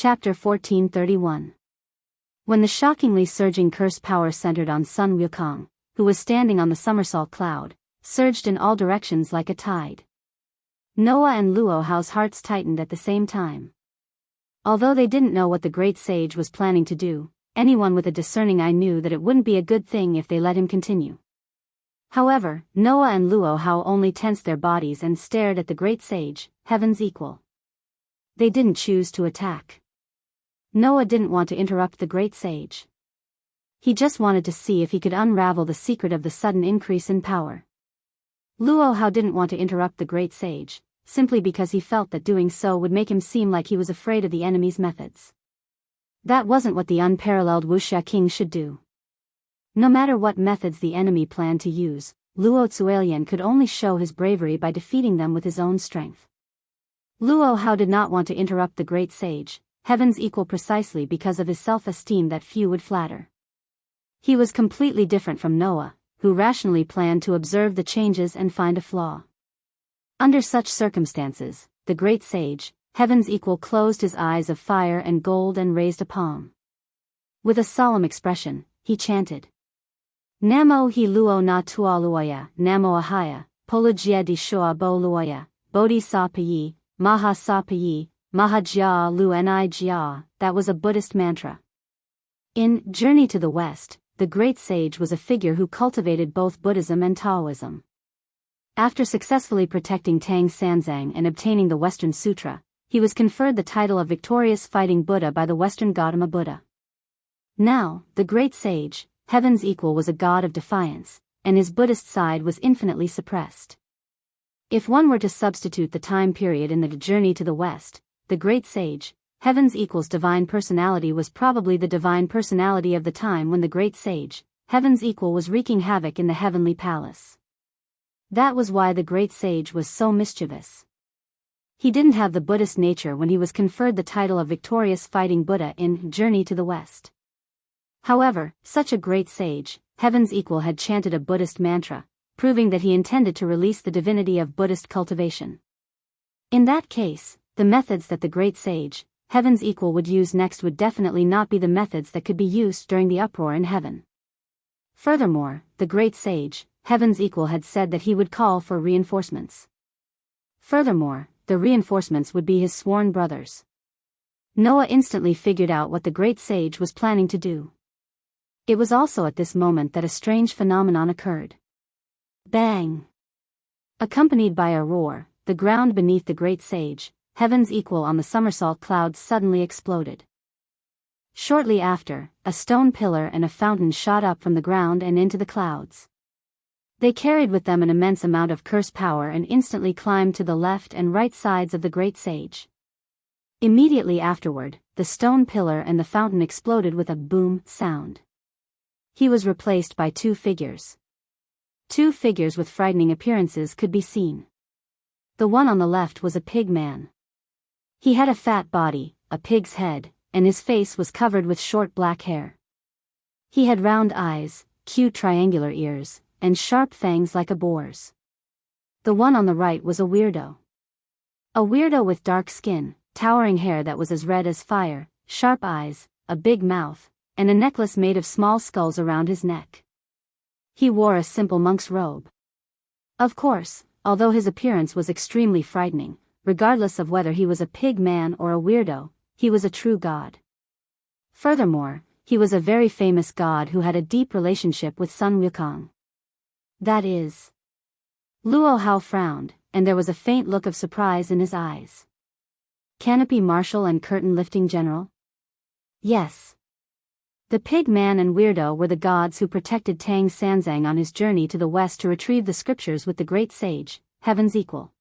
Chapter 1431. When the shockingly surging curse power centered on Sun Wukong, who was standing on the somersault cloud, surged in all directions like a tide. Noah and Luo Hao's hearts tightened at the same time. Although they didn't know what the great sage was planning to do, anyone with a discerning eye knew that it wouldn't be a good thing if they let him continue. However, Noah and Luo Hao only tensed their bodies and stared at the great sage, heaven's equal. They didn't choose to attack. Noah didn't want to interrupt the great sage. He just wanted to see if he could unravel the secret of the sudden increase in power. Luo Hao didn't want to interrupt the great sage, simply because he felt that doing so would make him seem like he was afraid of the enemy's methods. That wasn't what the unparalleled Wuxia king should do. No matter what methods the enemy planned to use, Luo Zuelian could only show his bravery by defeating them with his own strength. Luo Hao did not want to interrupt the great sage, heaven's equal, precisely because of his self-esteem that few would flatter. He was completely different from Noah, who rationally planned to observe the changes and find a flaw. Under such circumstances, the great sage, heaven's equal, closed his eyes of fire and gold and raised a palm. With a solemn expression, he chanted, Namo hi luo na tua luoya, namo ahaya, polajia di shua bo luoya, bodhi sa payi, maha sa payi, maha jia lu ni jia. That was a Buddhist mantra. In Journey to the West, the great sage was a figure who cultivated both Buddhism and Taoism. After successfully protecting Tang Sanzang and obtaining the Western Sutra, he was conferred the title of Victorious Fighting Buddha by the Western Gautama Buddha. Now, the great sage, heaven's equal, was a god of defiance, and his Buddhist side was infinitely suppressed. If one were to substitute the time period in the Journey to the West, the great sage, heaven's equal's divine personality was probably the divine personality of the time when the great sage, heaven's equal, was wreaking havoc in the heavenly palace. That was why the great sage was so mischievous. He didn't have the Buddhist nature when he was conferred the title of Victorious Fighting Buddha in Journey to the West. However, such a great sage, heaven's equal, had chanted a Buddhist mantra, proving that he intended to release the divinity of Buddhist cultivation. In that case, the methods that the great sage, heaven's equal, would use next would definitely not be the methods that could be used during the uproar in heaven. Furthermore, the great sage, heaven's equal, had said that he would call for reinforcements. Furthermore, the reinforcements would be his sworn brothers. Noah instantly figured out what the great sage was planning to do. It was also at this moment that a strange phenomenon occurred. Bang! Accompanied by a roar, the ground beneath the great sage, heaven's equal, on the somersault cloud suddenly exploded. Shortly after, a stone pillar and a fountain shot up from the ground and into the clouds. They carried with them an immense amount of curse power and instantly climbed to the left and right sides of the great sage. Immediately afterward, the stone pillar and the fountain exploded with a boom sound. He was replaced by two figures. Two figures with frightening appearances could be seen. The one on the left was a pig man. He had a fat body, a pig's head, and his face was covered with short black hair. He had round eyes, cute triangular ears, and sharp fangs like a boar's. The one on the right was a weirdo. A weirdo with dark skin, towering hair that was as red as fire, sharp eyes, a big mouth, and a necklace made of small skulls around his neck. He wore a simple monk's robe. Of course, although his appearance was extremely frightening, regardless of whether he was a pig man or a weirdo, he was a true god. Furthermore, he was a very famous god who had a deep relationship with Sun Wukong. That is. Luo Hao frowned, and there was a faint look of surprise in his eyes. Canopy Marshal and Curtain Lifting General? Yes. The pig man and weirdo were the gods who protected Tang Sanzang on his journey to the west to retrieve the scriptures with the great sage, heaven's equal.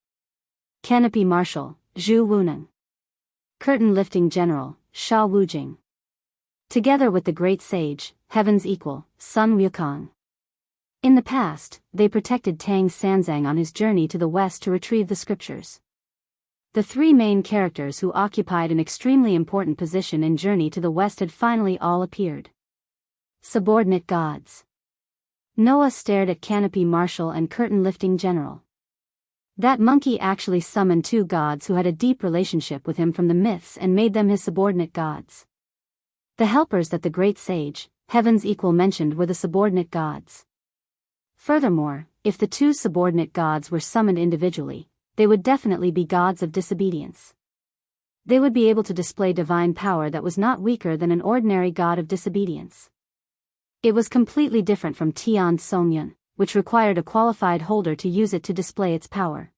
Canopy Marshal, Zhu Wuneng. Curtain Lifting General, Sha Wujing. Together with the great sage, heaven's equal, Sun Wukong. In the past, they protected Tang Sanzang on his journey to the west to retrieve the scriptures. The three main characters who occupied an extremely important position in Journey to the West had finally all appeared. Subordinate gods. Noah stared at Canopy Marshal and Curtain Lifting General. That monkey actually summoned two gods who had a deep relationship with him from the myths and made them his subordinate gods. The helpers that the great sage, Heaven's Equal, mentioned were the subordinate gods. Furthermore, if the two subordinate gods were summoned individually, they would definitely be gods of disobedience. They would be able to display divine power that was not weaker than an ordinary god of disobedience. It was completely different from Tian Songyun, which required a qualified holder to use it to display its power.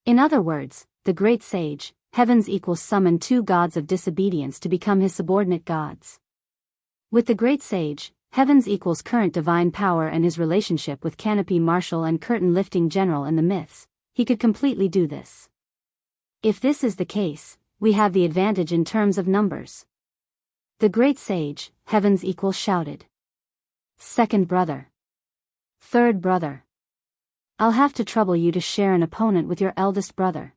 In other words, the great sage, Heaven's Equal, summoned two gods of disobedience to become his subordinate gods. With the great sage, Heaven's Equal's current divine power and his relationship with Canopy Marshal and curtain-lifting general in the myths, he could completely do this. If this is the case, we have the advantage in terms of numbers. The great sage, Heaven's Equal, shouted. Second brother. Third brother. I'll have to trouble you to share an opponent with your eldest brother.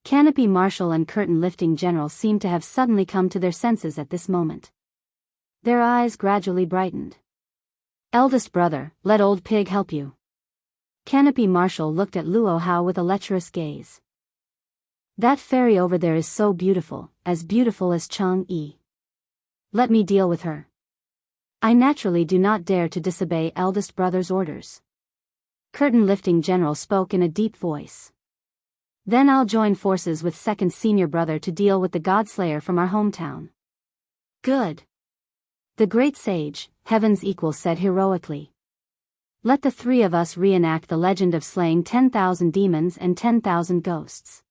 Canopy Marshal and curtain-lifting general seemed to have suddenly come to their senses at this moment. Their eyes gradually brightened. Eldest brother, let old pig help you. Canopy Marshal looked at Luo Hao with a lecherous gaze. That fairy over there is so beautiful as Chang Yi. Let me deal with her. I naturally do not dare to disobey eldest brother's orders. Curtain-lifting general spoke in a deep voice. Then I'll join forces with second senior brother to deal with the Godslayer from our hometown. Good. The great sage, Heaven's Equal, said heroically. Let the three of us reenact the legend of slaying 10,000 demons and 10,000 ghosts.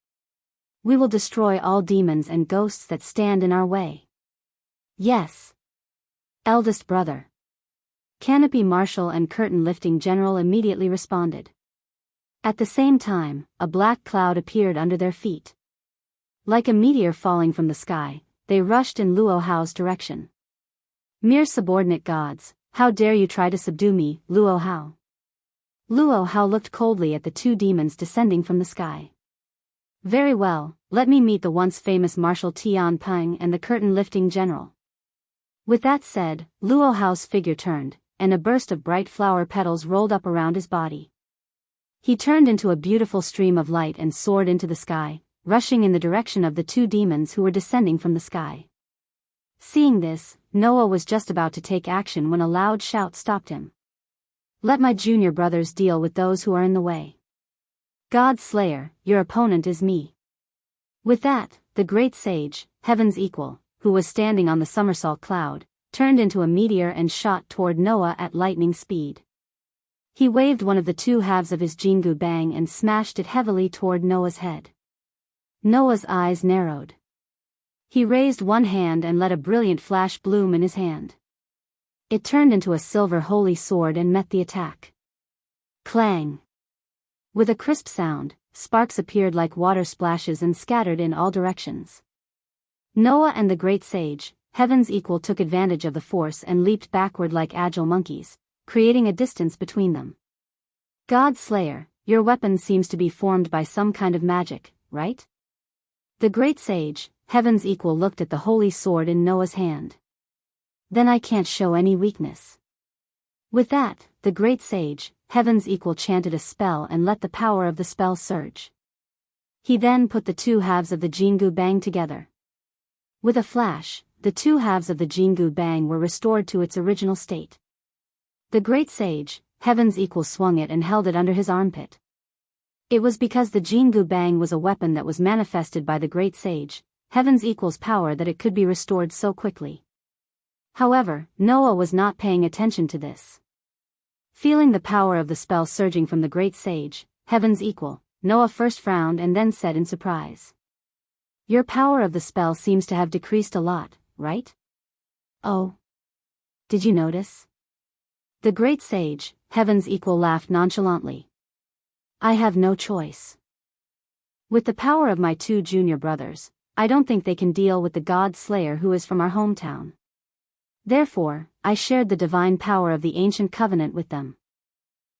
We will destroy all demons and ghosts that stand in our way. Yes. Eldest brother. Canopy Marshal and curtain-lifting general immediately responded. At the same time, a black cloud appeared under their feet. Like a meteor falling from the sky, they rushed in Luo Hao's direction. Mere subordinate gods, how dare you try to subdue me, Luo Hao? Luo Hao looked coldly at the two demons descending from the sky. Very well, let me meet the once famous Marshal Tian Peng and the curtain-lifting general. With that said, Luo Hao's figure turned, and a burst of bright flower petals rolled up around his body. He turned into a beautiful stream of light and soared into the sky, rushing in the direction of the two demons who were descending from the sky. Seeing this, Noah was just about to take action when a loud shout stopped him. Let my junior brothers deal with those who are in the way. God Slayer, your opponent is me. With that, the great sage, Heaven's Equal, who was standing on the somersault cloud, turned into a meteor and shot toward Noah at lightning speed. He waved one of the two halves of his Jingu Bang and smashed it heavily toward Noah's head. Noah's eyes narrowed. He raised one hand and let a brilliant flash bloom in his hand. It turned into a silver holy sword and met the attack. Clang! With a crisp sound, sparks appeared like water splashes and scattered in all directions. Noah and the great sage, Heaven's Equal, took advantage of the force and leaped backward like agile monkeys, creating a distance between them. God Slayer, your weapon seems to be formed by some kind of magic, right? The great sage, Heaven's Equal, looked at the holy sword in Noah's hand. Then I can't show any weakness. With that, the great sage, Heaven's Equal, chanted a spell and let the power of the spell surge. He then put the two halves of the Jingu Bang together. With a flash, the two halves of the Jingu Bang were restored to its original state. The great sage, Heaven's Equal, swung it and held it under his armpit. It was because the Jingu Bang was a weapon that was manifested by the great sage, Heaven's Equal's power, that it could be restored so quickly. However, Noah was not paying attention to this. Feeling the power of the spell surging from the great sage, Heaven's Equal, Noah first frowned and then said in surprise. Your power of the spell seems to have decreased a lot, right? Oh. Did you notice? The great sage, Heaven's Equal, laughed nonchalantly. I have no choice. With the power of my two junior brothers, I don't think they can deal with the God Slayer who is from our hometown. Therefore, I shared the divine power of the ancient covenant with them.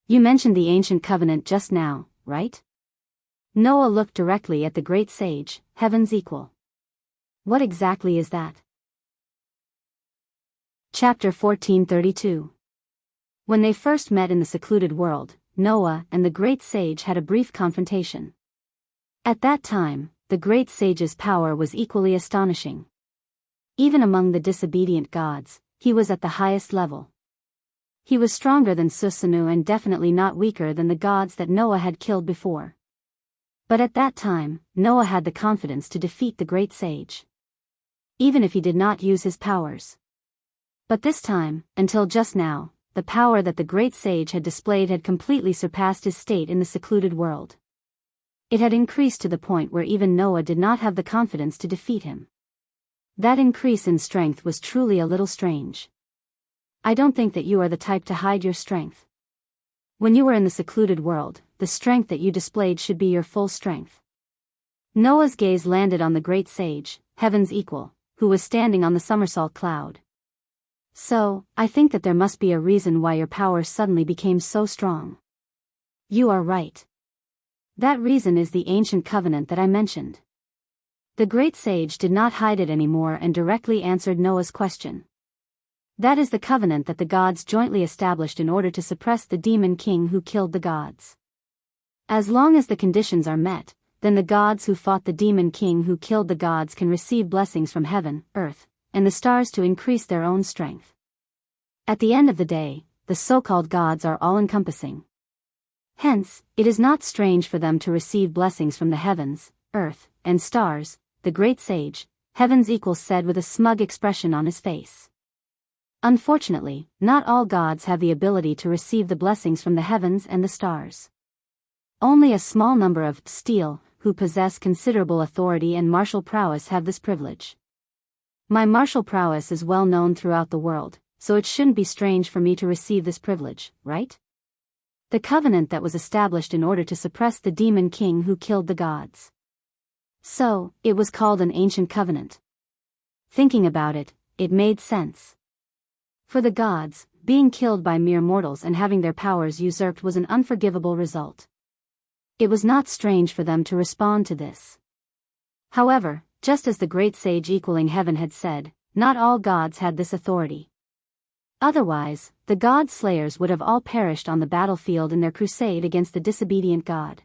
You mentioned the ancient covenant just now, right? Noah looked directly at the great sage, Heaven's Equal. What exactly is that? Chapter 1432. When they first met in the secluded world, Noah and the great sage had a brief confrontation. At that time, the great sage's power was equally astonishing. Even among the disobedient gods, he was at the highest level. He was stronger than Susanu and definitely not weaker than the gods that Noah had killed before. But at that time, Noah had the confidence to defeat the great sage, even if he did not use his powers. But this time, until just now, the power that the great sage had displayed had completely surpassed his state in the secluded world. It had increased to the point where even Noah did not have the confidence to defeat him. That increase in strength was truly a little strange. I don't think that you are the type to hide your strength. When you were in the secluded world, the strength that you displayed should be your full strength. Noah's gaze landed on the great sage, heaven's equal, who was standing on the somersault cloud. So, I think that there must be a reason why your power suddenly became so strong. You are right. That reason is the ancient covenant that I mentioned. The great sage did not hide it anymore and directly answered Noah's question. That is the covenant that the gods jointly established in order to suppress the demon king who killed the gods. As long as the conditions are met, then the gods who fought the demon king who killed the gods can receive blessings from heaven, earth, and the stars to increase their own strength. At the end of the day, the so-called gods are all-encompassing. Hence, it is not strange for them to receive blessings from the heavens, earth, and stars, the great sage, heaven's equal said with a smug expression on his face. Unfortunately, not all gods have the ability to receive the blessings from the heavens and the stars. Only a small number of steel, who possess considerable authority and martial prowess have this privilege. My martial prowess is well known throughout the world, so it shouldn't be strange for me to receive this privilege, right? The covenant that was established in order to suppress the demon king who killed the gods. So, it was called an ancient covenant. Thinking about it, it made sense. For the gods, being killed by mere mortals and having their powers usurped was an unforgivable result. It was not strange for them to respond to this. However, just as the great sage equaling heaven had said, not all gods had this authority. Otherwise, the god slayers would have all perished on the battlefield in their crusade against the disobedient god.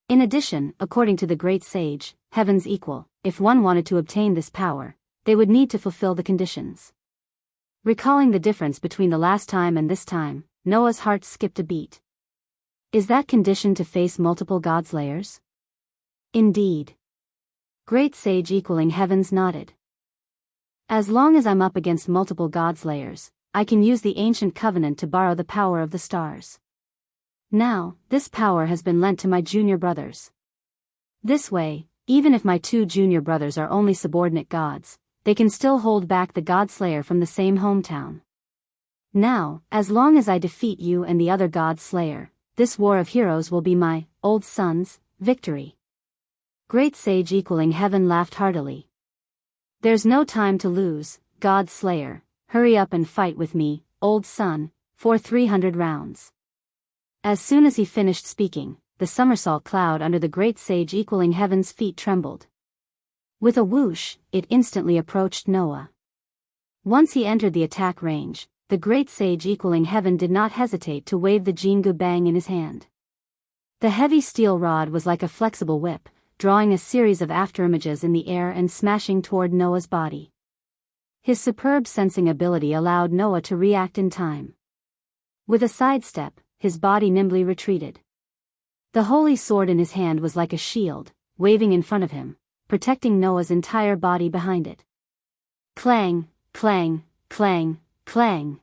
In addition, according to the great sage, heaven's equal, if one wanted to obtain this power, they would need to fulfill the conditions. Recalling the difference between the last time and this time, Noah's heart skipped a beat. Is that condition to face multiple god slayers? Indeed. Great sage equaling heavens nodded. As long as I'm up against multiple god slayers, I can use the ancient covenant to borrow the power of the stars. Now, this power has been lent to my junior brothers. This way, even if my two junior brothers are only subordinate gods, they can still hold back the god slayer from the same hometown. Now, as long as I defeat you and the other god slayer, this war of heroes will be my old son's victory. Great sage equaling heaven laughed heartily. There's no time to lose, god slayer, hurry up and fight with me, old son, for 300 rounds. As soon as he finished speaking, the somersault cloud under the great sage equaling heaven's feet trembled. With a whoosh, it instantly approached Noah. Once he entered the attack range, the great sage equaling heaven did not hesitate to wave the Jingu Bang in his hand. The heavy steel rod was like a flexible whip, drawing a series of afterimages in the air and smashing toward Noah's body. His superb sensing ability allowed Noah to react in time. With a sidestep, his body nimbly retreated. The holy sword in his hand was like a shield, waving in front of him, protecting Noah's entire body behind it. Clang, clang, clang, clang.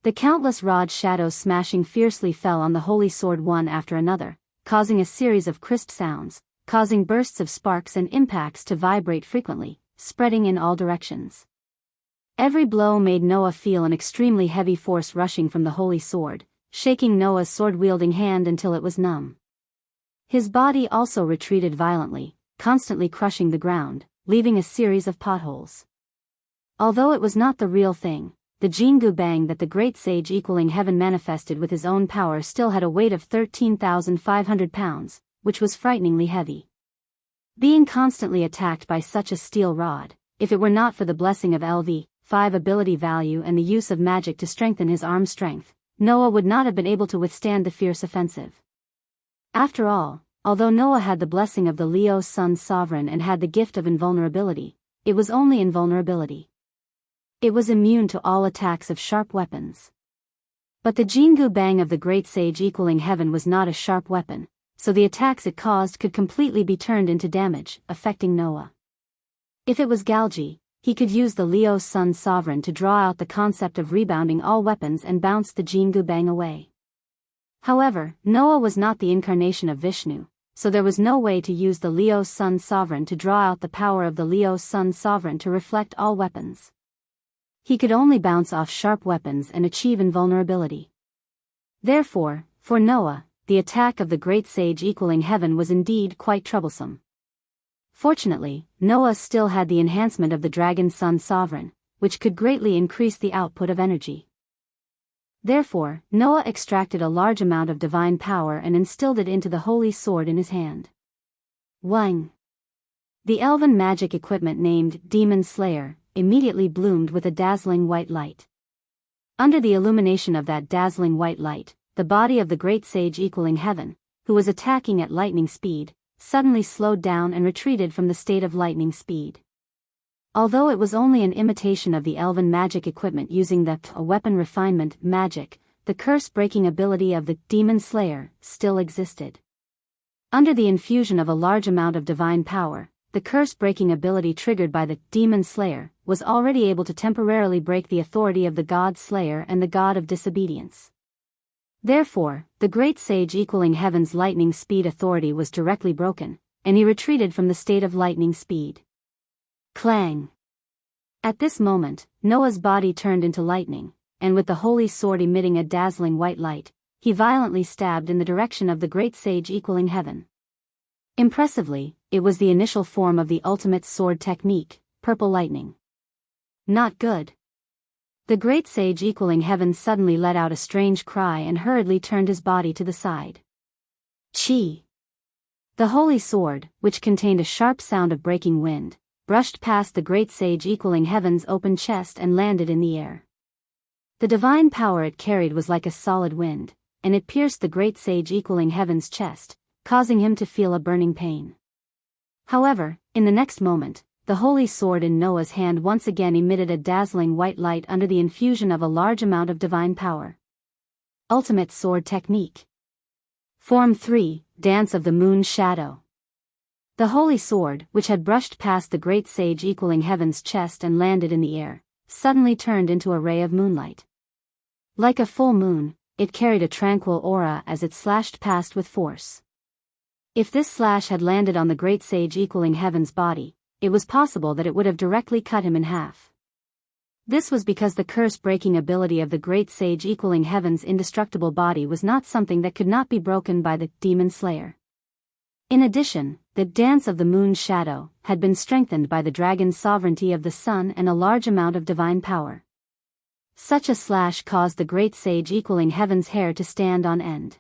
The countless rod shadows smashing fiercely fell on the holy sword one after another, causing a series of crisp sounds, causing bursts of sparks and impacts to vibrate frequently, spreading in all directions. Every blow made Noah feel an extremely heavy force rushing from the holy sword, shaking Noah's sword-wielding hand until it was numb. His body also retreated violently, constantly crushing the ground, leaving a series of potholes. Although it was not the real thing, the Jingu Bang that the great sage equaling heaven manifested with his own power still had a weight of 13,500 pounds, which was frighteningly heavy. Being constantly attacked by such a steel rod, if it were not for the blessing of LV5 ability value and the use of magic to strengthen his arm strength, Noah would not have been able to withstand the fierce offensive. After all, although Noah had the blessing of the Leo Sun Sovereign and had the gift of invulnerability, it was only invulnerability. It was immune to all attacks of sharp weapons. But the Jingu Bang of the Great Sage equaling heaven was not a sharp weapon, so the attacks it caused could completely be turned into damage, affecting Noah. If it was Galgi, he could use the Leo Sun Sovereign to draw out the concept of rebounding all weapons and bounce the Jingu Bang away. However, Noah was not the incarnation of Vishnu, so there was no way to use the Leo Sun Sovereign to draw out the power of the Leo Sun Sovereign to reflect all weapons. He could only bounce off sharp weapons and achieve invulnerability. Therefore, for Noah, the attack of the Great Sage equaling heaven was indeed quite troublesome. Fortunately, Noah still had the enhancement of the Dragon Sun Sovereign, which could greatly increase the output of energy. Therefore, Noah extracted a large amount of divine power and instilled it into the holy sword in his hand. Wang. The elven magic equipment named Demon Slayer immediately bloomed with a dazzling white light. Under the illumination of that dazzling white light, the body of the Great Sage equaling heaven, who was attacking at lightning speed, suddenly slowed down and retreated from the state of lightning speed. Although it was only an imitation of the elven magic equipment using the weapon refinement magic, the curse-breaking ability of the Demon Slayer still existed. Under the infusion of a large amount of divine power, the curse-breaking ability triggered by the Demon Slayer was already able to temporarily break the authority of the God Slayer and the God of Disobedience. Therefore, the Great Sage equaling heaven's lightning speed authority was directly broken, and he retreated from the state of lightning speed. Clang! At this moment, Noah's body turned into lightning, and with the holy sword emitting a dazzling white light, he violently stabbed in the direction of the Great Sage equaling heaven. Impressively, it was the initial form of the ultimate sword technique, purple lightning. Not good. The Great Sage equaling heaven suddenly let out a strange cry and hurriedly turned his body to the side. Chi! The holy sword, which contained a sharp sound of breaking wind, brushed past the Great Sage equaling heaven's open chest and landed in the air. The divine power it carried was like a solid wind, and it pierced the Great Sage equaling heaven's chest, causing him to feel a burning pain. However, in the next moment, the holy sword in Noah's hand once again emitted a dazzling white light under the infusion of a large amount of divine power. Ultimate Sword Technique. Form 3, Dance of the Moon's Shadow. The holy sword, which had brushed past the Great Sage equaling heaven's chest and landed in the air, suddenly turned into a ray of moonlight. Like a full moon, it carried a tranquil aura as it slashed past with force. If this slash had landed on the Great Sage equaling heaven's body, it was possible that it would have directly cut him in half. This was because the curse-breaking ability of the Great Sage equaling heaven's indestructible body was not something that could not be broken by the Demon Slayer. In addition, the Dance of the Moon's Shadow had been strengthened by the dragon's sovereignty of the sun and a large amount of divine power. Such a slash caused the Great Sage equaling heaven's hair to stand on end.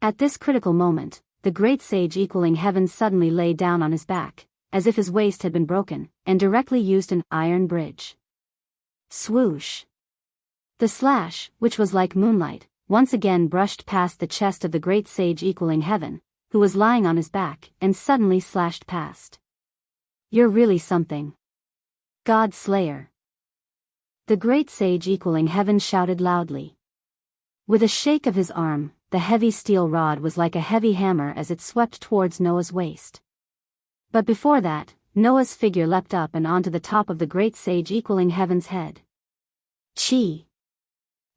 At this critical moment, the Great Sage equaling heaven suddenly lay down on his back, as if his waist had been broken, and directly used an iron bridge. Swoosh! The slash, which was like moonlight, once again brushed past the chest of the Great Sage equaling heaven, who was lying on his back, and suddenly slashed past. You're really something. God Slayer. The Great Sage equaling heaven shouted loudly. With a shake of his arm, the heavy steel rod was like a heavy hammer as it swept towards Noah's waist. But before that, Noah's figure leapt up and onto the top of the Great Sage equaling heaven's head. Chi!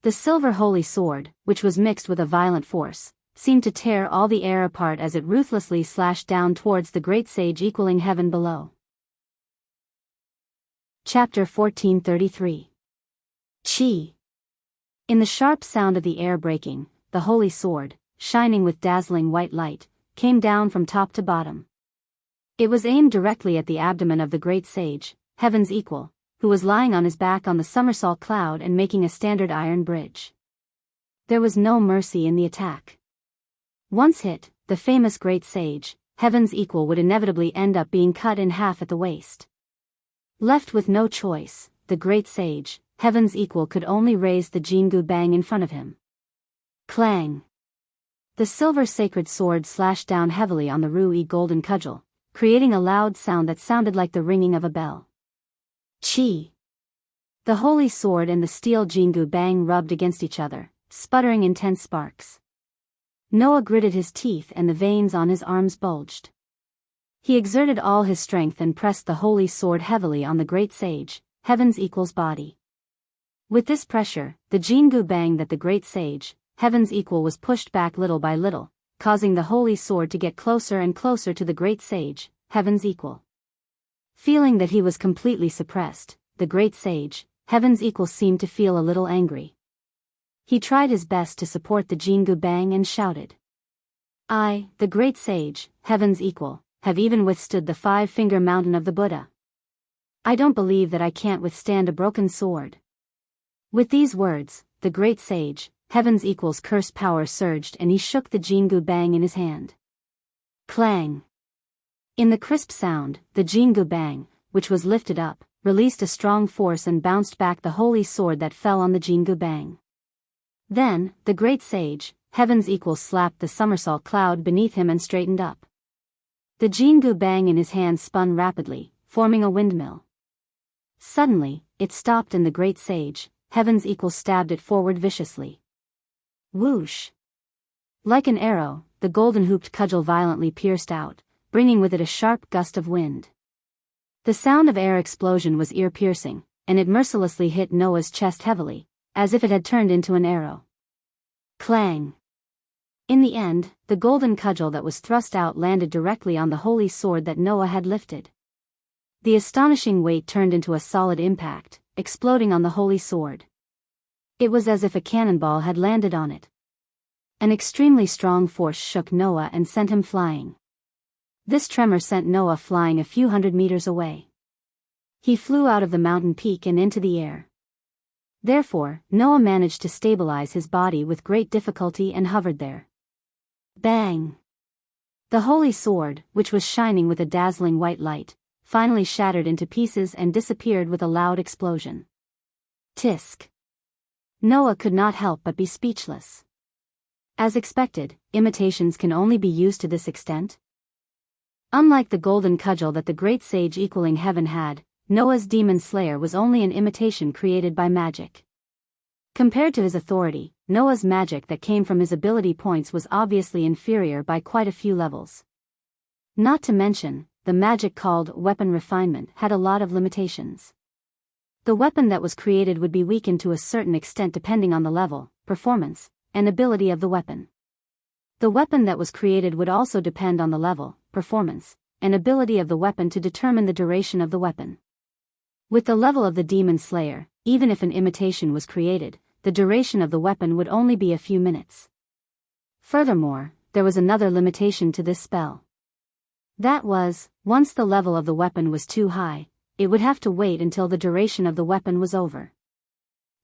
The silver holy sword, which was mixed with a violent force, seemed to tear all the air apart as it ruthlessly slashed down towards the Great Sage equaling heaven below. Chapter 1433. Chi! In the sharp sound of the air breaking, the holy sword, shining with dazzling white light, came down from top to bottom. It was aimed directly at the abdomen of the Great Sage, heaven's equal, who was lying on his back on the somersault cloud and making a standard iron bridge. There was no mercy in the attack. Once hit, the famous Great Sage, heaven's equal, would inevitably end up being cut in half at the waist. Left with no choice, the Great Sage, heaven's equal could only raise the Jingu Bang in front of him. Clang! The silver sacred sword slashed down heavily on the Rui golden cudgel, creating a loud sound that sounded like the ringing of a bell. Chi! The holy sword and the steel Jingu Bang rubbed against each other, sputtering intense sparks. Noah gritted his teeth and the veins on his arms bulged. He exerted all his strength and pressed the holy sword heavily on the great sage, heaven's equal's body. With this pressure, the Jingu Bang that the great sage, heaven's equal was pushed back little by little, causing the holy sword to get closer and closer to the great sage, heaven's equal. Feeling that he was completely suppressed, the great sage, heaven's equal seemed to feel a little angry. He tried his best to support the Jingu Bang and shouted. I, the great sage, heaven's equal, have even withstood the 5-finger mountain of the Buddha. I don't believe that I can't withstand a broken sword. With these words, the great sage, heaven's equal's curse power surged and he shook the Jingu Bang in his hand. Clang! In the crisp sound, the Jingu Bang, which was lifted up, released a strong force and bounced back the holy sword that fell on the Jingu Bang. Then, the great sage, heaven's equal slapped the somersault cloud beneath him and straightened up. The Jingu Bang in his hand spun rapidly, forming a windmill. Suddenly, it stopped and the great sage, heaven's equal stabbed it forward viciously. Whoosh! Like an arrow, the golden-hooped cudgel violently pierced out, bringing with it a sharp gust of wind. The sound of air explosion was ear-piercing, and it mercilessly hit Noah's chest heavily, as if it had turned into an arrow. Clang! In the end, the golden cudgel that was thrust out landed directly on the holy sword that Noah had lifted. The astonishing weight turned into a solid impact, exploding on the holy sword. It was as if a cannonball had landed on it. An extremely strong force shook Noah and sent him flying. This tremor sent Noah flying a few hundred meters away. He flew out of the mountain peak and into the air. Therefore, Noah managed to stabilize his body with great difficulty and hovered there. Bang! The holy sword, which was shining with a dazzling white light, finally shattered into pieces and disappeared with a loud explosion. Tisk! Noah could not help but be speechless. As expected, imitations can only be used to this extent. Unlike the golden cudgel that the great sage equaling heaven had, Noah's demon slayer was only an imitation created by magic. Compared to his authority, Noah's magic that came from his ability points was obviously inferior by quite a few levels. Not to mention, the magic called weapon refinement had a lot of limitations. The weapon that was created would be weakened to a certain extent depending on the level, performance, and ability of the weapon. The weapon that was created would also depend on the level, performance, and ability of the weapon to determine the duration of the weapon. With the level of the demon slayer, even if an imitation was created, the duration of the weapon would only be a few minutes. Furthermore, there was another limitation to this spell. That was, once the level of the weapon was too high, it would have to wait until the duration of the weapon was over.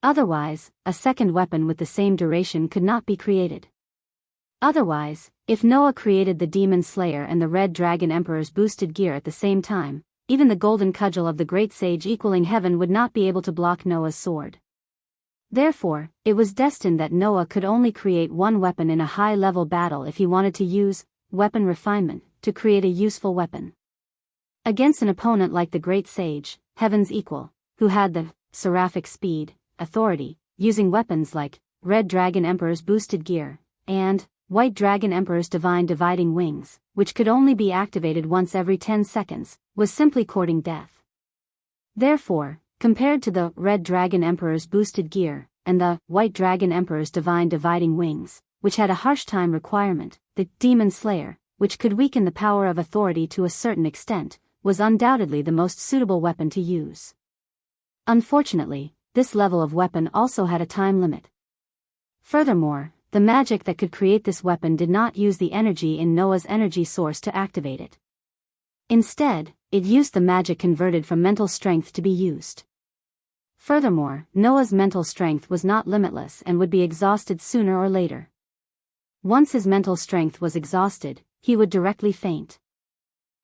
Otherwise, a second weapon with the same duration could not be created. Otherwise, if Noah created the Demon Slayer and the Red Dragon Emperor's boosted gear at the same time, even the golden cudgel of the great sage equaling heaven would not be able to block Noah's sword. Therefore, it was destined that Noah could only create one weapon in a high-level battle if he wanted to use weapon refinement to create a useful weapon. Against an opponent like the great sage, heaven's equal, who had the seraphic speed, authority, using weapons like Red Dragon Emperor's boosted gear, and White Dragon Emperor's divine dividing wings, which could only be activated once every 10 seconds, was simply courting death. Therefore, compared to the Red Dragon Emperor's boosted gear, and the White Dragon Emperor's divine dividing wings, which had a harsh time requirement, the Demon Slayer, which could weaken the power of authority to a certain extent, was undoubtedly the most suitable weapon to use. Unfortunately, this level of weapon also had a time limit. Furthermore, the magic that could create this weapon did not use the energy in Noah's energy source to activate it. Instead, it used the magic converted from mental strength to be used. Furthermore, Noah's mental strength was not limitless and would be exhausted sooner or later. Once his mental strength was exhausted, he would directly faint.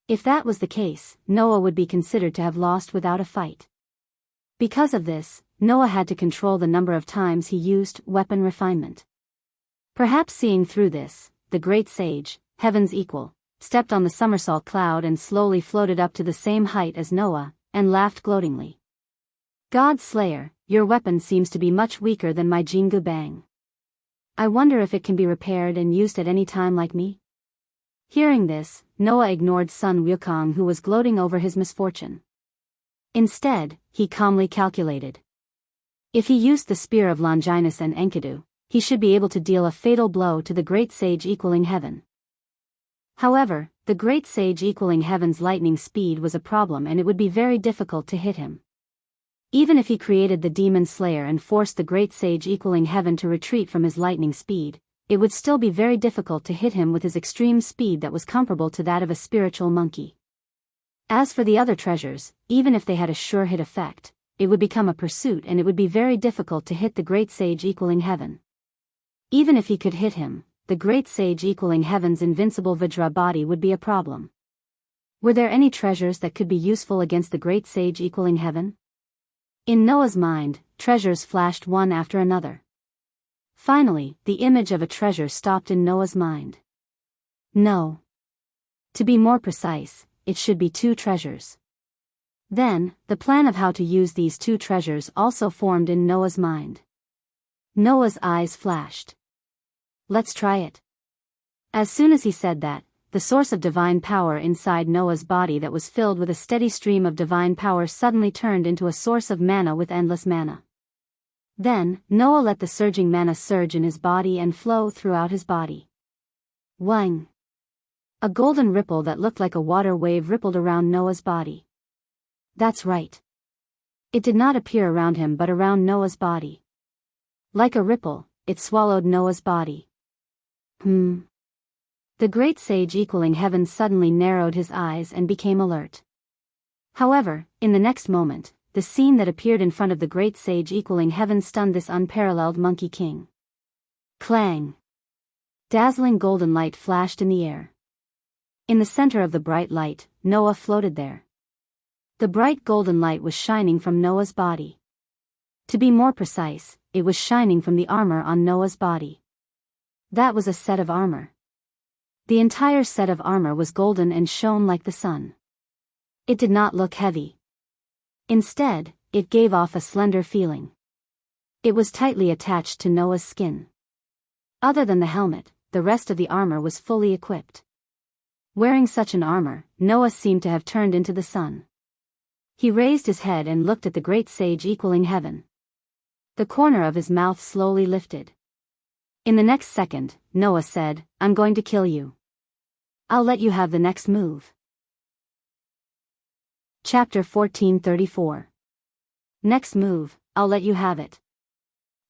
If that was the case, Noah would be considered to have lost without a fight. Because of this, Noah had to control the number of times he used weapon refinement. Perhaps seeing through this, the great sage, heaven's equal, stepped on the somersault cloud and slowly floated up to the same height as Noah, and laughed gloatingly. God Slayer, your weapon seems to be much weaker than my Jingu Bang. I wonder if it can be repaired and used at any time like me? Hearing this, Noah ignored Sun Wukong, who was gloating over his misfortune. Instead, he calmly calculated. If he used the spear of Longinus and Enkidu, he should be able to deal a fatal blow to the great sage equaling heaven. However, the great sage equaling heaven's lightning speed was a problem, and it would be very difficult to hit him. Even if he created the demon slayer and forced the great sage equaling heaven to retreat from his lightning speed, it would still be very difficult to hit him with his extreme speed that was comparable to that of a spiritual monkey. As for the other treasures, even if they had a sure hit effect, it would become a pursuit, and it would be very difficult to hit the great sage equaling heaven. Even if he could hit him, the great sage equaling heaven's invincible Vajra body would be a problem. Were there any treasures that could be useful against the great sage equaling heaven? In Noah's mind, treasures flashed one after another. Finally, the image of a treasure stopped in Noah's mind. No. To be more precise, it should be 2 treasures. Then, the plan of how to use these 2 treasures also formed in Noah's mind. Noah's eyes flashed. Let's try it. As soon as he said that, the source of divine power inside Noah's body that was filled with a steady stream of divine power suddenly turned into a source of mana with endless mana. Then, Noah let the surging mana surge in his body and flow throughout his body. Wang! A golden ripple that looked like a water wave rippled around Noah's body. That's right. It did not appear around him but around Noah's body. Like a ripple, it swallowed Noah's body. The great sage equaling heaven suddenly narrowed his eyes and became alert. However, in the next moment, the scene that appeared in front of the great sage equaling heaven stunned this unparalleled monkey king. Clang! Dazzling golden light flashed in the air. In the center of the bright light, Noah floated there. The bright golden light was shining from Noah's body. To be more precise, it was shining from the armor on Noah's body. That was a set of armor. The entire set of armor was golden and shone like the sun. It did not look heavy. Instead, it gave off a slender feeling. It was tightly attached to Noah's skin. Other than the helmet, the rest of the armor was fully equipped. Wearing such an armor, Noah seemed to have turned into the sun. He raised his head and looked at the great sage equaling heaven. The corner of his mouth slowly lifted. In the next second, Noah said, "I'm going to kill you. I'll let you have the next move." Chapter 1434. Next move, I'll let you have it.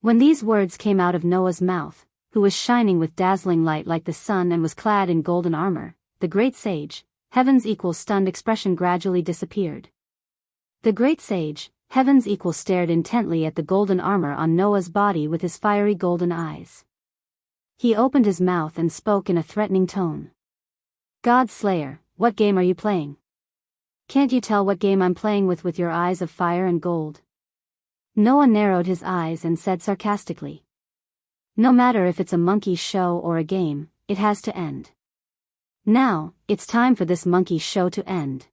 When these words came out of Noah's mouth, who was shining with dazzling light like the sun and was clad in golden armor, the great sage, heaven's equal stunned expression gradually disappeared. The great sage, heaven's equal stared intently at the golden armor on Noah's body with his fiery golden eyes. He opened his mouth and spoke in a threatening tone. God Slayer, what game are you playing? Can't you tell what game I'm playing with your eyes of fire and gold? Noah narrowed his eyes and said sarcastically. No matter if it's a monkey show or a game, it has to end. Now, it's time for this monkey show to end.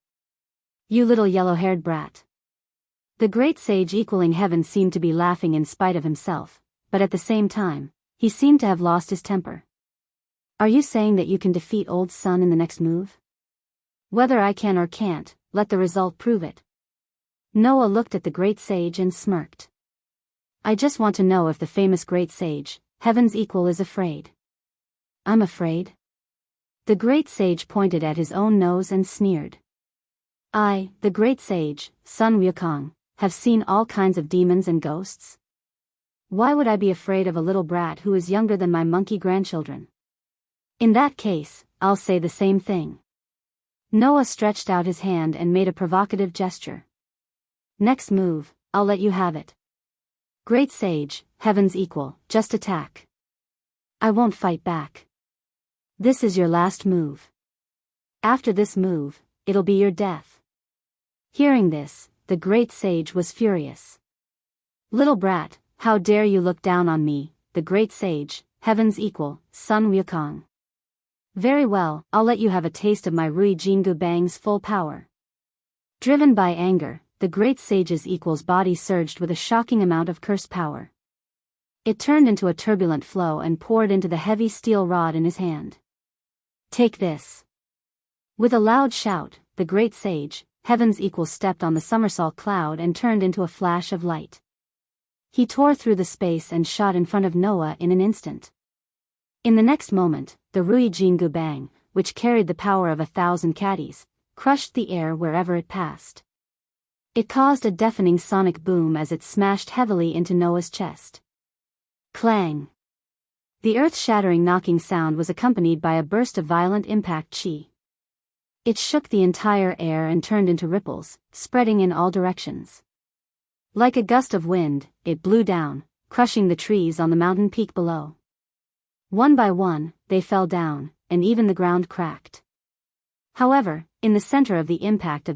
You little yellow-haired brat. The great sage equaling heaven seemed to be laughing in spite of himself, but at the same time, he seemed to have lost his temper. Are you saying that you can defeat old Sun in the next move? Whether I can or can't, let the result prove it. Noah looked at the great sage and smirked. I just want to know if the famous great sage, heaven's equal, is afraid. I'm afraid? The great sage pointed at his own nose and sneered. I, the great sage, Sun Wukong, have seen all kinds of demons and ghosts. Why would I be afraid of a little brat who is younger than my monkey grandchildren? In that case, I'll say the same thing. Noah stretched out his hand and made a provocative gesture. Next move, I'll let you have it. Great sage, heaven's equal, just attack. I won't fight back. This is your last move. After this move, it'll be your death. Hearing this, the great sage was furious. "Little brat, how dare you look down on me, the great sage, heaven's equal, Sun Wukong. Very well, I'll let you have a taste of my Rui Jingu Bang's full power." Driven by anger, the great sage's equal's body surged with a shocking amount of curse power. It turned into a turbulent flow and poured into the heavy steel rod in his hand. "Take this." With a loud shout, the great sage, heaven's equal, stepped on the somersault cloud and turned into a flash of light. He tore through the space and shot in front of Noah in an instant. In the next moment, the Rui Jingu Bang, which carried the power of 1,000 caddies, crushed the air wherever it passed. It caused a deafening sonic boom as it smashed heavily into Noah's chest. Clang! The earth-shattering knocking sound was accompanied by a burst of violent impact chi. It shook the entire air and turned into ripples, spreading in all directions. Like a gust of wind, it blew down, crushing the trees on the mountain peak below. One by one, they fell down, and even the ground cracked. However, in the center of the impact,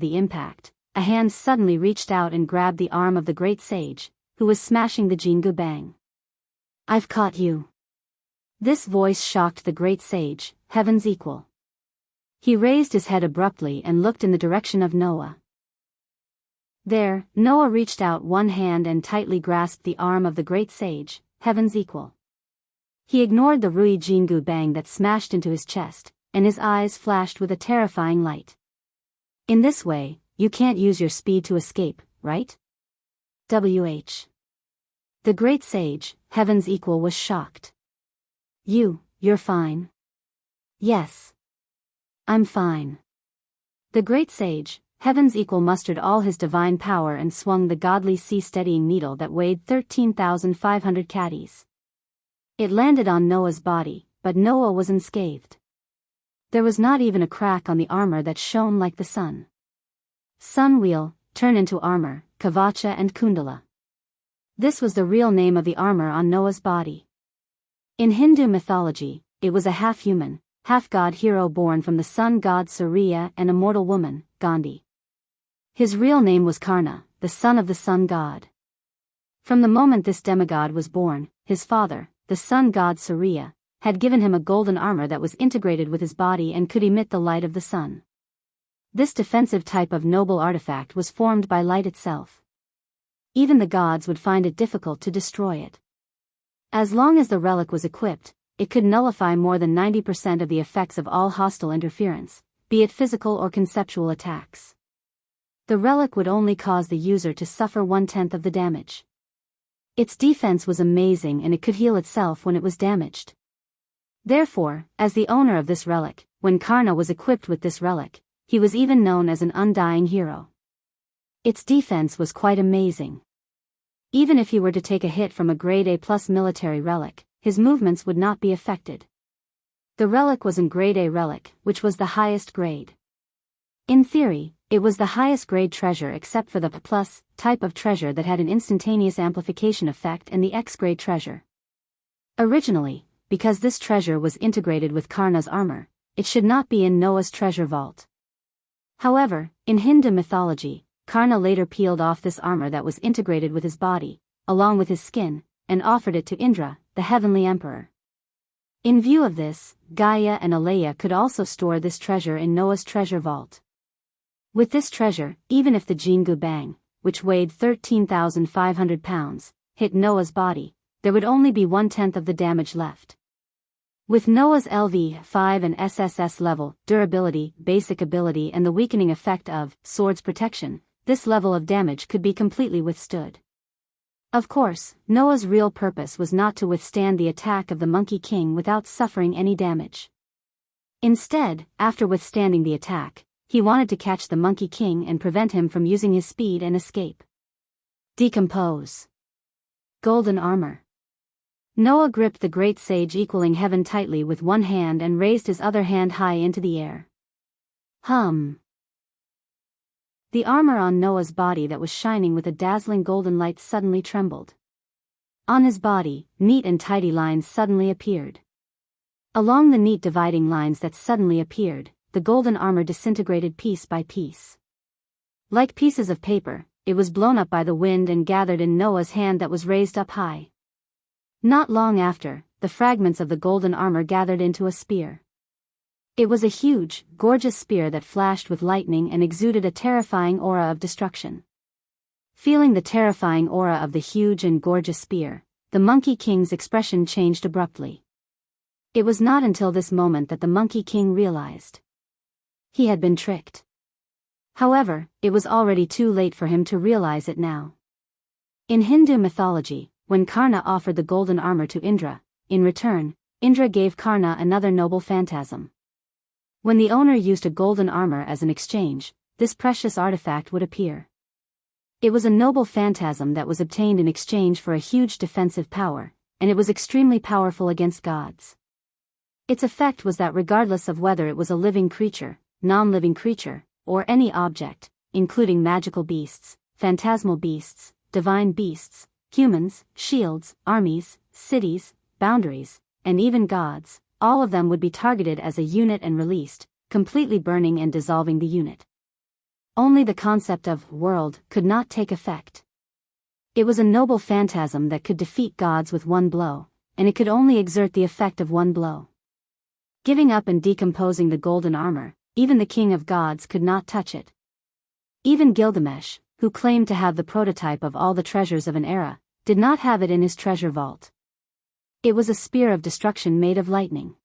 a hand suddenly reached out and grabbed the arm of the great sage, who was smashing the Jingu Bang. "I've caught you." This voice shocked the great sage, heaven's equal. He raised his head abruptly and looked in the direction of Noah. There, Noah reached out one hand and tightly grasped the arm of the great sage, heaven's equal. He ignored the Rui Jingu Bang that smashed into his chest, and his eyes flashed with a terrifying light. "In this way, you can't use your speed to escape, right?" WH. The great sage, heaven's equal, was shocked. You're fine." "Yes. I'm fine." The great sage, heaven's equal, mustered all his divine power and swung the godly sea-steadying needle that weighed 13,500 caddies. It landed on Noah's body, but Noah was unscathed. There was not even a crack on the armor that shone like the sun. Sun wheel, turn into armor, Kavacha and Kundala. This was the real name of the armor on Noah's body. In Hindu mythology, it was a half-human, half-god hero born from the sun god Surya and a mortal woman, Gandhi. His real name was Karna, the son of the sun god. From the moment this demigod was born, his father, the sun god Surya, had given him a golden armor that was integrated with his body and could emit the light of the sun. This defensive type of noble artifact was formed by light itself. Even the gods would find it difficult to destroy it. As long as the relic was equipped, it could nullify more than 90% of the effects of all hostile interference, be it physical or conceptual attacks. The relic would only cause the user to suffer 1/10 of the damage. Its defense was amazing and it could heal itself when it was damaged. Therefore, as the owner of this relic, when Karna was equipped with this relic, he was even known as an undying hero. Its defense was quite amazing. Even if he were to take a hit from a grade A+ military relic, his movements would not be affected. The relic was an grade A relic, which was the highest grade. In theory, it was the highest grade treasure except for the P+ type of treasure that had an instantaneous amplification effect and the X grade treasure. Originally, because this treasure was integrated with Karna's armor, it should not be in Noah's treasure vault. However, in Hindu mythology, Karna later peeled off this armor that was integrated with his body, along with his skin, and offered it to Indra, the heavenly emperor. In view of this, Gaia and Alaya could also store this treasure in Noah's treasure vault. With this treasure, even if the Jingu Bang, which weighed 13,500 pounds, hit Noah's body, there would only be 1/10 of the damage left. With Noah's LV5 and SSS level, durability, basic ability and the weakening effect of Sword's protection, this level of damage could be completely withstood. Of course, Noah's real purpose was not to withstand the attack of the Monkey King without suffering any damage. Instead, after withstanding the attack, he wanted to catch the Monkey King and prevent him from using his speed and escape. Decompose. Golden armor. Noah gripped the great sage equaling heaven tightly with one hand and raised his other hand high into the air. Hum. The armor on Noah's body that was shining with a dazzling golden light suddenly trembled. On his body, neat and tidy lines suddenly appeared. Along the neat dividing lines that suddenly appeared, the golden armor disintegrated piece by piece. Like pieces of paper, it was blown up by the wind and gathered in Noah's hand that was raised up high. Not long after, the fragments of the golden armor gathered into a spear. It was a huge, gorgeous spear that flashed with lightning and exuded a terrifying aura of destruction. Feeling the terrifying aura of the huge and gorgeous spear, the Monkey King's expression changed abruptly. It was not until this moment that the Monkey King realized he had been tricked. However, it was already too late for him to realize it now. In Hindu mythology, when Karna offered the golden armor to Indra, in return, Indra gave Karna another noble phantasm. When the owner used a golden armor as an exchange, this precious artifact would appear. It was a noble phantasm that was obtained in exchange for a huge defensive power, and it was extremely powerful against gods. Its effect was that regardless of whether it was a living creature, non-living creature, or any object, including magical beasts, phantasmal beasts, divine beasts, humans, shields, armies, cities, boundaries, and even gods, all of them would be targeted as a unit and released, completely burning and dissolving the unit. Only the concept of world could not take effect. It was a noble phantasm that could defeat gods with one blow, and it could only exert the effect of one blow. Giving up and decomposing the golden armor, even the king of gods could not touch it. Even Gilgamesh, who claimed to have the prototype of all the treasures of an era, did not have it in his treasure vault. It was a spear of destruction made of lightning.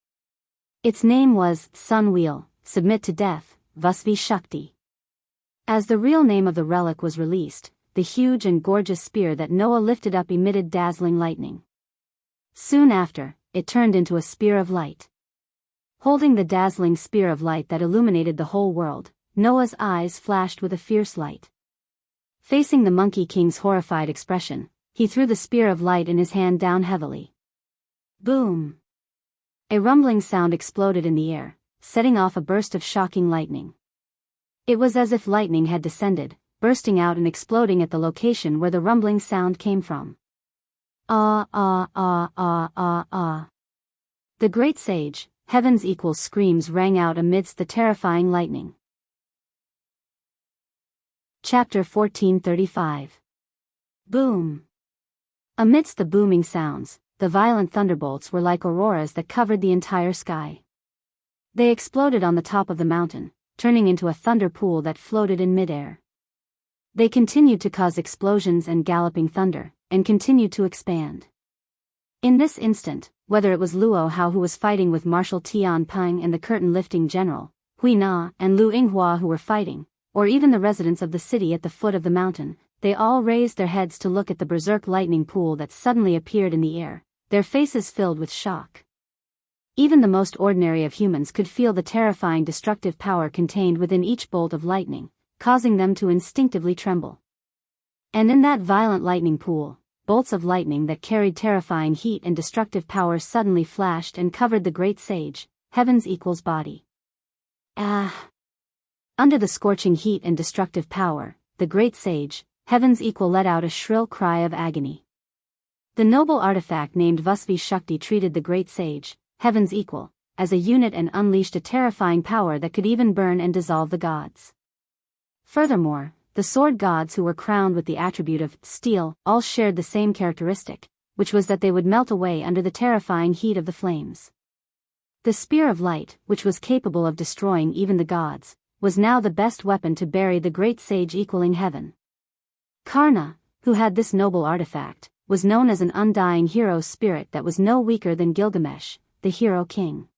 Its name was Sun Wheel, Submit to Death, Vasvi Shakti. As the real name of the relic was released, the huge and gorgeous spear that Noah lifted up emitted dazzling lightning. Soon after, it turned into a spear of light. Holding the dazzling spear of light that illuminated the whole world, Noah's eyes flashed with a fierce light. Facing the Monkey King's horrified expression, he threw the spear of light in his hand down heavily. Boom! A rumbling sound exploded in the air, setting off a burst of shocking lightning. It was as if lightning had descended, bursting out and exploding at the location where the rumbling sound came from. Ah ah ah ah ah ah. The great sage, Heaven's equal screams rang out amidst the terrifying lightning. Chapter 1435. Boom! Amidst the booming sounds, the violent thunderbolts were like auroras that covered the entire sky. They exploded on the top of the mountain, turning into a thunder pool that floated in midair. They continued to cause explosions and galloping thunder, and continued to expand. In this instant, whether it was Luo Hao who was fighting with Marshal Tian Peng and the curtain-lifting general, Hui Na and Lu Yinghua who were fighting, or even the residents of the city at the foot of the mountain, they all raised their heads to look at the berserk lightning pool that suddenly appeared in the air, their faces filled with shock. Even the most ordinary of humans could feel the terrifying destructive power contained within each bolt of lightning, causing them to instinctively tremble. And in that violent lightning pool, bolts of lightning that carried terrifying heat and destructive power suddenly flashed and covered the great sage, Heaven's equal's body. Ah! Under the scorching heat and destructive power, the great sage, Heaven's equal let out a shrill cry of agony. The noble artifact named Vasvi Shakti treated the great sage, Heaven's equal, as a unit and unleashed a terrifying power that could even burn and dissolve the gods. Furthermore, the sword gods who were crowned with the attribute of steel all shared the same characteristic, which was that they would melt away under the terrifying heat of the flames. The spear of light, which was capable of destroying even the gods, was now the best weapon to bury the great sage equaling heaven. Karna, who had this noble artifact, was known as an undying hero spirit that was no weaker than Gilgamesh, the hero king.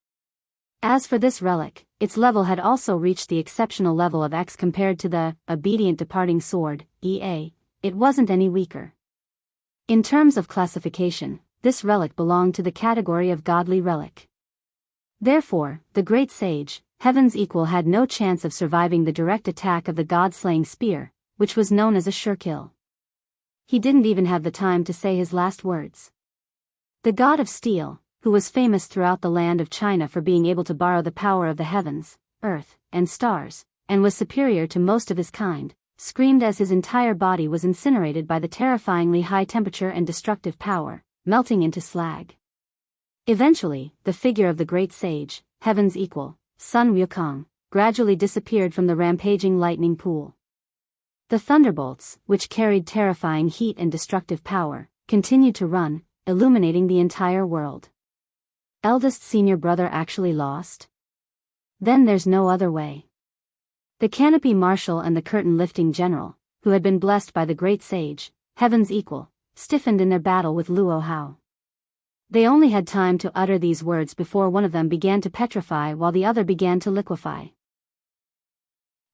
As for this relic, its level had also reached the exceptional level of X compared to the obedient departing sword, EA, it wasn't any weaker. In terms of classification, this relic belonged to the category of godly relic. Therefore, the great sage, Heaven's equal had no chance of surviving the direct attack of the god-slaying spear, which was known as a sure kill. He didn't even have the time to say his last words. The god of steel, who was famous throughout the land of China for being able to borrow the power of the heavens, earth, and stars, and was superior to most of his kind, screamed as his entire body was incinerated by the terrifyingly high temperature and destructive power, melting into slag. Eventually, the figure of the great sage, Heaven's equal, Sun Wukong, gradually disappeared from the rampaging lightning pool. The thunderbolts, which carried terrifying heat and destructive power, continued to run, illuminating the entire world. Eldest senior brother actually lost? Then there's no other way. The canopy marshal and the curtain-lifting general, who had been blessed by the great sage, heaven's equal, stiffened in their battle with Luo Hao. They only had time to utter these words before one of them began to petrify while the other began to liquefy.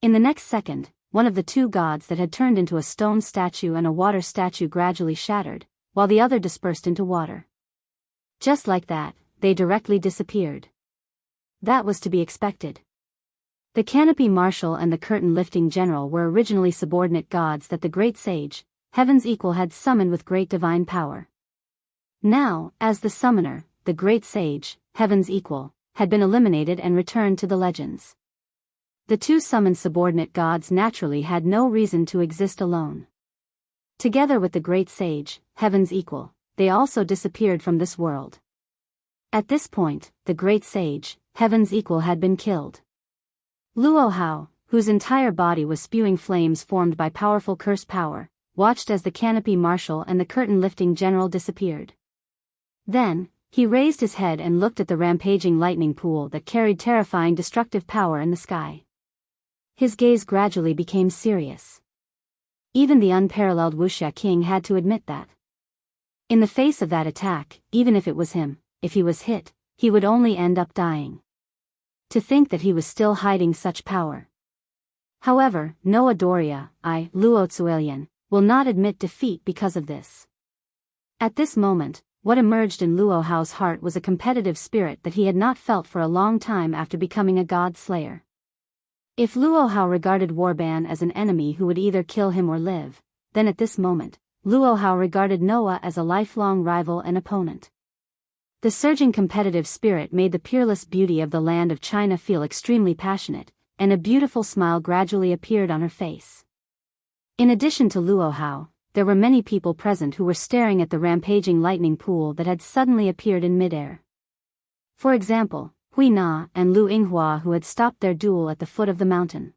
In the next second, one of the two gods that had turned into a stone statue and a water statue gradually shattered, while the other dispersed into water. Just like that, they directly disappeared. That was to be expected. The canopy marshal and the curtain-lifting general were originally subordinate gods that the great sage, heaven's equal, had summoned with great divine power. Now, as the summoner, the great sage, heaven's equal, had been eliminated and returned to the legends. The two summoned subordinate gods naturally had no reason to exist alone. Together with the great sage, heaven's equal, they also disappeared from this world. At this point, the great sage, heaven's equal, had been killed. Luo Hao, whose entire body was spewing flames formed by powerful curse power, watched as the canopy marshal and the curtain-lifting general disappeared. Then, he raised his head and looked at the rampaging lightning pool that carried terrifying destructive power in the sky. His gaze gradually became serious. Even the unparalleled Wuxia king had to admit that. In the face of that attack, even if it was him, if he was hit, he would only end up dying. To think that he was still hiding such power. However, Noah Doria, Luo Tzuelian, will not admit defeat because of this. At this moment, what emerged in Luo Hao's heart was a competitive spirit that he had not felt for a long time after becoming a god slayer. If Luo Hao regarded Warban as an enemy who would either kill him or live, then at this moment, Luo Hao regarded Noah as a lifelong rival and opponent. The surging competitive spirit made the peerless beauty of the land of China feel extremely passionate, and a beautiful smile gradually appeared on her face. In addition to Luo Hao, there were many people present who were staring at the rampaging lightning pool that had suddenly appeared in midair. For example, Hui Na and Lu Yinghua, who had stopped their duel at the foot of the mountain.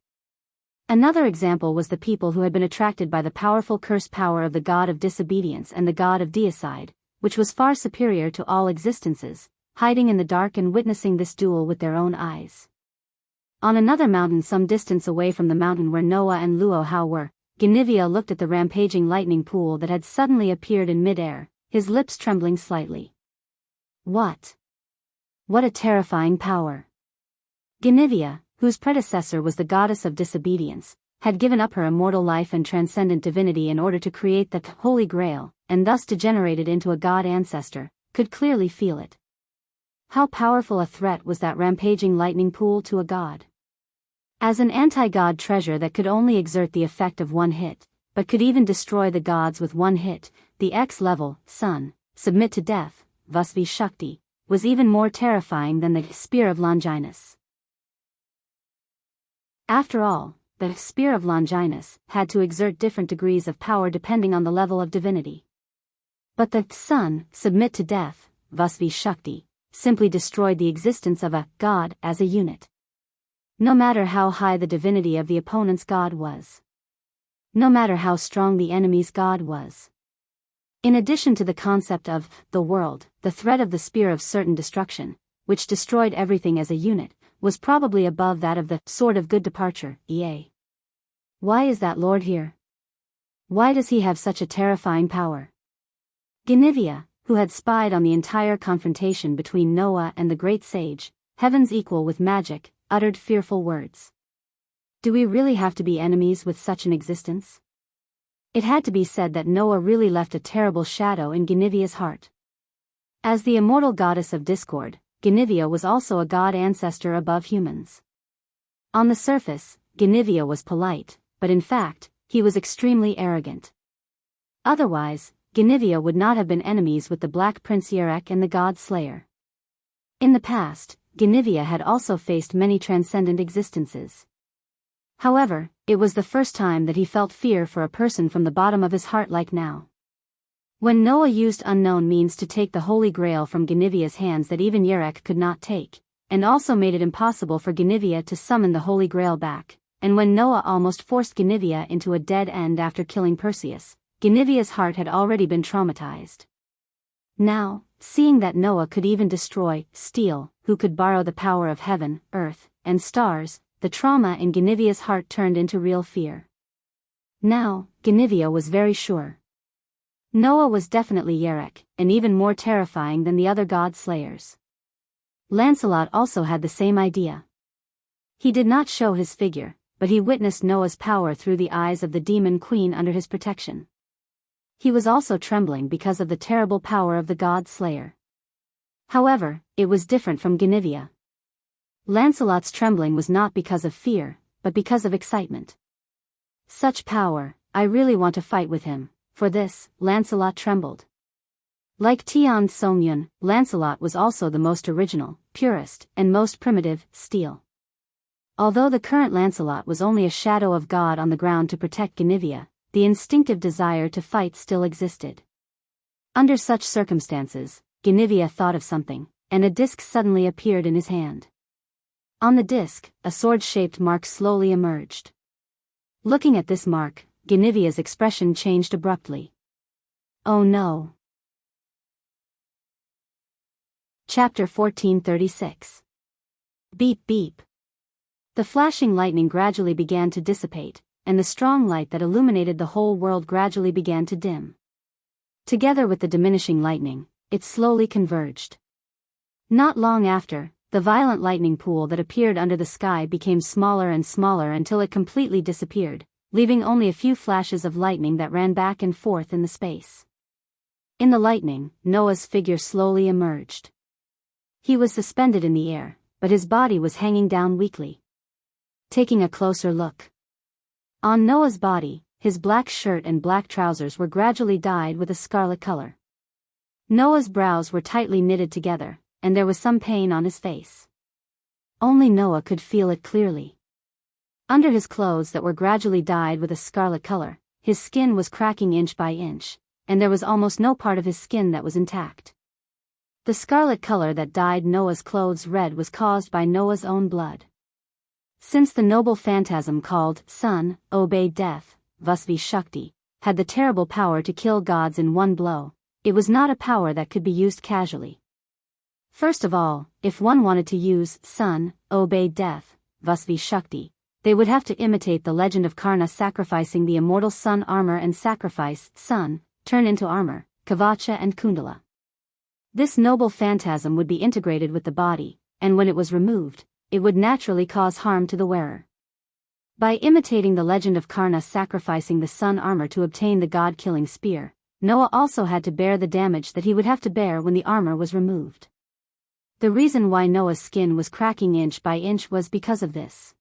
Another example was the people who had been attracted by the powerful curse power of the god of disobedience and the god of deicide, which was far superior to all existences, hiding in the dark and witnessing this duel with their own eyes. On another mountain some distance away from the mountain where Noah and Luo Hao were, Genivia looked at the rampaging lightning pool that had suddenly appeared in midair, his lips trembling slightly. What? What a terrifying power! Genivia, whose predecessor was the goddess of disobedience, had given up her immortal life and transcendent divinity in order to create the Holy Grail, and thus degenerated into a god ancestor, could clearly feel it. How powerful a threat was that rampaging lightning pool to a god? As an anti-god treasure that could only exert the effect of one hit, but could even destroy the gods with one hit, the X-level, Sun, submit to death, Vasvi Shakti, was even more terrifying than the Spear of Longinus. After all, the Spear of Longinus had to exert different degrees of power depending on the level of divinity. But the Sun, submit to death, Vasvi Shakti, simply destroyed the existence of a god as a unit. No matter how high the divinity of the opponent's god was. No matter how strong the enemy's god was. In addition to the concept of the world, the threat of the spear of certain destruction, which destroyed everything as a unit, was probably above that of the sword of good departure, EA. Why is that Lord here? Why does he have such a terrifying power? Genivia, who had spied on the entire confrontation between Noah and the great sage, heaven's equal with magic, uttered fearful words. Do we really have to be enemies with such an existence? It had to be said that Noah really left a terrible shadow in Genivia's heart. As the immortal goddess of discord, Genivia was also a god ancestor above humans. On the surface, Genivia was polite, but in fact, he was extremely arrogant. Otherwise, Genivia would not have been enemies with the Black Prince Yerek and the God Slayer. In the past, Genivia had also faced many transcendent existences. However, it was the first time that he felt fear for a person from the bottom of his heart like now. When Noah used unknown means to take the Holy Grail from Genivia's hands that even Yerek could not take, and also made it impossible for Genivia to summon the Holy Grail back, and when Noah almost forced Guinevere into a dead end after killing Perseus, Guinevere's heart had already been traumatized. Now, seeing that Noah could even destroy, steal, who could borrow the power of heaven, earth, and stars, the trauma in Guinevere's heart turned into real fear. Now, Guinevere was very sure. Noah was definitely Yerek, and even more terrifying than the other god slayers. Lancelot also had the same idea. He did not show his figure, but he witnessed Noah's power through the eyes of the demon queen under his protection. He was also trembling because of the terrible power of the god slayer. However, it was different from Guinevere. Lancelot's trembling was not because of fear, but because of excitement. Such power, I really want to fight with him. For this, Lancelot trembled. Like Tian Somyun, Lancelot was also the most original, purest, and most primitive, steel. Although the current Lancelot was only a shadow of God on the ground to protect Guinevere, the instinctive desire to fight still existed. Under such circumstances, Guinevere thought of something, and a disc suddenly appeared in his hand. On the disc, a sword-shaped mark slowly emerged. Looking at this mark, Guinevere's expression changed abruptly. Oh no. Chapter 1436. Beep beep. The flashing lightning gradually began to dissipate, and the strong light that illuminated the whole world gradually began to dim. Together with the diminishing lightning, it slowly converged. Not long after, the violent lightning pool that appeared under the sky became smaller and smaller until it completely disappeared, leaving only a few flashes of lightning that ran back and forth in the space. In the lightning, Noah's figure slowly emerged. He was suspended in the air, but his body was hanging down weakly. Taking a closer look. On Noah's body, his black shirt and black trousers were gradually dyed with a scarlet color. Noah's brows were tightly knitted together, and there was some pain on his face. Only Noah could feel it clearly. Under his clothes that were gradually dyed with a scarlet color, his skin was cracking inch by inch, and there was almost no part of his skin that was intact. The scarlet color that dyed Noah's clothes red was caused by Noah's own blood. Since the noble phantasm called Sun, obey death, Vasvi Shakti, had the terrible power to kill gods in one blow, it was not a power that could be used casually. First of all, if one wanted to use Sun, obey death, Vasvi Shakti, they would have to imitate the legend of Karna sacrificing the immortal sun armor and sacrifice Sun, turn into armor, Kavacha and Kundala. This noble phantasm would be integrated with the body, and when it was removed, it would naturally cause harm to the wearer. By imitating the legend of Karna sacrificing the sun armor to obtain the god-killing spear, Noah also had to bear the damage that he would have to bear when the armor was removed. The reason why Noah's skin was cracking inch by inch was because of this.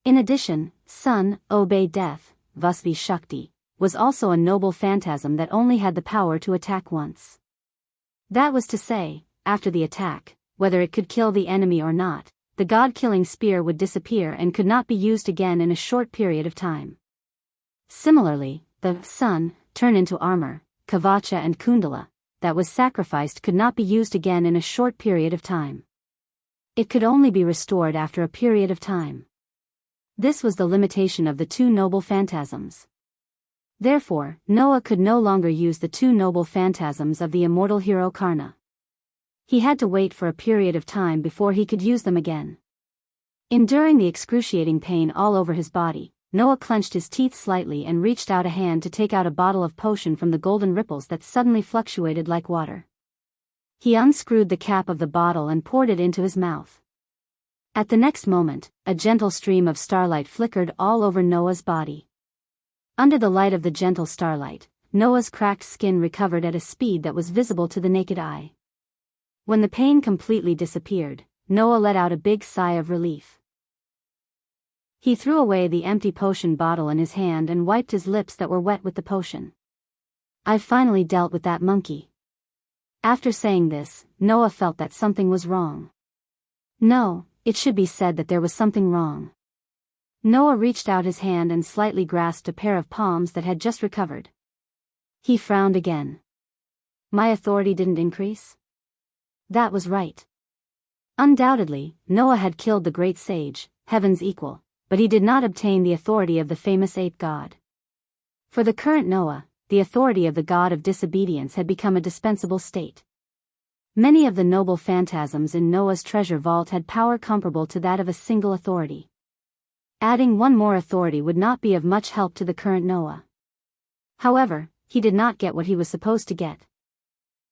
In addition, Sun, obey death, Vasvi Shakti, was also a noble phantasm that only had the power to attack once. That was to say, after the attack, whether it could kill the enemy or not, the god-killing spear would disappear and could not be used again in a short period of time. Similarly, the Sun, turn into armor, Kavacha and Kundala, that was sacrificed could not be used again in a short period of time. It could only be restored after a period of time. This was the limitation of the two noble phantasms. Therefore, Noah could no longer use the two noble phantasms of the immortal hero Karna. He had to wait for a period of time before he could use them again. Enduring the excruciating pain all over his body, Noah clenched his teeth slightly and reached out a hand to take out a bottle of potion from the golden ripples that suddenly fluctuated like water. He unscrewed the cap of the bottle and poured it into his mouth. At the next moment, a gentle stream of starlight flickered all over Noah's body. Under the light of the gentle starlight, Noah's cracked skin recovered at a speed that was visible to the naked eye. When the pain completely disappeared, Noah let out a big sigh of relief. He threw away the empty potion bottle in his hand and wiped his lips that were wet with the potion. "I've finally dealt with that monkey." After saying this, Noah felt that something was wrong. No, it should be said that there was something wrong. Noah reached out his hand and slightly grasped a pair of palms that had just recovered. He frowned again. My authority didn't increase? That was right. Undoubtedly, Noah had killed the great sage, heaven's equal, but he did not obtain the authority of the famous eighth god. For the current Noah, the authority of the god of disobedience had become a dispensable state. Many of the noble phantasms in Noah's treasure vault had power comparable to that of a single authority. Adding one more authority would not be of much help to the current Noah. However, he did not get what he was supposed to get.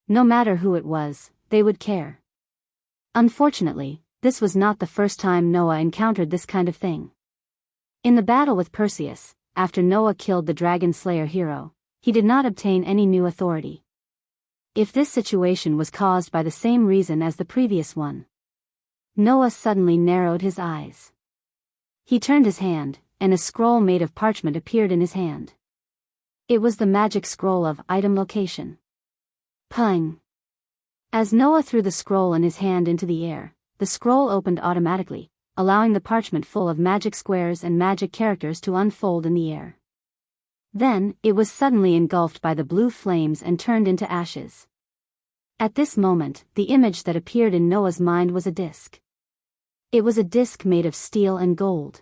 No matter who it was, they would care. Unfortunately, this was not the first time Noah encountered this kind of thing. In the battle with Perseus, after Noah killed the dragon slayer hero, he did not obtain any new authority. If this situation was caused by the same reason as the previous one. Noah suddenly narrowed his eyes. He turned his hand, and a scroll made of parchment appeared in his hand. It was the magic scroll of item location. Pung! As Noah threw the scroll in his hand into the air, the scroll opened automatically, allowing the parchment full of magic squares and magic characters to unfold in the air. Then, it was suddenly engulfed by the blue flames and turned into ashes. At this moment, the image that appeared in Noah's mind was a disc. It was a disc made of steel and gold.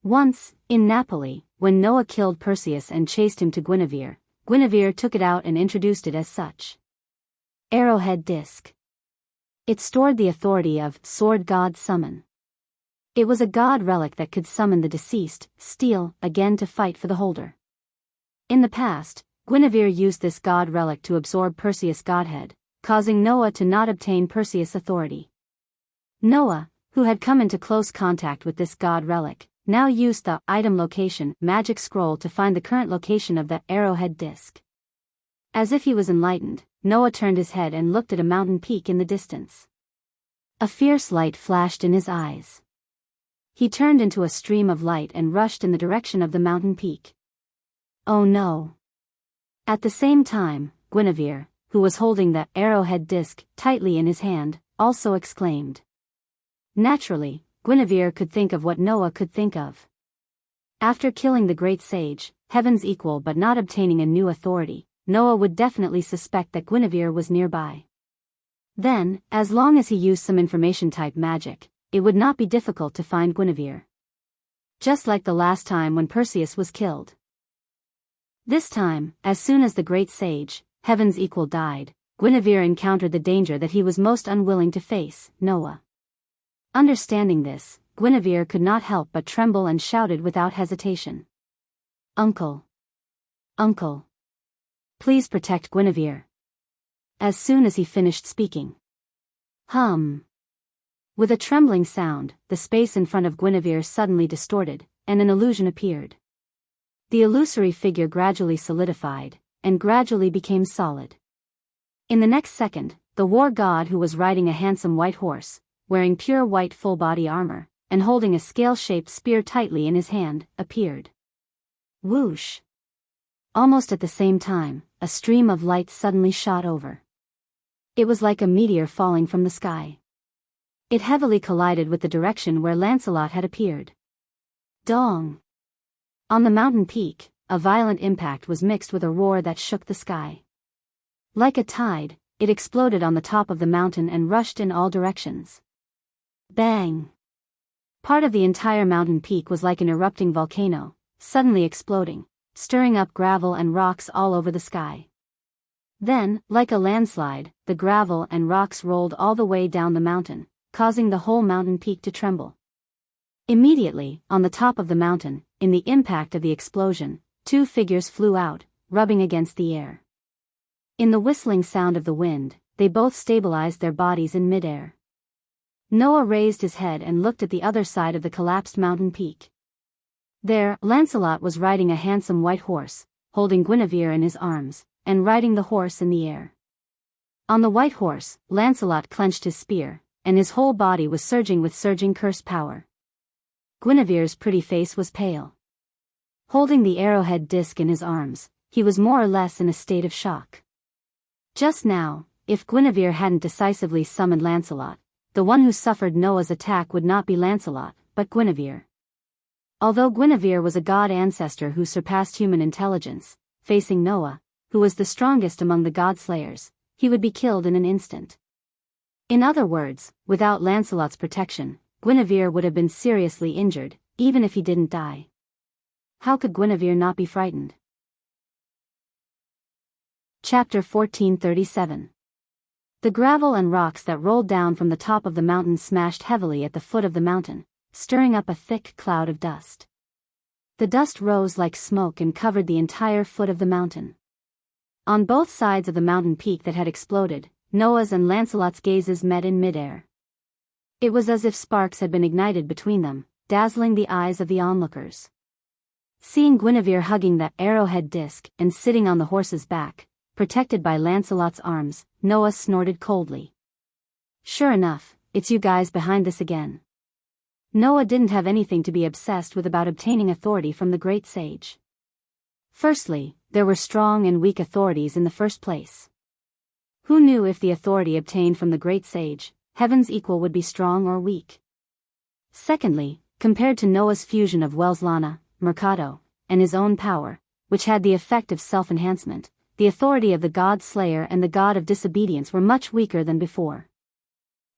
Once, in Napoli, when Noah killed Perseus and chased him to Guinevere, Guinevere took it out and introduced it as such. Arrowhead disc. It stored the authority of sword god summon. It was a god relic that could summon the deceased, Steel, again to fight for the holder. In the past, Guinevere used this god relic to absorb Perseus' godhead, causing Noah to not obtain Perseus' authority. Noah, who had come into close contact with this god relic, now used the item location magic scroll to find the current location of the arrowhead disc. As if he was enlightened, Noah turned his head and looked at a mountain peak in the distance. A fierce light flashed in his eyes. He turned into a stream of light and rushed in the direction of the mountain peak. Oh no! At the same time, Guinevere, who was holding the arrowhead disc tightly in his hand, also exclaimed. Naturally, Guinevere could think of what Noah could think of. After killing the great sage, heaven's equal but not obtaining a new authority, Noah would definitely suspect that Guinevere was nearby. Then, as long as he used some information-type magic, it would not be difficult to find Guinevere. Just like the last time when Perseus was killed. This time, as soon as the great sage, heaven's equal died, Guinevere encountered the danger that he was most unwilling to face, Noah. Understanding this, Guinevere could not help but tremble and shouted without hesitation. Uncle! Uncle! Please protect Guinevere. As soon as he finished speaking. With a trembling sound, the space in front of Guinevere suddenly distorted, and an illusion appeared. The illusory figure gradually solidified, and gradually became solid. In the next second, the war god who was riding a handsome white horse, wearing pure white full-body armor, and holding a scale-shaped spear tightly in his hand, appeared. Whoosh! Almost at the same time, a stream of light suddenly shot over. It was like a meteor falling from the sky. It heavily collided with the direction where Lancelot had appeared. Dong! On the mountain peak, a violent impact was mixed with a roar that shook the sky. Like a tide, it exploded on the top of the mountain and rushed in all directions. Bang! Part of the entire mountain peak was like an erupting volcano, suddenly exploding, stirring up gravel and rocks all over the sky. Then, like a landslide, the gravel and rocks rolled all the way down the mountain, causing the whole mountain peak to tremble. Immediately, on the top of the mountain, in the impact of the explosion, two figures flew out, rubbing against the air. In the whistling sound of the wind, they both stabilized their bodies in midair. Noah raised his head and looked at the other side of the collapsed mountain peak. There, Lancelot was riding a handsome white horse, holding Guinevere in his arms, and riding the horse in the air. On the white horse, Lancelot clenched his spear, and his whole body was surging with surging curse power. Guinevere's pretty face was pale. Holding the arrowhead disc in his arms, he was more or less in a state of shock. Just now, if Guinevere hadn't decisively summoned Lancelot, the one who suffered Noah's attack would not be Lancelot, but Guinevere. Although Guinevere was a god ancestor who surpassed human intelligence, facing Noah, who was the strongest among the god-slayers, he would be killed in an instant. In other words, without Lancelot's protection, Guinevere would have been seriously injured, even if he didn't die. How could Guinevere not be frightened? Chapter 1437. The gravel and rocks that rolled down from the top of the mountain smashed heavily at the foot of the mountain, stirring up a thick cloud of dust. The dust rose like smoke and covered the entire foot of the mountain. On both sides of the mountain peak that had exploded, Noah's and Lancelot's gazes met in midair. It was as if sparks had been ignited between them, dazzling the eyes of the onlookers. Seeing Guinevere hugging that arrowhead disc and sitting on the horse's back, protected by Lancelot's arms, Noah snorted coldly. Sure enough, it's you guys behind this again. Noah didn't have anything to be obsessed with about obtaining authority from the great sage. Firstly, there were strong and weak authorities in the first place. Who knew if the authority obtained from the great sage, heaven's equal, would be strong or weak? Secondly, compared to Noah's fusion of Welslana, Mercado, and his own power, which had the effect of self-enhancement, the authority of the god Slayer and the god of disobedience were much weaker than before.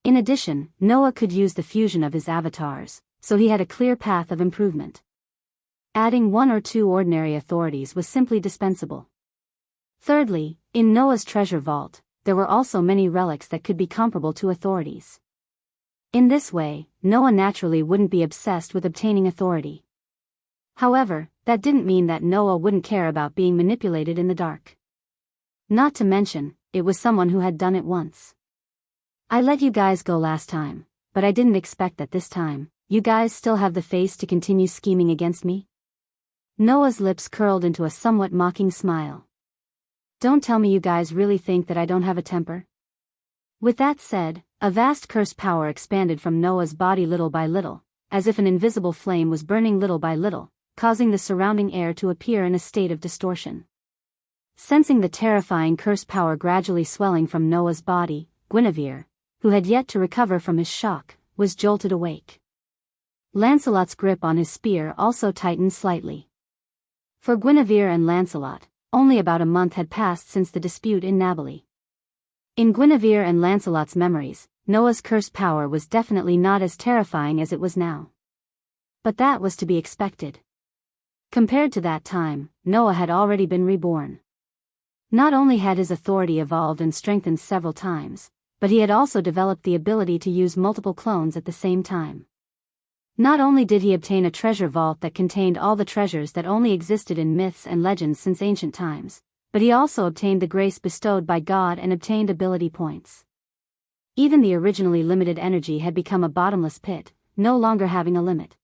In addition, Noah could use the fusion of his avatars, so he had a clear path of improvement. Adding one or two ordinary authorities was simply dispensable. Thirdly, in Noah's treasure vault, there were also many relics that could be comparable to authorities. In this way, Noah naturally wouldn't be obsessed with obtaining authority. However, that didn't mean that Noah wouldn't care about being manipulated in the dark. Not to mention, it was someone who had done it once. I let you guys go last time, but I didn't expect that this time, you guys still have the face to continue scheming against me? Noah's lips curled into a somewhat mocking smile. Don't tell me you guys really think that I don't have a temper? With that said, a vast curse power expanded from Noah's body little by little, as if an invisible flame was burning little by little, causing the surrounding air to appear in a state of distortion. Sensing the terrifying curse power gradually swelling from Noah's body, Guinevere, who had yet to recover from his shock, was jolted awake. Lancelot's grip on his spear also tightened slightly. For Guinevere and Lancelot, only about a month had passed since the dispute in Nabali. In Guinevere and Lancelot's memories, Noah's curse power was definitely not as terrifying as it was now. But that was to be expected. Compared to that time, Noah had already been reborn. Not only had his authority evolved and strengthened several times, but he had also developed the ability to use multiple clones at the same time. Not only did he obtain a treasure vault that contained all the treasures that only existed in myths and legends since ancient times, but he also obtained the grace bestowed by God and obtained ability points. Even the originally limited energy had become a bottomless pit, no longer having a limit.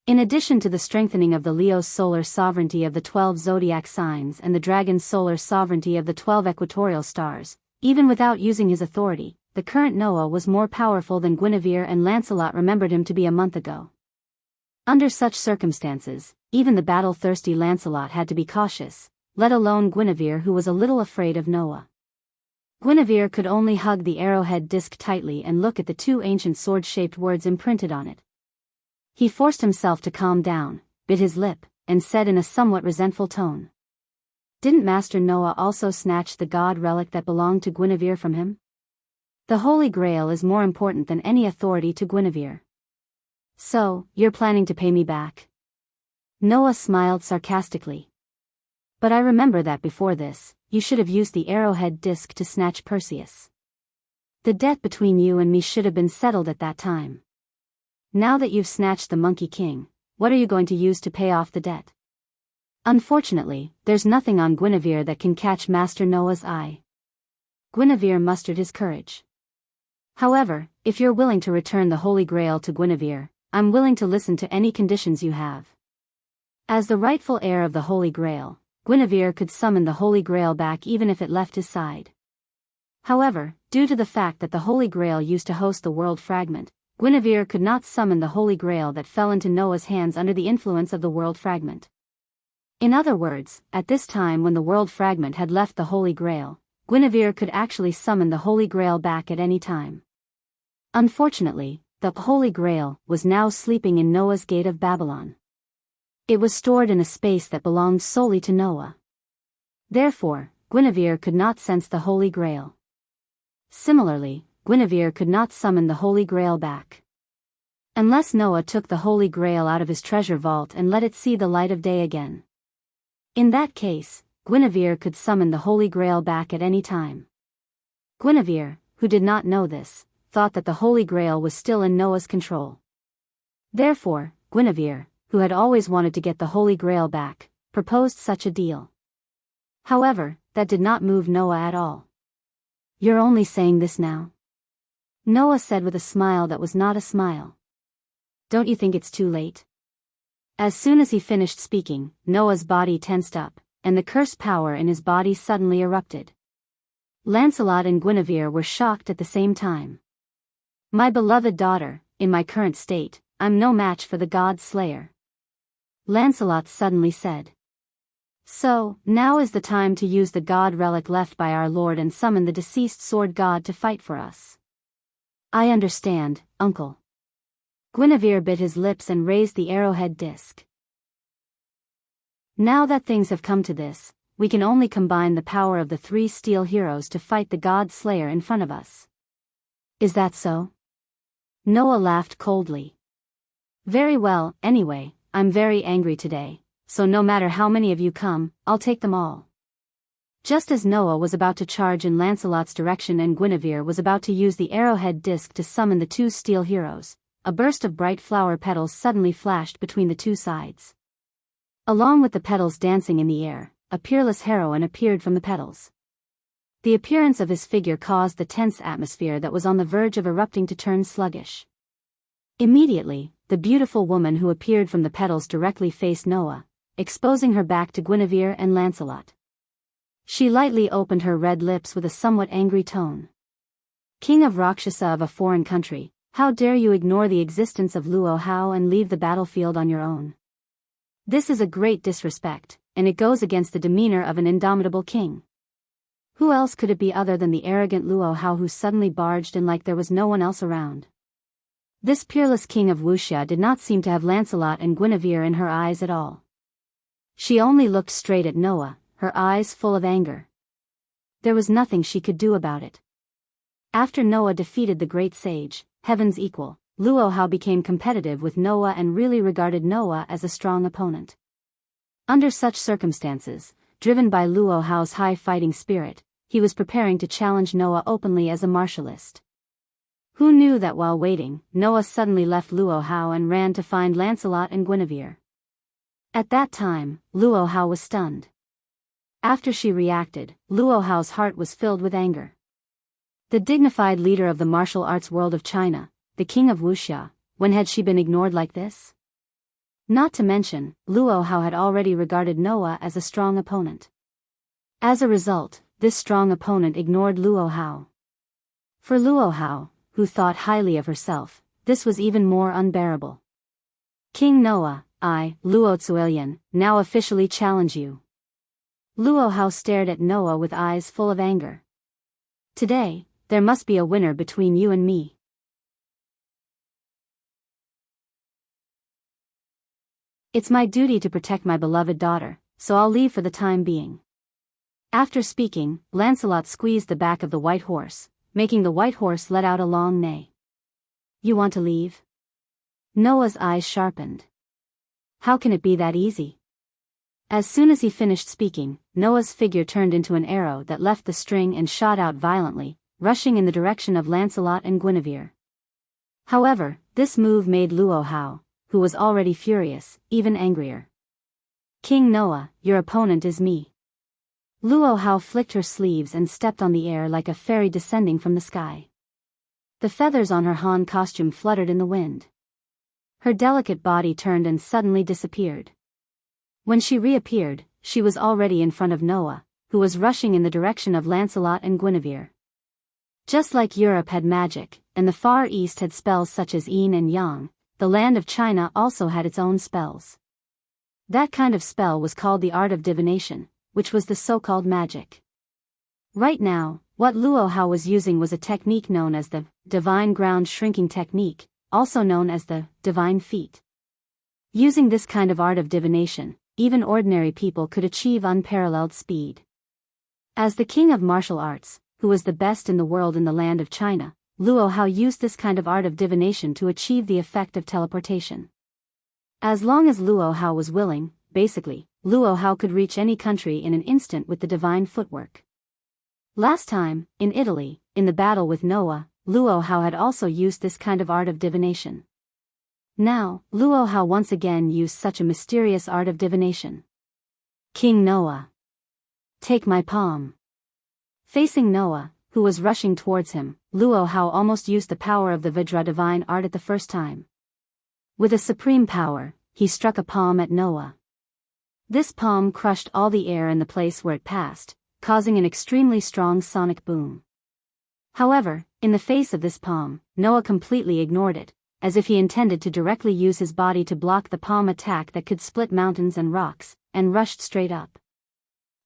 In addition to the strengthening of the Leo's solar sovereignty of the 12 zodiac signs and the dragon's solar sovereignty of the 12 equatorial stars, even without using his authority, the current Noah was more powerful than Guinevere and Lancelot remembered him to be a month ago. Under such circumstances, even the battle-thirsty Lancelot had to be cautious, let alone Guinevere, who was a little afraid of Noah. Guinevere could only hug the arrowhead disc tightly and look at the two ancient sword-shaped words imprinted on it. He forced himself to calm down, bit his lip, and said in a somewhat resentful tone. Didn't Master Noah also snatch the god relic that belonged to Guinevere from him? The Holy Grail is more important than any authority to Guinevere. So, you're planning to pay me back? Noah smiled sarcastically. But I remember that before this, you should have used the arrowhead disc to snatch Perseus. The debt between you and me should have been settled at that time. Now that you've snatched the Monkey King, what are you going to use to pay off the debt? Unfortunately, there's nothing on Guinevere that can catch Master Noah's eye. Guinevere mustered his courage. However, if you're willing to return the Holy Grail to Guinevere, I'm willing to listen to any conditions you have. As the rightful heir of the Holy Grail, Guinevere could summon the Holy Grail back even if it left his side. However, due to the fact that the Holy Grail used to host the world fragment, Guinevere could not summon the Holy Grail that fell into Noah's hands under the influence of the world fragment. In other words, at this time when the world fragment had left the Holy Grail, Guinevere could actually summon the Holy Grail back at any time. Unfortunately, the Holy Grail was now sleeping in Noah's Gate of Babylon. It was stored in a space that belonged solely to Noah. Therefore, Guinevere could not sense the Holy Grail. Similarly, Guinevere could not summon the Holy Grail back. Unless Noah took the Holy Grail out of his treasure vault and let it see the light of day again. In that case, Guinevere could summon the Holy Grail back at any time. Guinevere, who did not know this, thought that the Holy Grail was still in Noah's control. Therefore, Guinevere, who had always wanted to get the Holy Grail back, proposed such a deal. However, that did not move Noah at all. "You're only saying this now?" Noah said with a smile that was not a smile. "Don't you think it's too late?" As soon as he finished speaking, Noah's body tensed up, and the cursed power in his body suddenly erupted. Lancelot and Guinevere were shocked at the same time. "My beloved daughter, in my current state, I'm no match for the god slayer," Lancelot suddenly said. "So, now is the time to use the god relic left by our lord and summon the deceased sword god to fight for us." "I understand, uncle." Guinevere bit his lips and raised the arrowhead disc. "Now that things have come to this, we can only combine the power of the three steel heroes to fight the god slayer in front of us." "Is that so?" Noah laughed coldly. "Very well, anyway, I'm very angry today, so no matter how many of you come, I'll take them all." Just as Noah was about to charge in Lancelot's direction and Guinevere was about to use the arrowhead disc to summon the two steel heroes, a burst of bright flower petals suddenly flashed between the two sides. Along with the petals dancing in the air, a peerless heroine appeared from the petals. The appearance of his figure caused the tense atmosphere that was on the verge of erupting to turn sluggish. Immediately, the beautiful woman who appeared from the petals directly faced Noah, exposing her back to Guinevere and Lancelot. She lightly opened her red lips with a somewhat angry tone. "King of Rakshasa of a foreign country, how dare you ignore the existence of Luo Hao and leave the battlefield on your own? This is a great disrespect, and it goes against the demeanor of an indomitable king." Who else could it be other than the arrogant Luo Hao who suddenly barged in like there was no one else around? This peerless king of Wuxia did not seem to have Lancelot and Guinevere in her eyes at all. She only looked straight at Noah, her eyes full of anger. There was nothing she could do about it. After Noah defeated the great sage, Heaven's equal, Luo Hao became competitive with Noah and really regarded Noah as a strong opponent. Under such circumstances, driven by Luo Hao's high fighting spirit, he was preparing to challenge Noah openly as a martialist. Who knew that while waiting, Noah suddenly left Luo Hao and ran to find Lancelot and Guinevere. At that time, Luo Hao was stunned. After she reacted, Luo Hao's heart was filled with anger. The dignified leader of the martial arts world of China, the king of Wuxia, when had she been ignored like this? Not to mention, Luo Hao had already regarded Noah as a strong opponent. As a result, this strong opponent ignored Luo Hao. For Luo Hao, who thought highly of herself, this was even more unbearable. "King Noah, I, Luo Tzuelian, now officially challenge you." Luo Hao stared at Noah with eyes full of anger. "Today, there must be a winner between you and me." "It's my duty to protect my beloved daughter, so I'll leave for the time being." After speaking, Lancelot squeezed the back of the white horse, making the white horse let out a long neigh. "You want to leave?" Noah's eyes sharpened. "How can it be that easy?" As soon as he finished speaking, Noah's figure turned into an arrow that left the string and shot out violently, rushing in the direction of Lancelot and Guinevere. However, this move made Luo Hao, who was already furious, even angrier. "King Noah, your opponent is me." Luo Hao flicked her sleeves and stepped on the air like a fairy descending from the sky. The feathers on her Han costume fluttered in the wind. Her delicate body turned and suddenly disappeared. When she reappeared, she was already in front of Noah, who was rushing in the direction of Lancelot and Guinevere. Just like Europe had magic, and the Far East had spells such as yin and yang, the land of China also had its own spells. That kind of spell was called the art of divination, which was the so-called magic. Right now, what Luo Hao was using was a technique known as the divine ground shrinking technique, also known as the divine feat. Using this kind of art of divination, even ordinary people could achieve unparalleled speed. As the king of martial arts, who was the best in the world in the land of China, Luo Hao used this kind of art of divination to achieve the effect of teleportation. As long as Luo Hao was willing, basically, Luo Hao could reach any country in an instant with the divine footwork. Last time, in Italy, in the battle with Noah, Luo Hao had also used this kind of art of divination. Now, Luo Hao once again used such a mysterious art of divination. King Noah. Take my palm. Facing Noah, who was rushing towards him, Luo Hao almost used the power of the Vajra divine art at the first time. With a supreme power, he struck a palm at Noah. This palm crushed all the air in the place where it passed, causing an extremely strong sonic boom. However, in the face of this palm, Noah completely ignored it, as if he intended to directly use his body to block the palm attack that could split mountains and rocks, and rushed straight up.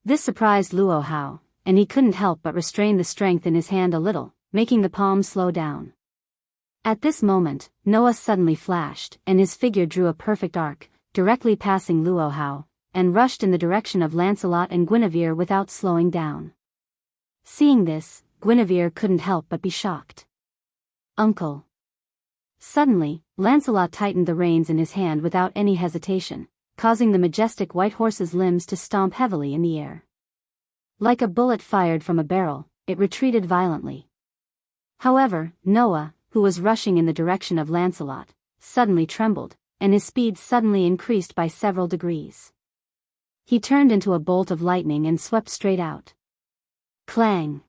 This surprised Luo Hao, and he couldn't help but restrain the strength in his hand a little, making the palm slow down. At this moment, Noah suddenly flashed, and his figure drew a perfect arc, directly passing Luo Hao, and rushed in the direction of Lancelot and Guinevere without slowing down. Seeing this, Guinevere couldn't help but be shocked. Uncle. Suddenly, Lancelot tightened the reins in his hand without any hesitation, causing the majestic white horse's limbs to stomp heavily in the air. Like a bullet fired from a barrel, it retreated violently. However, Noah, who was rushing in the direction of Lancelot, suddenly trembled, and his speed suddenly increased by several degrees. He turned into a bolt of lightning and swept straight out. Clang!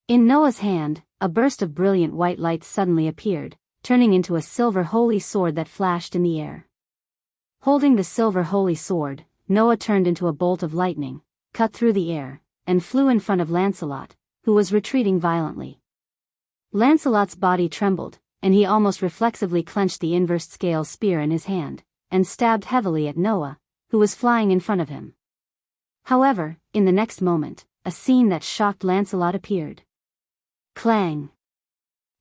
In Noah's hand, a burst of brilliant white light suddenly appeared, turning into a silver holy sword that flashed in the air. Holding the silver holy sword, Noah turned into a bolt of lightning, cut through the air, and flew in front of Lancelot, who was retreating violently. Lancelot's body trembled, and he almost reflexively clenched the inversed scale spear in his hand, and stabbed heavily at Noah, who was flying in front of him. However, in the next moment, a scene that shocked Lancelot appeared. Clang!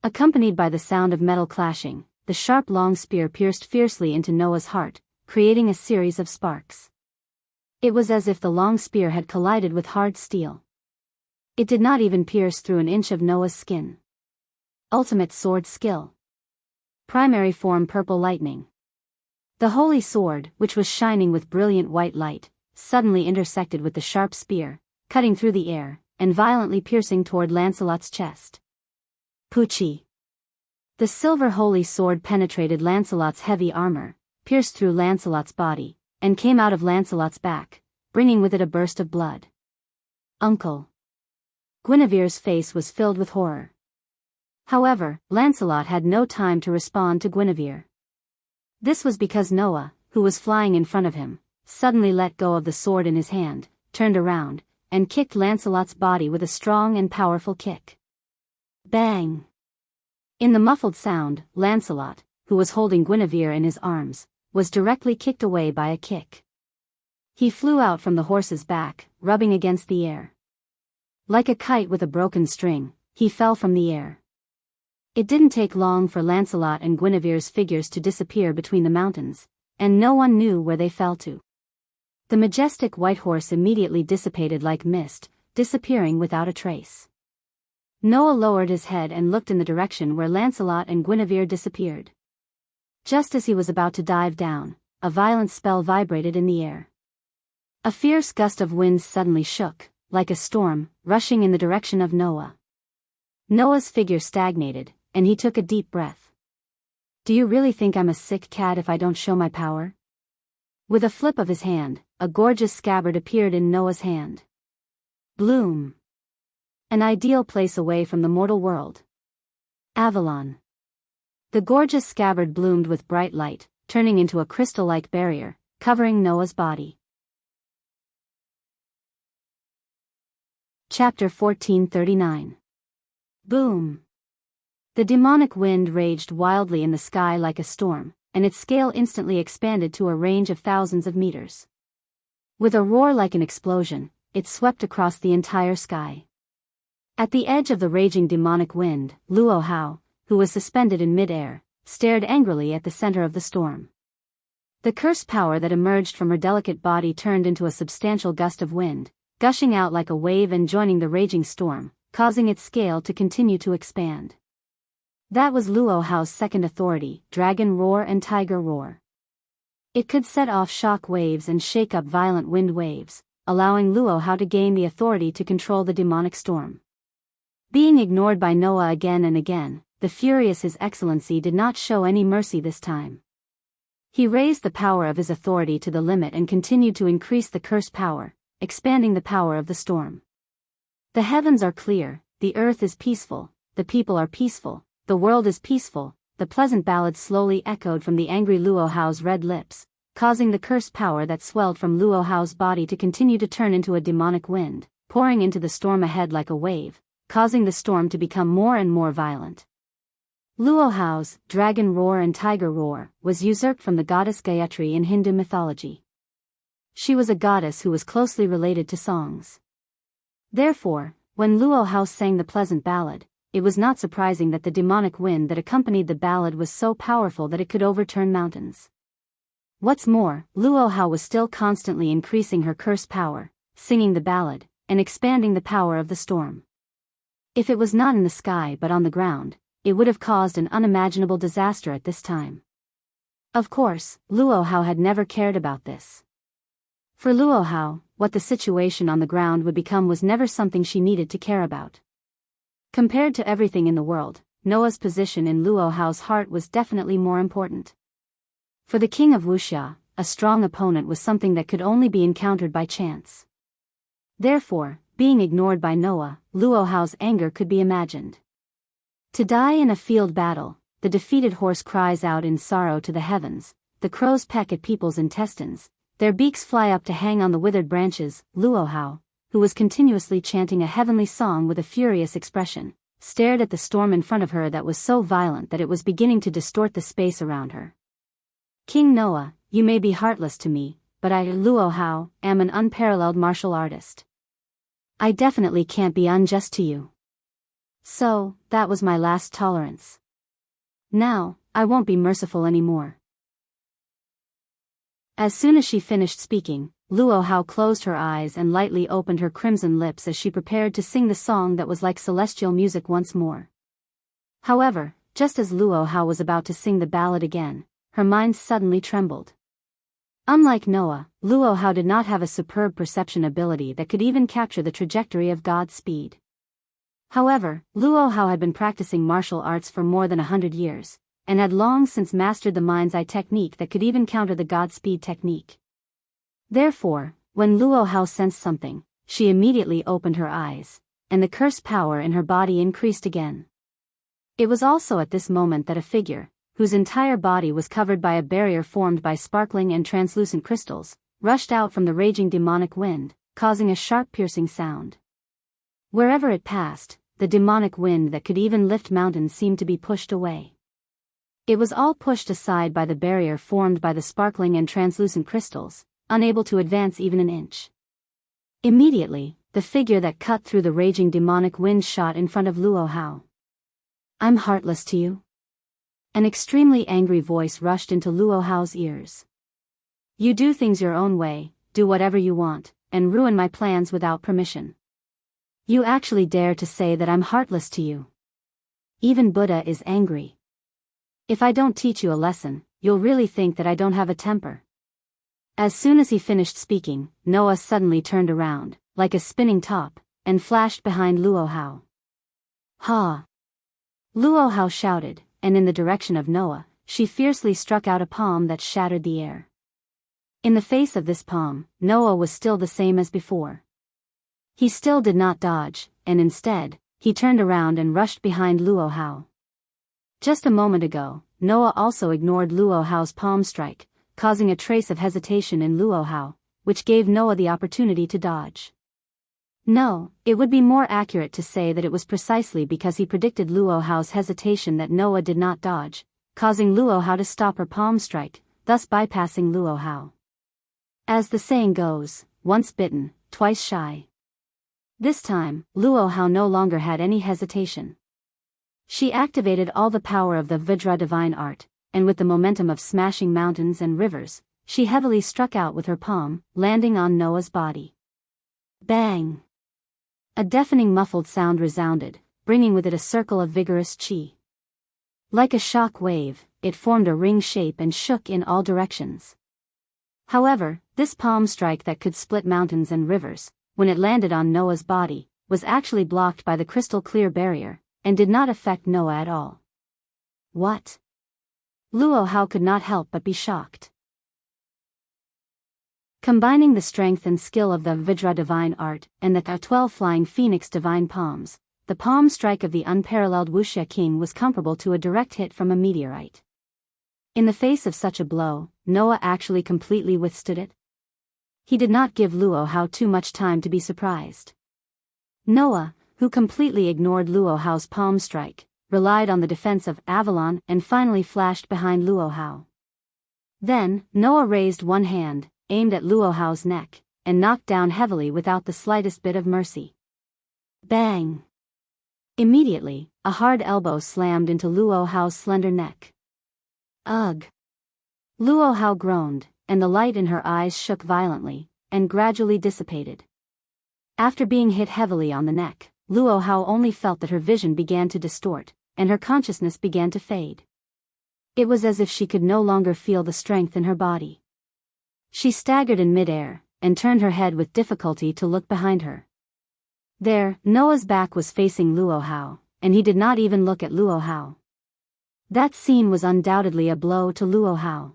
Accompanied by the sound of metal clashing, the sharp long spear pierced fiercely into Noah's heart, creating a series of sparks. It was as if the long spear had collided with hard steel. It did not even pierce through an inch of Noah's skin. Ultimate sword skill. Primary form purple lightning. The holy sword, which was shining with brilliant white light, suddenly intersected with the sharp spear, cutting through the air, and violently piercing toward Lancelot's chest. Poochie! The silver holy sword penetrated Lancelot's heavy armor, pierced through Lancelot's body, and came out of Lancelot's back, bringing with it a burst of blood. Uncle! Guinevere's face was filled with horror. However, Lancelot had no time to respond to Guinevere. This was because Noah, who was flying in front of him, suddenly let go of the sword in his hand, turned around, and kicked Lancelot's body with a strong and powerful kick. Bang! In the muffled sound, Lancelot, who was holding Guinevere in his arms, was directly kicked away by a kick. He flew out from the horse's back, rubbing against the air. Like a kite with a broken string, he fell from the air. It didn't take long for Lancelot and Guinevere's figures to disappear between the mountains, and no one knew where they fell to. The majestic white horse immediately dissipated like mist, disappearing without a trace. Noah lowered his head and looked in the direction where Lancelot and Guinevere disappeared. Just as he was about to dive down, a violent spell vibrated in the air. A fierce gust of wind suddenly shook, like a storm, rushing in the direction of Noah. Noah's figure stagnated, and he took a deep breath. Do you really think I'm a sick cat if I don't show my power? With a flip of his hand, a gorgeous scabbard appeared in Noah's hand. Bloom. An ideal place away from the mortal world. Avalon. The gorgeous scabbard bloomed with bright light, turning into a crystal-like barrier, covering Noah's body. Chapter 1439. Boom. The demonic wind raged wildly in the sky like a storm, and its scale instantly expanded to a range of thousands of meters. With a roar like an explosion, it swept across the entire sky. At the edge of the raging demonic wind, Luo Hao, who was suspended in mid-air, stared angrily at the center of the storm. The cursed power that emerged from her delicate body turned into a substantial gust of wind, gushing out like a wave and joining the raging storm, causing its scale to continue to expand. That was Luo Hao's second authority, Dragon Roar and Tiger Roar. It could set off shock waves and shake up violent wind waves, allowing Luo Hao to gain the authority to control the demonic storm. Being ignored by Noah again and again, the furious His Excellency did not show any mercy this time. He raised the power of his authority to the limit and continued to increase the curse power, expanding the power of the storm. The heavens are clear, the earth is peaceful, the people are peaceful, the world is peaceful, the pleasant ballad slowly echoed from the angry Luo Hao's red lips, causing the curse power that swelled from Luo Hao's body to continue to turn into a demonic wind, pouring into the storm ahead like a wave, causing the storm to become more and more violent. Luo Hao's Dragon Roar and Tiger Roar was usurped from the goddess Gayatri in Hindu mythology. She was a goddess who was closely related to songs. Therefore, when Luo Hao sang the pleasant ballad, it was not surprising that the demonic wind that accompanied the ballad was so powerful that it could overturn mountains. What's more, Luo Hao was still constantly increasing her curse power, singing the ballad, and expanding the power of the storm. If it was not in the sky but on the ground, it would have caused an unimaginable disaster at this time. Of course, Luo Hao had never cared about this. For Luo Hao, what the situation on the ground would become was never something she needed to care about. Compared to everything in the world, Noah's position in Luo Hao's heart was definitely more important. For the king of Wuxia, a strong opponent was something that could only be encountered by chance. Therefore, being ignored by Noah, Luo Hao's anger could be imagined. To die in a field battle, the defeated horse cries out in sorrow to the heavens, the crows peck at people's intestines, their beaks fly up to hang on the withered branches. Luo Hao, who was continuously chanting a heavenly song with a furious expression, stared at the storm in front of her that was so violent that it was beginning to distort the space around her. King Noah, you may be heartless to me, but I, Luo Hao, am an unparalleled martial artist. I definitely can't be unjust to you. So, that was my last tolerance. Now, I won't be merciful anymore. As soon as she finished speaking, Luo Hao closed her eyes and lightly opened her crimson lips as she prepared to sing the song that was like celestial music once more. However, just as Luo Hao was about to sing the ballad again, her mind suddenly trembled. Unlike Noah, Luo Hao did not have a superb perception ability that could even capture the trajectory of God's speed. However, Luo Hao had been practicing martial arts for more than 100 years, and had long since mastered the mind's eye technique that could even counter the Godspeed technique. Therefore, when Luo Hao sensed something, she immediately opened her eyes, and the curse power in her body increased again. It was also at this moment that a figure, whose entire body was covered by a barrier formed by sparkling and translucent crystals, rushed out from the raging demonic wind, causing a sharp piercing sound. Wherever it passed, the demonic wind that could even lift mountains seemed to be pushed away. It was all pushed aside by the barrier formed by the sparkling and translucent crystals, unable to advance even an inch. Immediately, the figure that cut through the raging demonic wind shot in front of Luo Hao. I'm heartless to you? An extremely angry voice rushed into Luo Hao's ears. You do things your own way, do whatever you want, and ruin my plans without permission. You actually dare to say that I'm heartless to you. Even Buddha is angry. If I don't teach you a lesson, you'll really think that I don't have a temper. As soon as he finished speaking, Noah suddenly turned around, like a spinning top, and flashed behind Luo Hao. Ha! Luo Hao shouted, and in the direction of Noah, she fiercely struck out a palm that shattered the air. In the face of this palm, Noah was still the same as before. He still did not dodge, and instead, he turned around and rushed behind Luo Hao. Just a moment ago, Noah also ignored Luo Hao's palm strike, causing a trace of hesitation in Luo Hao, which gave Noah the opportunity to dodge. No, it would be more accurate to say that it was precisely because he predicted Luo Hao's hesitation that Noah did not dodge, causing Luo Hao to stop her palm strike, thus bypassing Luo Hao. As the saying goes, once bitten, twice shy. This time, Luo Hao no longer had any hesitation. She activated all the power of the Vajra divine art, and with the momentum of smashing mountains and rivers, she heavily struck out with her palm, landing on Noah's body. Bang! A deafening muffled sound resounded, bringing with it a circle of vigorous chi. Like a shock wave, it formed a ring shape and shook in all directions. However, this palm strike that could split mountains and rivers, when it landed on Noah's body, was actually blocked by the crystal-clear barrier, and did not affect Noah at all. What? Luo Hao could not help but be shocked. Combining the strength and skill of the Vajra divine art and the 12 flying phoenix divine palms, the palm strike of the unparalleled Wuxia king was comparable to a direct hit from a meteorite. In the face of such a blow, Noah actually completely withstood it. He did not give Luo Hao too much time to be surprised. Noah, who completely ignored Luo Hao's palm strike, relied on the defense of Avalon and finally flashed behind Luo Hao. Then, Noah raised one hand, aimed at Luo Hao's neck, and knocked down heavily without the slightest bit of mercy. Bang! Immediately, a hard elbow slammed into Luo Hao's slender neck. Ugh! Luo Hao groaned, and the light in her eyes shook violently, and gradually dissipated. After being hit heavily on the neck, Luo Hao only felt that her vision began to distort, and her consciousness began to fade. It was as if she could no longer feel the strength in her body. She staggered in midair, and turned her head with difficulty to look behind her. There, Noah's back was facing Luo Hao, and he did not even look at Luo Hao. That scene was undoubtedly a blow to Luo Hao.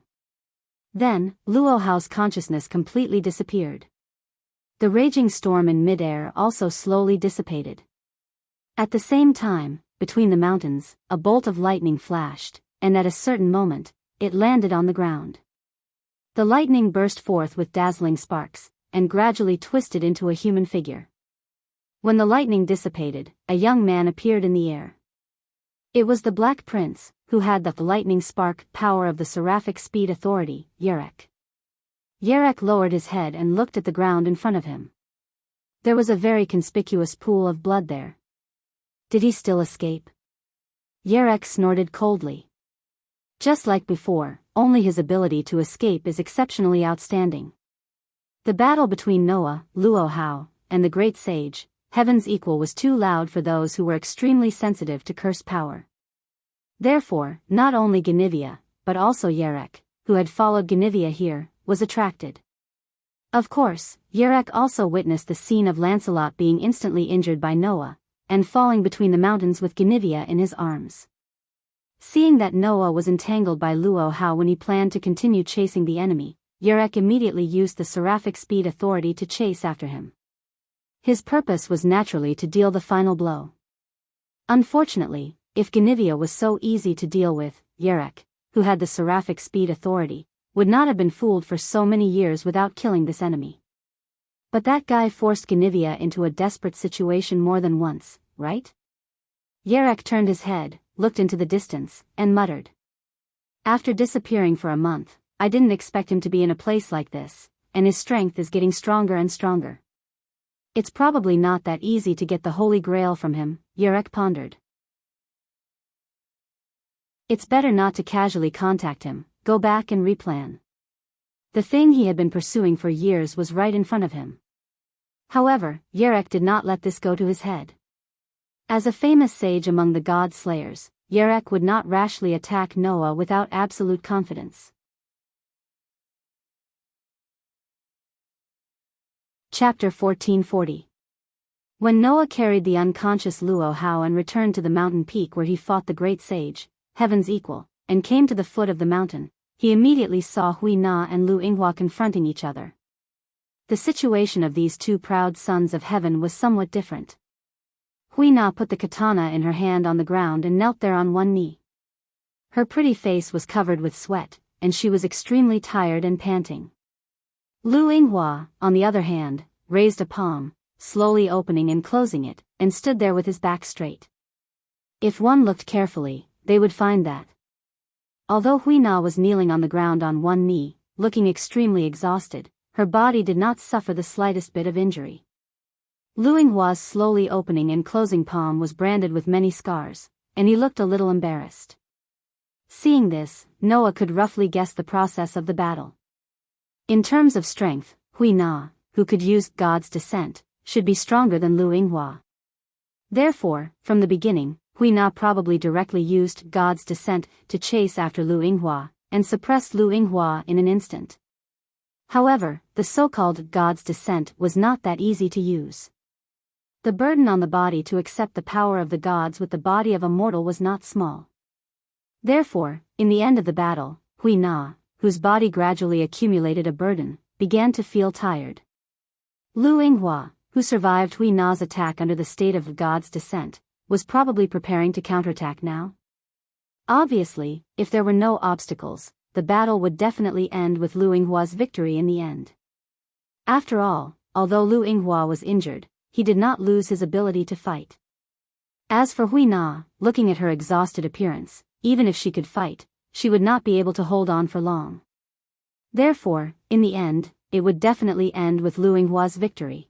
Then, Luo Hao's consciousness completely disappeared. The raging storm in midair also slowly dissipated. At the same time, between the mountains, a bolt of lightning flashed, and at a certain moment, it landed on the ground. The lightning burst forth with dazzling sparks, and gradually twisted into a human figure. When the lightning dissipated, a young man appeared in the air. It was the Black Prince, who had the lightning spark power of the Seraphic Speed Authority, Yerek. Yerek lowered his head and looked at the ground in front of him. There was a very conspicuous pool of blood there. Did he still escape? Yerek snorted coldly. Just like before, only his ability to escape is exceptionally outstanding. The battle between Noah, Luo Hao, and the great sage, Heaven's Equal, was too loud for those who were extremely sensitive to curse power. Therefore, not only Ganivia, but also Yerek, who had followed Ganivia here, was attracted. Of course, Yerek also witnessed the scene of Lancelot being instantly injured by Noah, and falling between the mountains with Ganivia in his arms. Seeing that Noah was entangled by Luo Hao when he planned to continue chasing the enemy, Yerek immediately used the Seraphic Speed Authority to chase after him. His purpose was naturally to deal the final blow. Unfortunately, if Ganivia was so easy to deal with, Yerek, who had the Seraphic Speed Authority, would not have been fooled for so many years without killing this enemy. But that guy forced Ganivia into a desperate situation more than once, right? Yerek turned his head, looked into the distance, and muttered. After disappearing for a month, I didn't expect him to be in a place like this, and his strength is getting stronger and stronger. It's probably not that easy to get the Holy Grail from him, Yerek pondered. It's better not to casually contact him, go back and replan. The thing he had been pursuing for years was right in front of him. However, Yerek did not let this go to his head. As a famous sage among the god slayers, Yerek would not rashly attack Noah without absolute confidence. Chapter 1440. When Noah carried the unconscious Luo Hao and returned to the mountain peak where he fought the great sage, Heaven's Equal, and came to the foot of the mountain, he immediately saw Hui Na and Lu Yinghua confronting each other. The situation of these two proud sons of heaven was somewhat different. Hui Na put the katana in her hand on the ground and knelt there on one knee. Her pretty face was covered with sweat, and she was extremely tired and panting. Lu Yinghua, on the other hand, raised a palm, slowly opening and closing it, and stood there with his back straight. If one looked carefully, they would find that, although Hui Na was kneeling on the ground on one knee, looking extremely exhausted, her body did not suffer the slightest bit of injury. Lu Yinghua's slowly opening and closing palm was branded with many scars, and he looked a little embarrassed. Seeing this, Noah could roughly guess the process of the battle. In terms of strength, Hui Na, who could use God's descent, should be stronger than Lu Yinghua. Therefore, from the beginning, Hui Na probably directly used God's descent to chase after Lu Yinghua, and suppressed Lu Yinghua in an instant. However, the so-called God's descent was not that easy to use. The burden on the body to accept the power of the gods with the body of a mortal was not small. Therefore, in the end of the battle, Hui Na, whose body gradually accumulated a burden, began to feel tired. Lu Yinghua, who survived Hui Na's attack under the state of God's descent, was probably preparing to counterattack now. Obviously, if there were no obstacles, the battle would definitely end with Lu Yinghua's victory in the end. After all, although Lu Yinghua was injured, he did not lose his ability to fight. As for Hui Na, looking at her exhausted appearance, even if she could fight, she would not be able to hold on for long. Therefore, in the end, it would definitely end with Lu Yinghua's victory.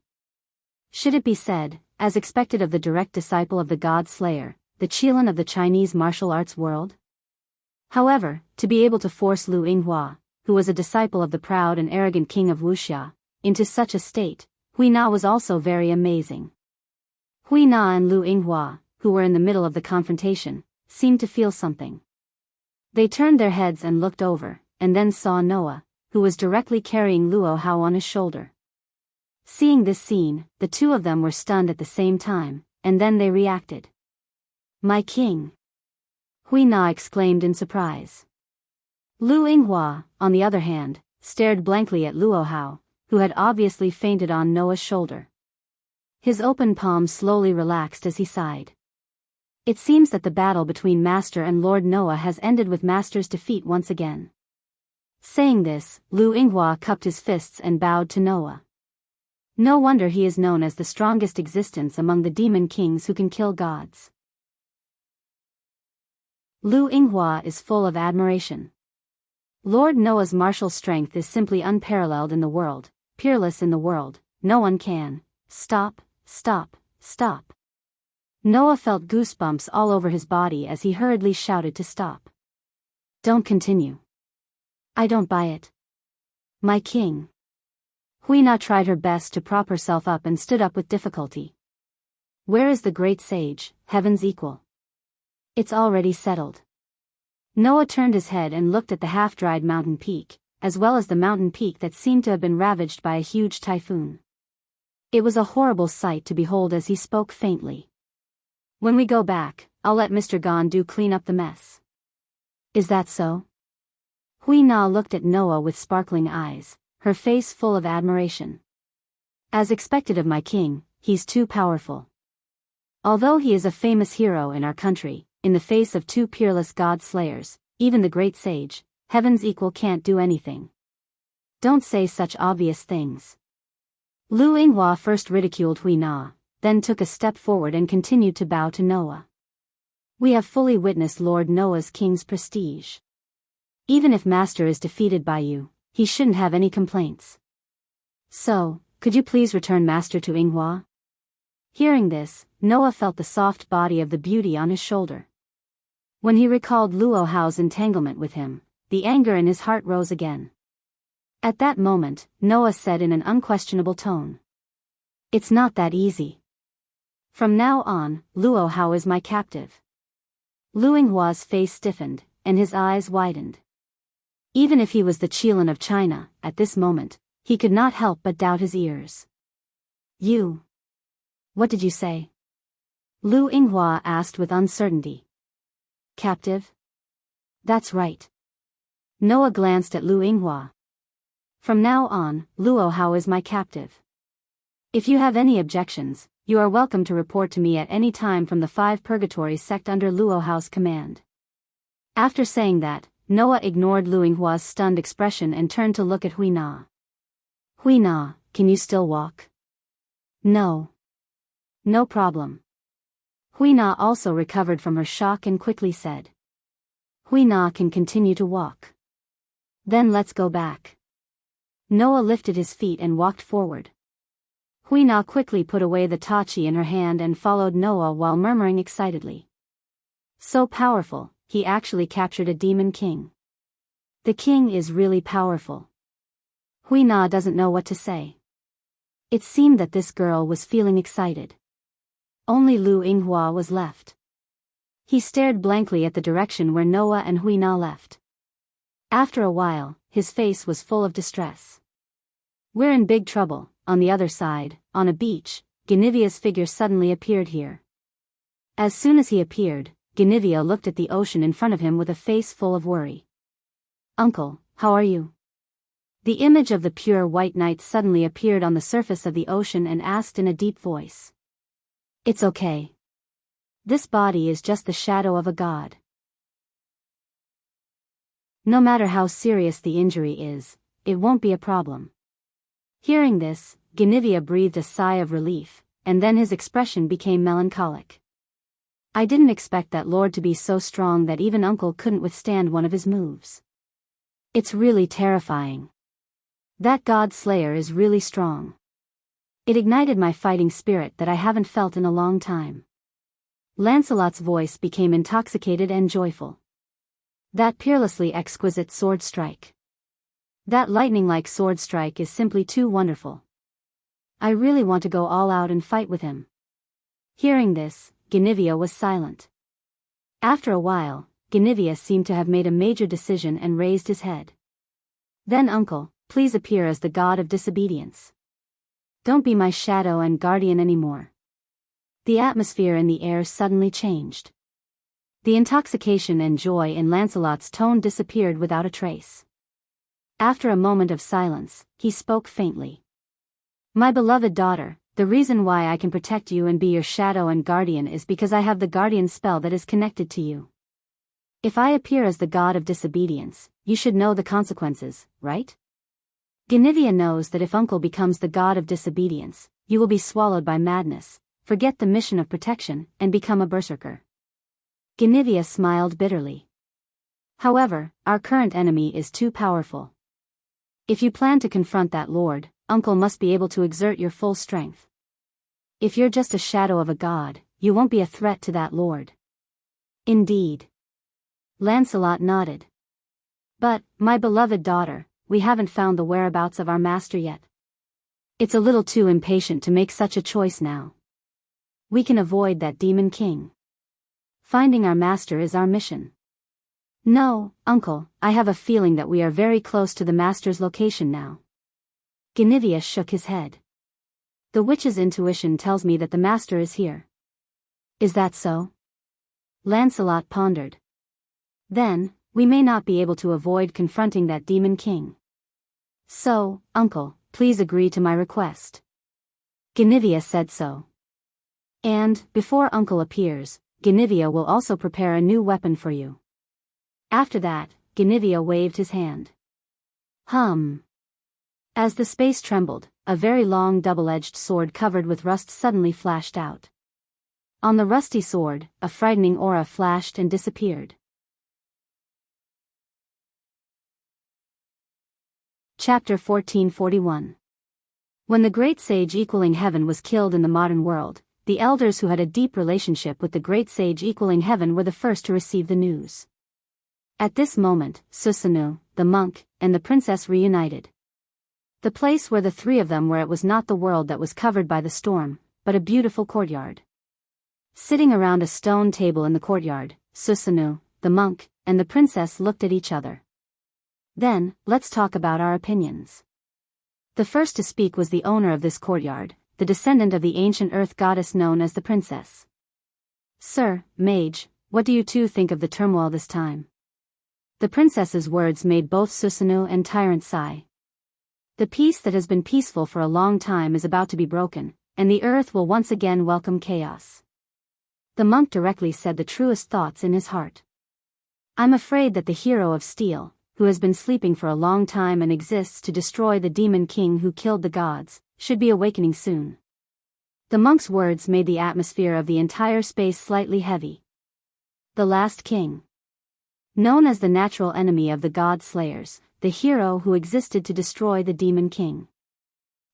Should it be said, as expected of the direct disciple of the God Slayer, the Qilin of the Chinese martial arts world? However, to be able to force Lu Yinghua, who was a disciple of the proud and arrogant king of Wuxia, into such a state, Hui Na was also very amazing. Hui Na and Lu Yinghua, who were in the middle of the confrontation, seemed to feel something. They turned their heads and looked over, and then saw Noah, who was directly carrying Luo Hao on his shoulder. Seeing this scene, the two of them were stunned at the same time, and then they reacted. "My king!" Hui Na exclaimed in surprise. Lu Yinghua, on the other hand, stared blankly at Luo Hao, who had obviously fainted on Noah's shoulder. His open palm slowly relaxed as he sighed. It seems that the battle between Master and Lord Noah has ended with Master's defeat once again. Saying this, Lu Yinghua cupped his fists and bowed to Noah. No wonder he is known as the strongest existence among the demon kings who can kill gods. Lu Yinghua is full of admiration. Lord Noah's martial strength is simply unparalleled in the world, peerless in the world. No one can stop. Noah felt goosebumps all over his body as he hurriedly shouted to stop. "Don't continue. I don't buy it. My king." Hui Na tried her best to prop herself up and stood up with difficulty. "Where is the great sage, heaven's equal?" "It's already settled." Noah turned his head and looked at the half-dried mountain peak, as well as the mountain peak that seemed to have been ravaged by a huge typhoon. It was a horrible sight to behold as he spoke faintly. "When we go back, I'll let Mr. Gandu clean up the mess." "Is that so?" Hui Na looked at Noah with sparkling eyes, her face full of admiration. "As expected of my king, he's too powerful. Although he is a famous hero in our country, in the face of two peerless god slayers, even the great sage, heaven's equal, can't do anything." "Don't say such obvious things." Lu Yinghua first ridiculed Hui Na, then took a step forward and continued to bow to Noah. "We have fully witnessed Lord Noah's king's prestige. Even if Master is defeated by you, he shouldn't have any complaints. So, could you please return Master to Yinghua?" Hearing this, Noah felt the soft body of the beauty on his shoulder. When he recalled Luo Hao's entanglement with him, the anger in his heart rose again. At that moment, Noah said in an unquestionable tone, "It's not that easy. From now on, Luo Hao is my captive." Lu Yinghua's face stiffened, and his eyes widened. Even if he was the Qilin of China, at this moment, he could not help but doubt his ears. "You? What did you say?" Lu Yinghua asked with uncertainty. "Captive?" "That's right." Noah glanced at Lu Yinghua. "From now on, Luo Hao is my captive. If you have any objections, you are welcome to report to me at any time from the 5 Purgatory sect under Luo Hao's command." After saying that, Noah ignored Lu Yinghua's stunned expression and turned to look at Hui Na. "Hui Na, can you still walk?" "No. No problem." Hui Na also recovered from her shock and quickly said. "Hui Na can continue to walk. Then let's go back." Noah lifted his feet and walked forward. Hui Na quickly put away the tachi in her hand and followed Noah while murmuring excitedly. "So powerful, he actually captured a demon king. The king is really powerful." Hui Na doesn't know what to say. It seemed that this girl was feeling excited. Only Lu Yinghua was left. He stared blankly at the direction where Noah and Huina left. After a while, his face was full of distress. We're in big trouble. On the other side, on a beach, Guinevea's figure suddenly appeared here. As soon as he appeared, Guinevere looked at the ocean in front of him with a face full of worry. "Uncle, how are you?" The image of the pure white knight suddenly appeared on the surface of the ocean and asked in a deep voice. "It's okay. This body is just the shadow of a god. No matter how serious the injury is, it won't be a problem." Hearing this, Guinevere breathed a sigh of relief, and then his expression became melancholic. "I didn't expect that lord to be so strong that even uncle couldn't withstand one of his moves. It's really terrifying. That god slayer is really strong. It ignited my fighting spirit that I haven't felt in a long time." Lancelot's voice became intoxicated and joyful. "That peerlessly exquisite sword strike. That lightning-like sword strike is simply too wonderful. I really want to go all out and fight with him." Hearing this, Guinevere was silent. After a while, Guinevere seemed to have made a major decision and raised his head. "Then uncle, please appear as the god of disobedience. Don't be my shadow and guardian anymore." The atmosphere in the air suddenly changed. The intoxication and joy in Lancelot's tone disappeared without a trace. After a moment of silence, he spoke faintly. "My beloved daughter, the reason why I can protect you and be your shadow and guardian is because I have the guardian spell that is connected to you. If I appear as the god of disobedience, you should know the consequences, right? Guinevere knows that if uncle becomes the god of disobedience, you will be swallowed by madness, forget the mission of protection, and become a berserker." Guinevere smiled bitterly. "However, our current enemy is too powerful. If you plan to confront that lord, uncle must be able to exert your full strength. If you're just a shadow of a god, you won't be a threat to that lord." "Indeed." Lancelot nodded. "But, my beloved daughter, we haven't found the whereabouts of our master yet. It's a little too impatient to make such a choice now. We can avoid that demon king. Finding our master is our mission." "No, uncle, I have a feeling that we are very close to the master's location now." Guinevere shook his head. "The witch's intuition tells me that the master is here." "Is that so?" Lancelot pondered. "Then, we may not be able to avoid confronting that demon king. So, uncle, please agree to my request." Guinevere said so. "And, before uncle appears, Guinevere will also prepare a new weapon for you." After that, Guinevere waved his hand. Hum. As the space trembled, a very long double-edged sword covered with rust suddenly flashed out. On the rusty sword, a frightening aura flashed and disappeared. Chapter 1441. When the great sage equaling heaven was killed in the modern world, the elders who had a deep relationship with the great sage equaling heaven were the first to receive the news. At this moment, Susanoo, the monk, and the princess reunited. The place where the three of them were, it was not the world that was covered by the storm, but a beautiful courtyard. Sitting around a stone table in the courtyard, Susanoo, the monk, and the princess looked at each other. "Then, let's talk about our opinions." The first to speak was the owner of this courtyard, the descendant of the ancient earth goddess known as the princess. "Sir, mage, what do you two think of the turmoil this time?" The princess's words made both Susanoo and Tyrant sigh. The peace that has been peaceful for a long time is about to be broken, and the earth will once again welcome chaos. The monk directly said the truest thoughts in his heart. "I'm afraid that the hero of steel, who has been sleeping for a long time and exists to destroy the demon king who killed the gods, should be awakening soon." The monk's words made the atmosphere of the entire space slightly heavy. The last king. Known as the natural enemy of the god slayers, the hero who existed to destroy the demon king.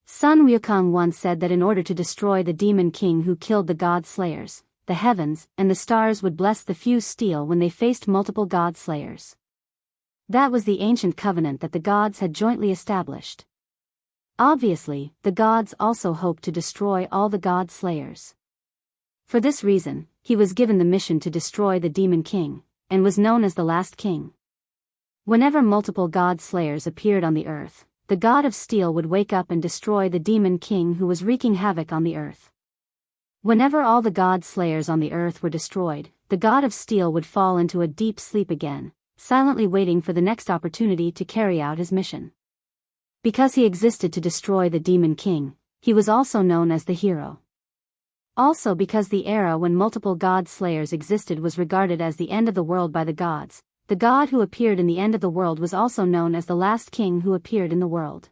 Sun Wukong once said that in order to destroy the demon king who killed the god slayers, the heavens and the stars would bless the fused steel when they faced multiple god slayers. That was the ancient covenant that the gods had jointly established. Obviously, the gods also hoped to destroy all the god slayers. For this reason, he was given the mission to destroy the demon king, and was known as the last king. Whenever multiple god slayers appeared on the earth, the god of steel would wake up and destroy the demon king who was wreaking havoc on the earth. Whenever all the god slayers on the earth were destroyed, the god of steel would fall into a deep sleep again, silently waiting for the next opportunity to carry out his mission. Because he existed to destroy the demon king, he was also known as the hero. Also because the era when multiple god slayers existed was regarded as the end of the world by the gods, the god who appeared in the end of the world was also known as the last king who appeared in the world.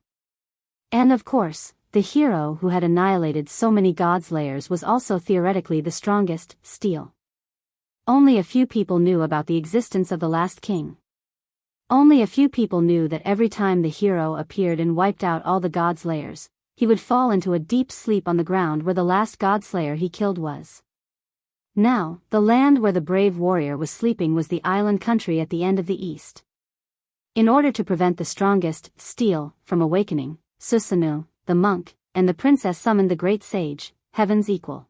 And of course, the hero who had annihilated so many god slayers was also theoretically the strongest, steel. Only a few people knew about the existence of the last king. Only a few people knew that every time the hero appeared and wiped out all the god slayers, he would fall into a deep sleep on the ground where the last god slayer he killed was. Now, the land where the brave warrior was sleeping was the island country at the end of the east. In order to prevent the strongest, steel, from awakening, Susanoo, the monk, and the princess summoned the great sage, heaven's equal.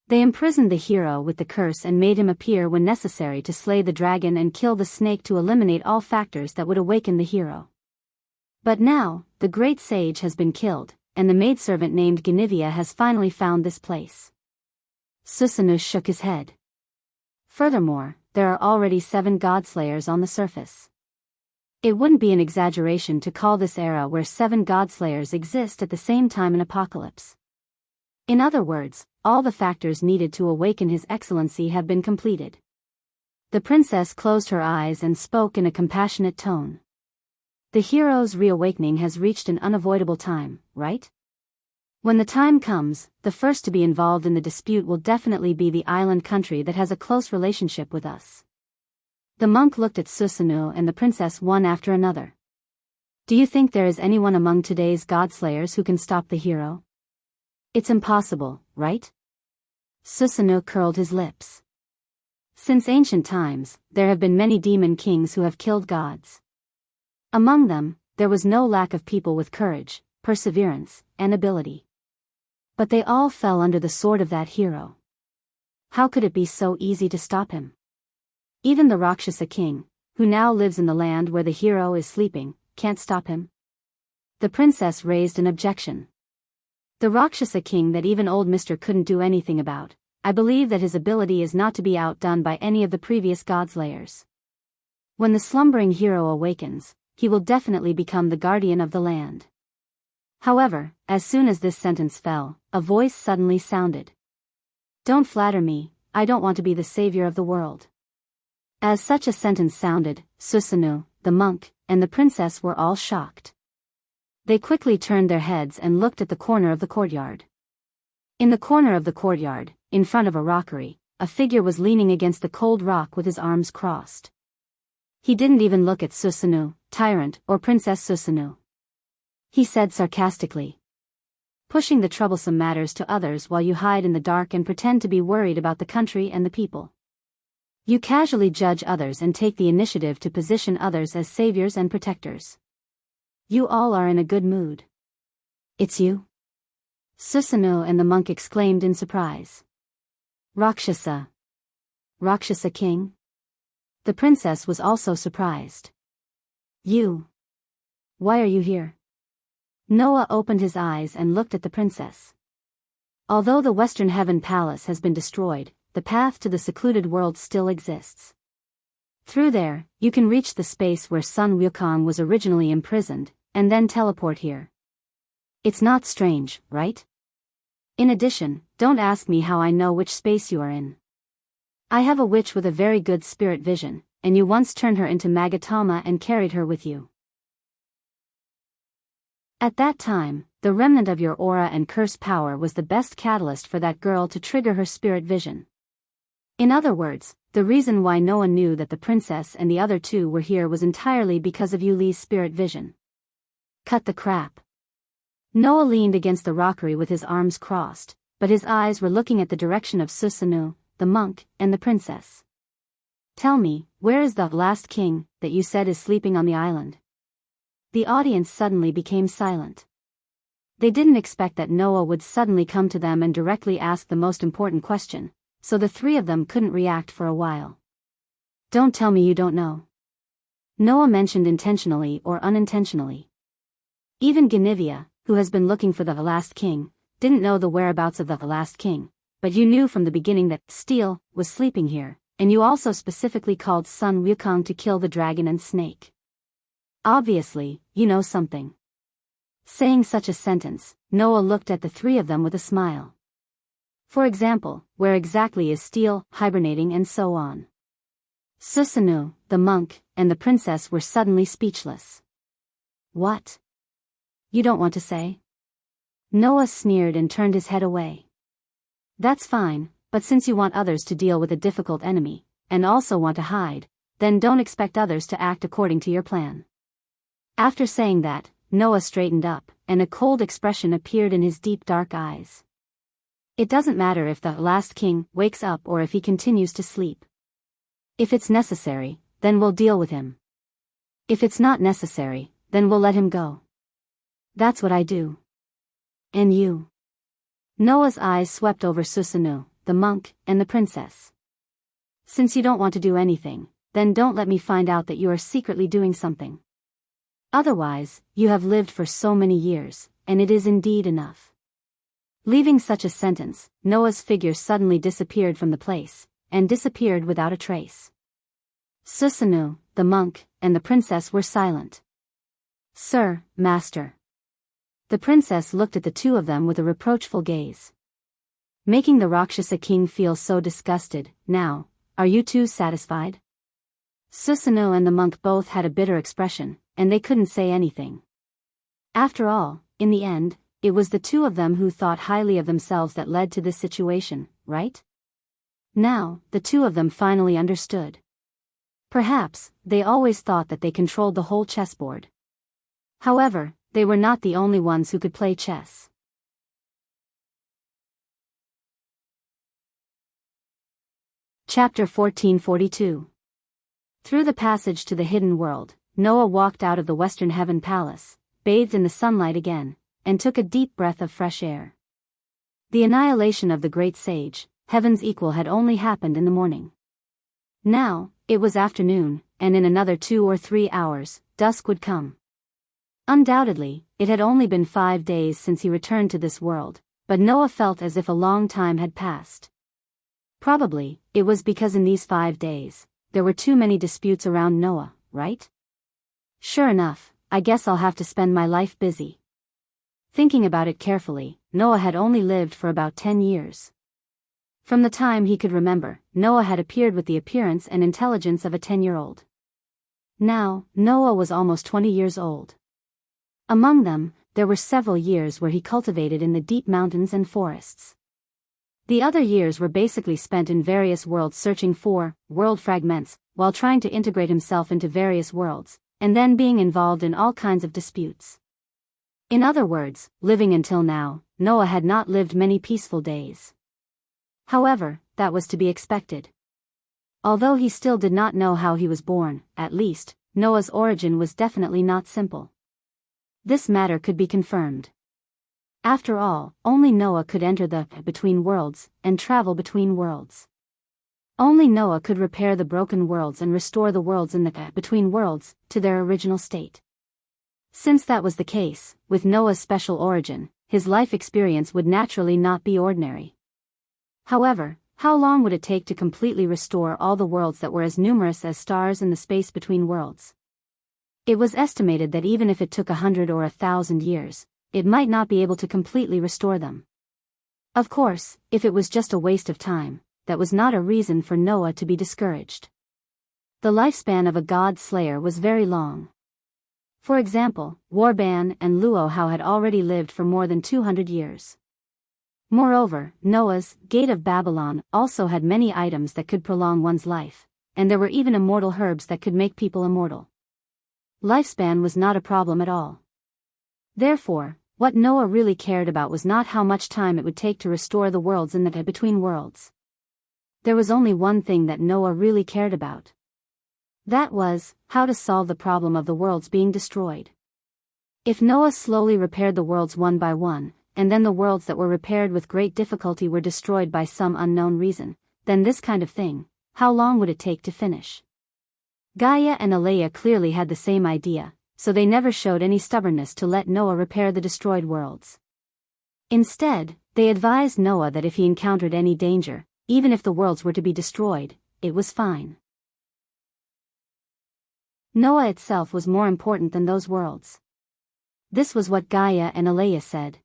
They imprisoned the hero with the curse and made him appear when necessary to slay the dragon and kill the snake to eliminate all factors that would awaken the hero. But now, the great sage has been killed, and the maidservant named Guinevere has finally found this place. Susanoo shook his head. Furthermore, there are already 7 godslayers on the surface. It wouldn't be an exaggeration to call this era where 7 godslayers exist at the same time an apocalypse. In other words, all the factors needed to awaken His Excellency have been completed. The princess closed her eyes and spoke in a compassionate tone. The hero's reawakening has reached an unavoidable time, right? When the time comes, the first to be involved in the dispute will definitely be the island country that has a close relationship with us. The monk looked at Susanoo and the princess one after another. Do you think there is anyone among today's godslayers who can stop the hero? It's impossible, right? Susanoo curled his lips. Since ancient times, there have been many demon kings who have killed gods. Among them, there was no lack of people with courage, perseverance, and ability. But they all fell under the sword of that hero. How could it be so easy to stop him? Even the Rakshasa king, who now lives in the land where the hero is sleeping, can't stop him. The princess raised an objection. The Rakshasa king that even old Mr. couldn't do anything about. I believe that his ability is not to be outdone by any of the previous godslayers. When the slumbering hero awakens, he will definitely become the guardian of the land. However, as soon as this sentence fell, a voice suddenly sounded. Don't flatter me, I don't want to be the savior of the world. As such a sentence sounded, Susanoo, the monk, and the princess were all shocked. They quickly turned their heads and looked at the corner of the courtyard. In the corner of the courtyard, in front of a rockery, a figure was leaning against the cold rock with his arms crossed. He didn't even look at Susanoo, tyrant, or Princess Susanoo. He said sarcastically, pushing the troublesome matters to others while you hide in the dark and pretend to be worried about the country and the people. You casually judge others and take the initiative to position others as saviors and protectors. You all are in a good mood. It's you? Susanoo and the monk exclaimed in surprise. Rakshasa. Rakshasa king? The princess was also surprised. You. Why are you here? Noah opened his eyes and looked at the princess. Although the Western Heaven Palace has been destroyed, the path to the secluded world still exists. Through there, you can reach the space where Sun Wukong was originally imprisoned, and then teleport here. It's not strange, right? In addition, don't ask me how I know which space you are in. I have a witch with a very good spirit vision, and you once turned her into Magatama and carried her with you. At that time, the remnant of your aura and curse power was the best catalyst for that girl to trigger her spirit vision. In other words, the reason why no one knew that the princess and the other two were here was entirely because of Yuli's spirit vision. Cut the crap. Noah leaned against the rockery with his arms crossed, but his eyes were looking at the direction of Susanoo, the monk, and the princess. Tell me, where is the last king that you said is sleeping on the island? The audience suddenly became silent. They didn't expect that Noah would suddenly come to them and directly ask the most important question, so the three of them couldn't react for a while. Don't tell me you don't know. Noah mentioned intentionally or unintentionally. Even Guinevere, who has been looking for the last king, didn't know the whereabouts of the last king, but you knew from the beginning that Steel was sleeping here, and you also specifically called Sun Wukong to kill the dragon and snake. Obviously, you know something. Saying such a sentence, Noah looked at the three of them with a smile. For example, where exactly is Steel hibernating and so on. Susanoo, the monk, and the princess were suddenly speechless. What? You don't want to say? Noah sneered and turned his head away. That's fine, but since you want others to deal with a difficult enemy, and also want to hide, then don't expect others to act according to your plan. After saying that, Noah straightened up, and a cold expression appeared in his deep dark eyes. It doesn't matter if the last king wakes up or if he continues to sleep. If it's necessary, then we'll deal with him. If it's not necessary, then we'll let him go. That's what I do. And you? Noah's eyes swept over Susanoo, the monk, and the princess. Since you don't want to do anything, then don't let me find out that you are secretly doing something. Otherwise, you have lived for so many years, and it is indeed enough. Leaving such a sentence, Noah's figure suddenly disappeared from the place, and disappeared without a trace. Susanoo, the monk, and the princess were silent. Sir, master. The princess looked at the two of them with a reproachful gaze. Making the Rakshasa king feel so disgusted. Now, are you two satisfied? Susanoo and the monk both had a bitter expression, and they couldn't say anything. After all, in the end, it was the two of them who thought highly of themselves that led to this situation, right? Now, the two of them finally understood. Perhaps, they always thought that they controlled the whole chessboard. However, they were not the only ones who could play chess. Chapter 1442. Through the passage to the hidden world, Noah walked out of the Western Heaven Palace, bathed in the sunlight again, and took a deep breath of fresh air. The annihilation of the great sage, Heaven's equal, had only happened in the morning. Now, it was afternoon, and in another 2 or 3 hours, dusk would come. Undoubtedly, it had only been 5 days since he returned to this world, but Noah felt as if a long time had passed. Probably, it was because in these 5 days, there were too many disputes around Noah, right? Sure enough, I guess I'll have to spend my life busy. Thinking about it carefully, Noah had only lived for about 10 years. From the time he could remember, Noah had appeared with the appearance and intelligence of a 10-year-old. Now, Noah was almost 20 years old. Among them, there were several years where he cultivated in the deep mountains and forests. The other years were basically spent in various worlds searching for world fragments, while trying to integrate himself into various worlds, and then being involved in all kinds of disputes. In other words, living until now, Noah had not lived many peaceful days. However, that was to be expected. Although he still did not know how he was born, at least, Noah's origin was definitely not simple. This matter could be confirmed. After all, only Noah could enter the between worlds and travel between worlds. Only Noah could repair the broken worlds and restore the worlds in the between worlds to their original state. Since that was the case, with Noah's special origin, his life experience would naturally not be ordinary. However, how long would it take to completely restore all the worlds that were as numerous as stars in the space between worlds? It was estimated that even if it took 100 or 1,000 years, it might not be able to completely restore them. Of course, if it was just a waste of time, that was not a reason for Noah to be discouraged. The lifespan of a god slayer was very long. For example, Warban and Luohao had already lived for more than 200 years. Moreover, Noah's Gate of Babylon also had many items that could prolong one's life, and there were even immortal herbs that could make people immortal. Lifespan was not a problem at all. Therefore, what Noah really cared about was not how much time it would take to restore the worlds in the between worlds. There was only one thing that Noah really cared about. That was, how to solve the problem of the worlds being destroyed. If Noah slowly repaired the worlds one by one, and then the worlds that were repaired with great difficulty were destroyed by some unknown reason, then this kind of thing, how long would it take to finish? Gaia and Alea clearly had the same idea, so they never showed any stubbornness to let Noah repair the destroyed worlds. Instead, they advised Noah that if he encountered any danger, even if the worlds were to be destroyed, it was fine. Noah itself was more important than those worlds. This was what Gaia and Alea said.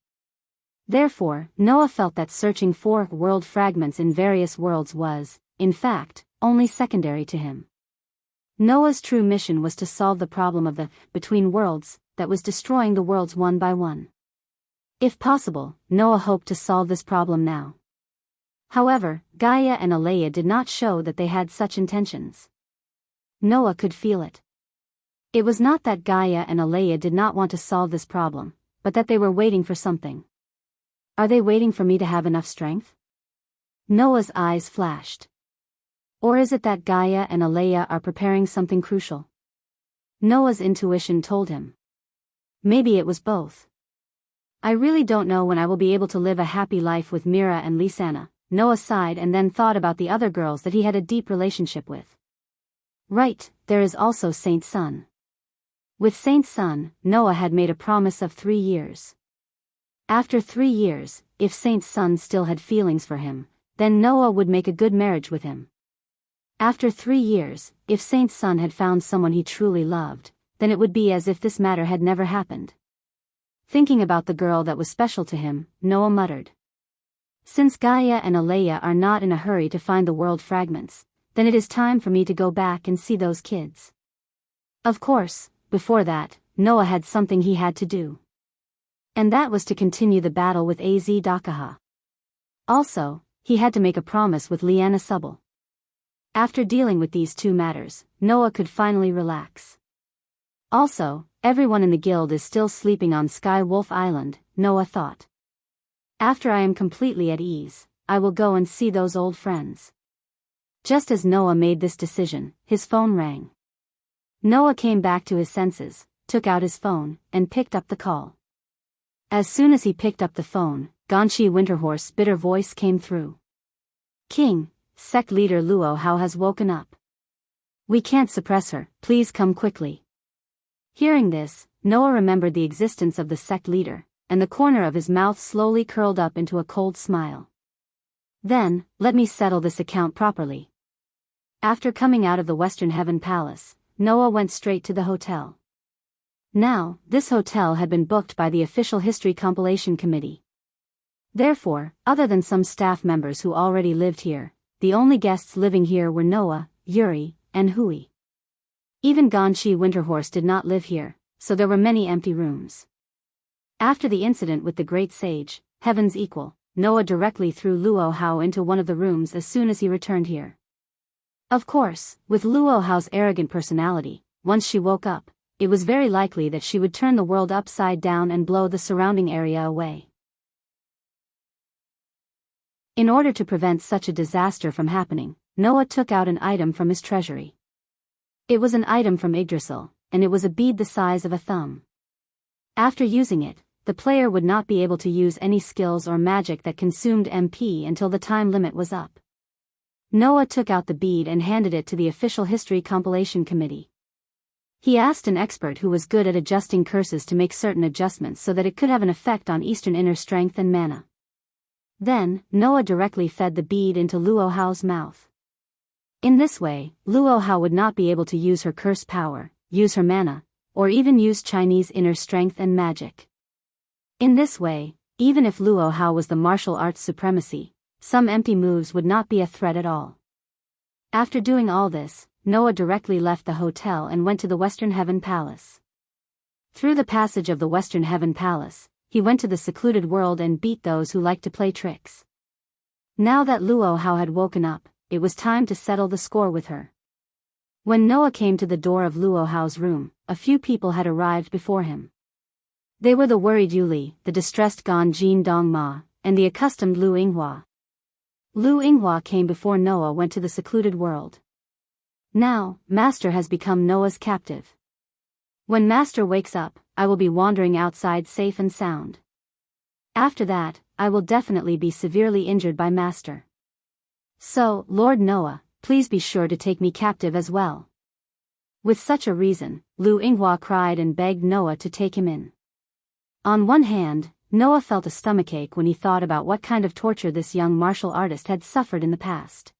Therefore, Noah felt that searching for world fragments in various worlds was, in fact, only secondary to him. Noah's true mission was to solve the problem of the between worlds that was destroying the worlds one by one. If possible, Noah hoped to solve this problem now. However, Gaia and Alea did not show that they had such intentions. Noah could feel it. It was not that Gaia and Alea did not want to solve this problem, but that they were waiting for something. Are they waiting for me to have enough strength? Noah's eyes flashed. Or is it that Gaia and Alea are preparing something crucial? Noah's intuition told him. Maybe it was both. I really don't know when I will be able to live a happy life with Mira and Lisanna. Noah sighed and then thought about the other girls that he had a deep relationship with. Right, there is also Saint Sun. With Saint Sun, Noah had made a promise of 3 years. After 3 years, if Saint Sun still had feelings for him, then Noah would make a good marriage with him. After 3 years, if Saint Sun had found someone he truly loved, then it would be as if this matter had never happened. Thinking about the girl that was special to him, Noah muttered. Since Gaia and Alea are not in a hurry to find the world fragments, then it is time for me to go back and see those kids. Of course, before that, Noah had something he had to do. And that was to continue the battle with Az Dakaha. Also, he had to make a promise with Liana Subble. After dealing with these 2 matters, Noah could finally relax. Also, everyone in the guild is still sleeping on Sky Wolf Island, Noah thought. After I am completely at ease, I will go and see those old friends. Just as Noah made this decision, his phone rang. Noah came back to his senses, took out his phone, and picked up the call. As soon as he picked up the phone, Ganshi Winterhorse's bitter voice came through. King, sect leader Luo Hao has woken up. We can't suppress her, please come quickly. Hearing this, Noah remembered the existence of the sect leader, and the corner of his mouth slowly curled up into a cold smile. Then, let me settle this account properly. After coming out of the Western Heaven Palace, Noah went straight to the hotel. Now, this hotel had been booked by the official history compilation committee. Therefore, other than some staff members who already lived here, the only guests living here were Noah, Yuri, and Hui. Even Ganshi Winterhorse did not live here, so there were many empty rooms. After the incident with the great sage, Heaven's Equal, Noah directly threw Luo Hao into one of the rooms as soon as he returned here. Of course, with Luo Hao's arrogant personality, once she woke up, it was very likely that she would turn the world upside down and blow the surrounding area away. In order to prevent such a disaster from happening, Noah took out an item from his treasury. It was an item from Yggdrasil, and it was a bead the size of a thumb. After using it, the player would not be able to use any skills or magic that consumed MP until the time limit was up. Noah took out the bead and handed it to the official history compilation committee. He asked an expert who was good at adjusting curses to make certain adjustments so that it could have an effect on Eastern inner strength and mana. Then, Noah directly fed the bead into Luo Hao's mouth. In this way, Luo Hao would not be able to use her curse power, use her mana, or even use Chinese inner strength and magic. In this way, even if Luo Hao was the martial arts supremacy, some empty moves would not be a threat at all. After doing all this, Noah directly left the hotel and went to the Western Heaven Palace. Through the passage of the Western Heaven Palace, he went to the secluded world and beat those who liked to play tricks. Now that Luo Hao had woken up, it was time to settle the score with her. When Noah came to the door of Luo Hao's room, a few people had arrived before him. They were the worried Yuli, the distressed Gan Jin Dong Ma, and the accustomed Lu Yinghua. Lu Yinghua came before Noah went to the secluded world. Now, Master has become Noah's captive. When Master wakes up, I will be wandering outside safe and sound. After that, I will definitely be severely injured by Master. So, Lord Noah, please be sure to take me captive as well. With such a reason, Lu Yinghua cried and begged Noah to take him in. On one hand, Noah felt a stomachache when he thought about what kind of torture this young martial artist had suffered in the past.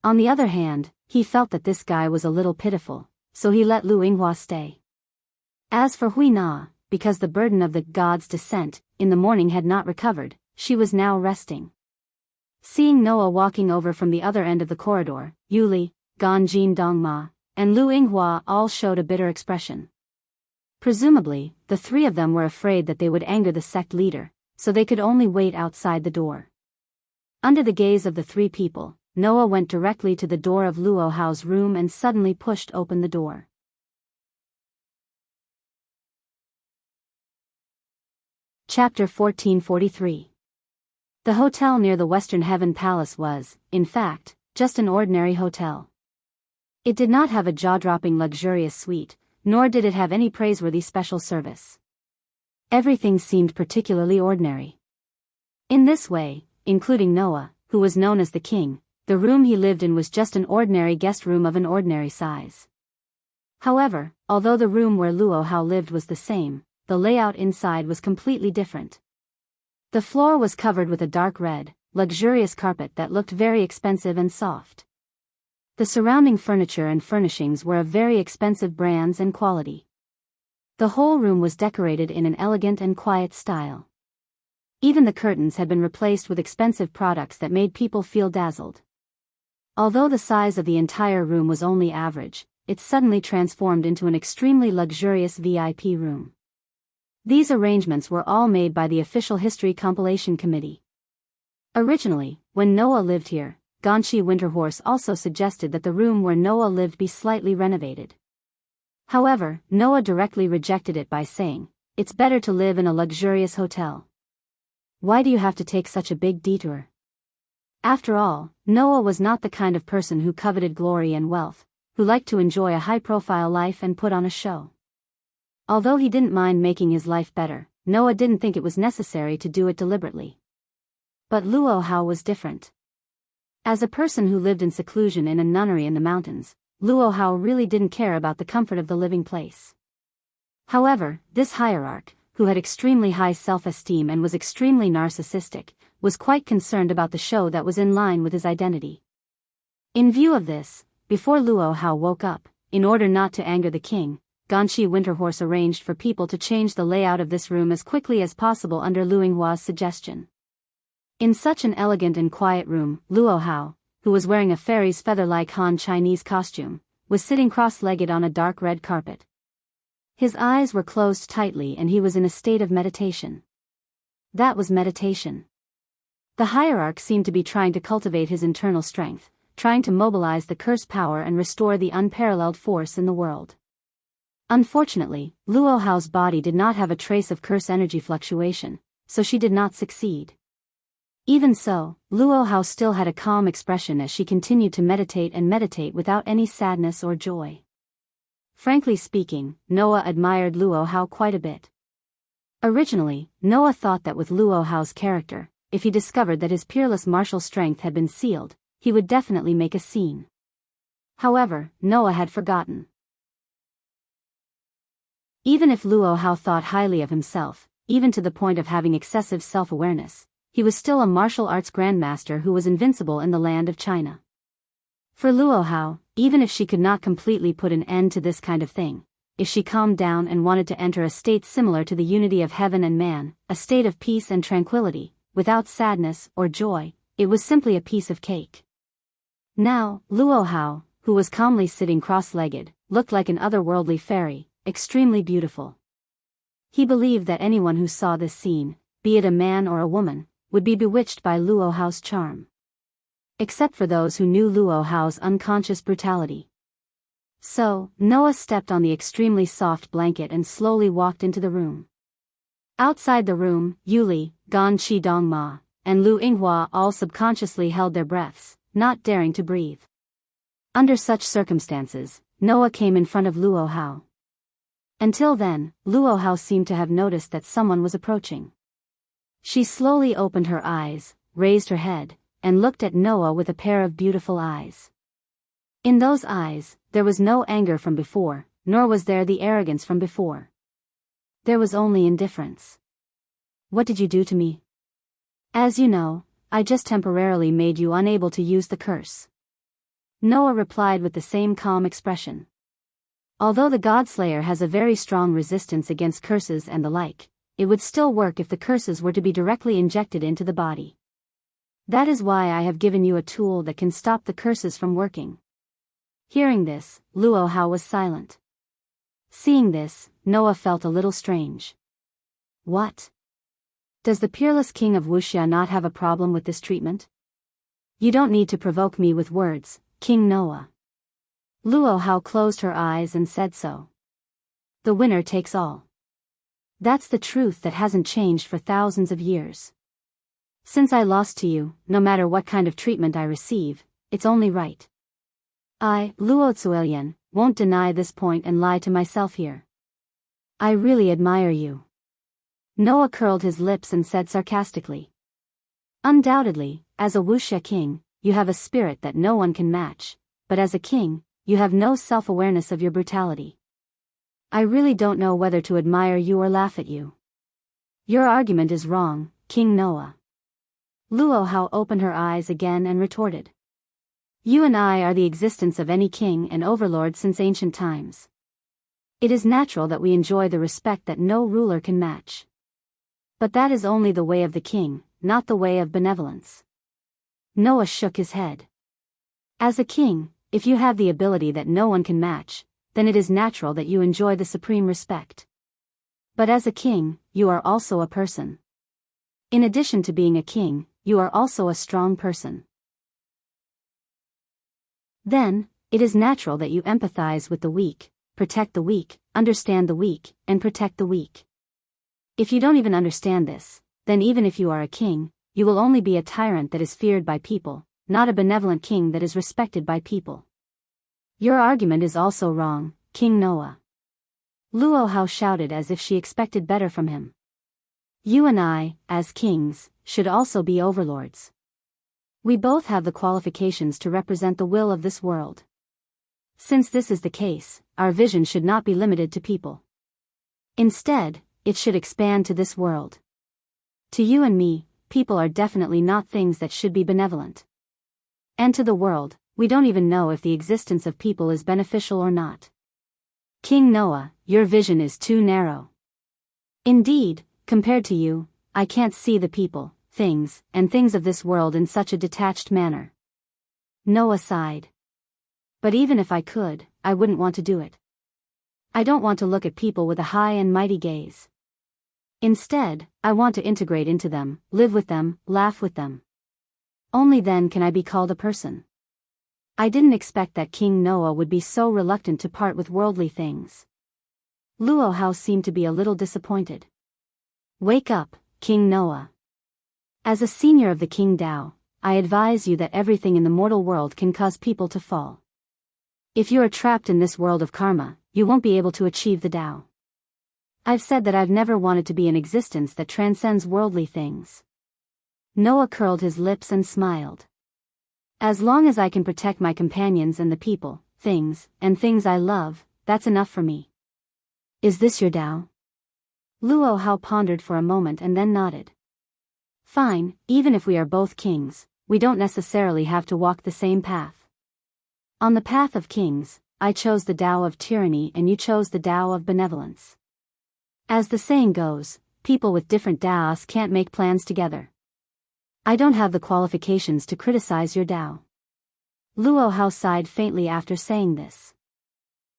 On the other hand, he felt that this guy was a little pitiful, so he let Lu Yinghua stay. As for Hui Na, because the burden of the god's descent in the morning had not recovered, she was now resting. Seeing Noah walking over from the other end of the corridor, Yuli, Ganjin Dongma, and Lu Yinghua all showed a bitter expression. Presumably, the three of them were afraid that they would anger the sect leader, so they could only wait outside the door. Under the gaze of the three people, Noah went directly to the door of Luo Hao's room and suddenly pushed open the door. Chapter 1443. The hotel near the Western Heaven Palace was, in fact, just an ordinary hotel. It did not have a jaw-dropping luxurious suite, nor did it have any praiseworthy special service. Everything seemed particularly ordinary. In this way, including Noah, who was known as the king, the room he lived in was just an ordinary guest room of an ordinary size. However, although the room where Luo Hao lived was the same, the layout inside was completely different. The floor was covered with a dark red, luxurious carpet that looked very expensive and soft. The surrounding furniture and furnishings were of very expensive brands and quality. The whole room was decorated in an elegant and quiet style. Even the curtains had been replaced with expensive products that made people feel dazzled. Although the size of the entire room was only average, it suddenly transformed into an extremely luxurious VIP room. These arrangements were all made by the Official History Compilation Committee. Originally, when Noah lived here, Ganshi Winterhorse also suggested that the room where Noah lived be slightly renovated. However, Noah directly rejected it by saying, "It's better to live in a luxurious hotel. Why do you have to take such a big detour?" After all, Noah was not the kind of person who coveted glory and wealth, who liked to enjoy a high-profile life and put on a show. Although he didn't mind making his life better, Noah didn't think it was necessary to do it deliberately. But Luo Hao was different. As a person who lived in seclusion in a nunnery in the mountains, Luo Hao really didn't care about the comfort of the living place. However, this hierarch, who had extremely high self-esteem and was extremely narcissistic, was quite concerned about the show that was in line with his identity. In view of this, before Luo Hao woke up, in order not to anger the king, Ganshi Winterhorse arranged for people to change the layout of this room as quickly as possible under Lu Yinghua's suggestion. In such an elegant and quiet room, Luo Hao, who was wearing a fairy's feather-like Han Chinese costume, was sitting cross-legged on a dark red carpet. His eyes were closed tightly and he was in a state of meditation. That was meditation. The hierarch seemed to be trying to cultivate his internal strength, trying to mobilize the curse power and restore the unparalleled force in the world. Unfortunately, Luo Hao's body did not have a trace of curse energy fluctuation, so she did not succeed. Even so, Luo Hao still had a calm expression as she continued to meditate without any sadness or joy. Frankly speaking, Noah admired Luo Hao quite a bit. Originally, Noah thought that with Luo Hao's character, if he discovered that his peerless martial strength had been sealed, he would definitely make a scene. However, Noah had forgotten. Even if Luo Hao thought highly of himself, even to the point of having excessive self-awareness, he was still a martial arts grandmaster who was invincible in the land of China. For Luo Hao, even if she could not completely put an end to this kind of thing, if she calmed down and wanted to enter a state similar to the unity of heaven and man, a state of peace and tranquility, without sadness or joy, it was simply a piece of cake. Now, Luo Hao, who was calmly sitting cross-legged, looked like an otherworldly fairy, extremely beautiful. He believed that anyone who saw this scene, be it a man or a woman, would be bewitched by Luo Hao's charm. Except for those who knew Luo Hao's unconscious brutality. So, Noah stepped on the extremely soft blanket and slowly walked into the room. Outside the room, Yuli, Gan Qidongma, and Lu Yinghua all subconsciously held their breaths, not daring to breathe. Under such circumstances, Noah came in front of Luo Hao. Until then, Luo Hao seemed to have noticed that someone was approaching. She slowly opened her eyes, raised her head, and looked at Noah with a pair of beautiful eyes. In those eyes, there was no anger from before, nor was there the arrogance from before. There was only indifference. What did you do to me? As you know, I just temporarily made you unable to use the curse. Noah replied with the same calm expression. Although the Godslayer has a very strong resistance against curses and the like, it would still work if the curses were to be directly injected into the body. That is why I have given you a tool that can stop the curses from working. Hearing this, Luo Hao was silent. Seeing this, Noah felt a little strange. What? Does the peerless king of Wuxia not have a problem with this treatment? You don't need to provoke me with words, King Noah. Luo Hao closed her eyes and said so. The winner takes all. That's the truth that hasn't changed for thousands of years. Since I lost to you, no matter what kind of treatment I receive, it's only right. I, Luo Zuelian, won't deny this point and lie to myself here. I really admire you. Noah curled his lips and said sarcastically. Undoubtedly, as a Wuxia king, you have a spirit that no one can match, but as a king, you have no self-awareness of your brutality. I really don't know whether to admire you or laugh at you. Your argument is wrong, King Noah. Luo Hao opened her eyes again and retorted. You and I are the existence of any king and overlord since ancient times. It is natural that we enjoy the respect that no ruler can match. But that is only the way of the king, not the way of benevolence. Noah shook his head. As a king, if you have the ability that no one can match, then it is natural that you enjoy the supreme respect. But as a king, you are also a person. In addition to being a king, you are also a strong person. Then, it is natural that you empathize with the weak, protect the weak, understand the weak, and protect the weak. If you don't even understand this, then even if you are a king, you will only be a tyrant that is feared by people, not a benevolent king that is respected by people. Your argument is also wrong, King Noah. Luo Hao shouted as if she expected better from him. You and I, as kings, should also be overlords. We both have the qualifications to represent the will of this world. Since this is the case, our vision should not be limited to people. Instead, it should expand to this world. To you and me, people are definitely not things that should be benevolent. And to the world, we don't even know if the existence of people is beneficial or not. King Noah, your vision is too narrow. Indeed, compared to you, I can't see the people, things, and things of this world in such a detached manner. Noah sighed. But even if I could, I wouldn't want to do it. I don't want to look at people with a high and mighty gaze. Instead, I want to integrate into them, live with them, laugh with them. Only then can I be called a person. I didn't expect that King Noah would be so reluctant to part with worldly things. Luo Hao seemed to be a little disappointed. Wake up, King Noah. As a senior of the King Dao, I advise you that everything in the mortal world can cause people to fall. If you are trapped in this world of karma, you won't be able to achieve the Dao. I've said that I've never wanted to be an existence that transcends worldly things. Noah curled his lips and smiled. As long as I can protect my companions and the people, things, and things I love, that's enough for me. Is this your Dao? Luo Hao pondered for a moment and then nodded. Fine, even if we are both kings, we don't necessarily have to walk the same path. On the path of kings, I chose the Tao of tyranny and you chose the Tao of benevolence. As the saying goes, people with different Taos can't make plans together. I don't have the qualifications to criticize your Tao. Luo Hao sighed faintly after saying this.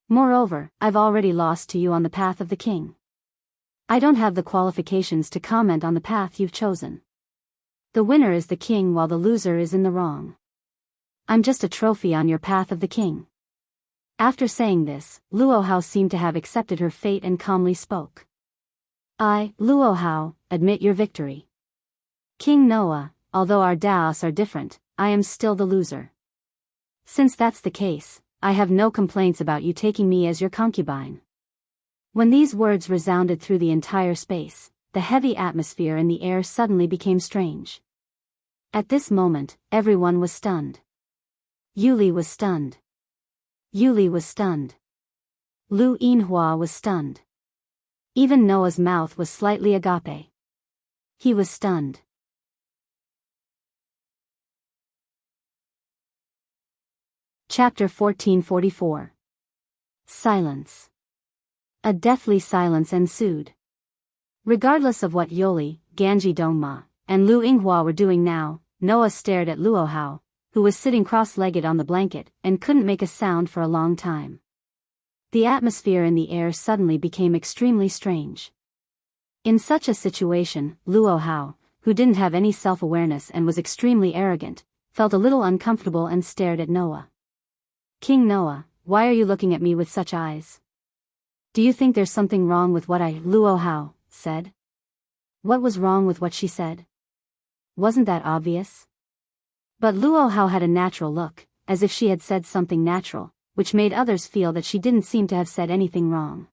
Moreover, I've already lost to you on the path of the king. I don't have the qualifications to comment on the path you've chosen. The winner is the king while the loser is in the wrong. I'm just a trophy on your path of the king. After saying this, Luo Hao seemed to have accepted her fate and calmly spoke. I, Luo Hao, admit your victory. King Noah, although our Daos are different, I am still the loser. Since that's the case, I have no complaints about you taking me as your concubine. When these words resounded through the entire space, the heavy atmosphere in the air suddenly became strange. At this moment, everyone was stunned. Yuli was stunned. Yuli was stunned. Lu Yinhua was stunned. Even Noah's mouth was slightly agape. He was stunned. Chapter 1444. Silence. A deathly silence ensued. Regardless of what Yoli, Ganji Dongma, and Lu Yinghua were doing now, Noah stared at Luo Hao, who was sitting cross-legged on the blanket, and couldn't make a sound for a long time. The atmosphere in the air suddenly became extremely strange. In such a situation, Luo Hao, who didn't have any self-awareness and was extremely arrogant, felt a little uncomfortable and stared at Noah. King Noah, why are you looking at me with such eyes? Do you think there's something wrong with what Luo Hao said? What was wrong with what she said? Wasn't that obvious? But Luo Hao had a natural look, as if she had said something natural, which made others feel that she didn't seem to have said anything wrong.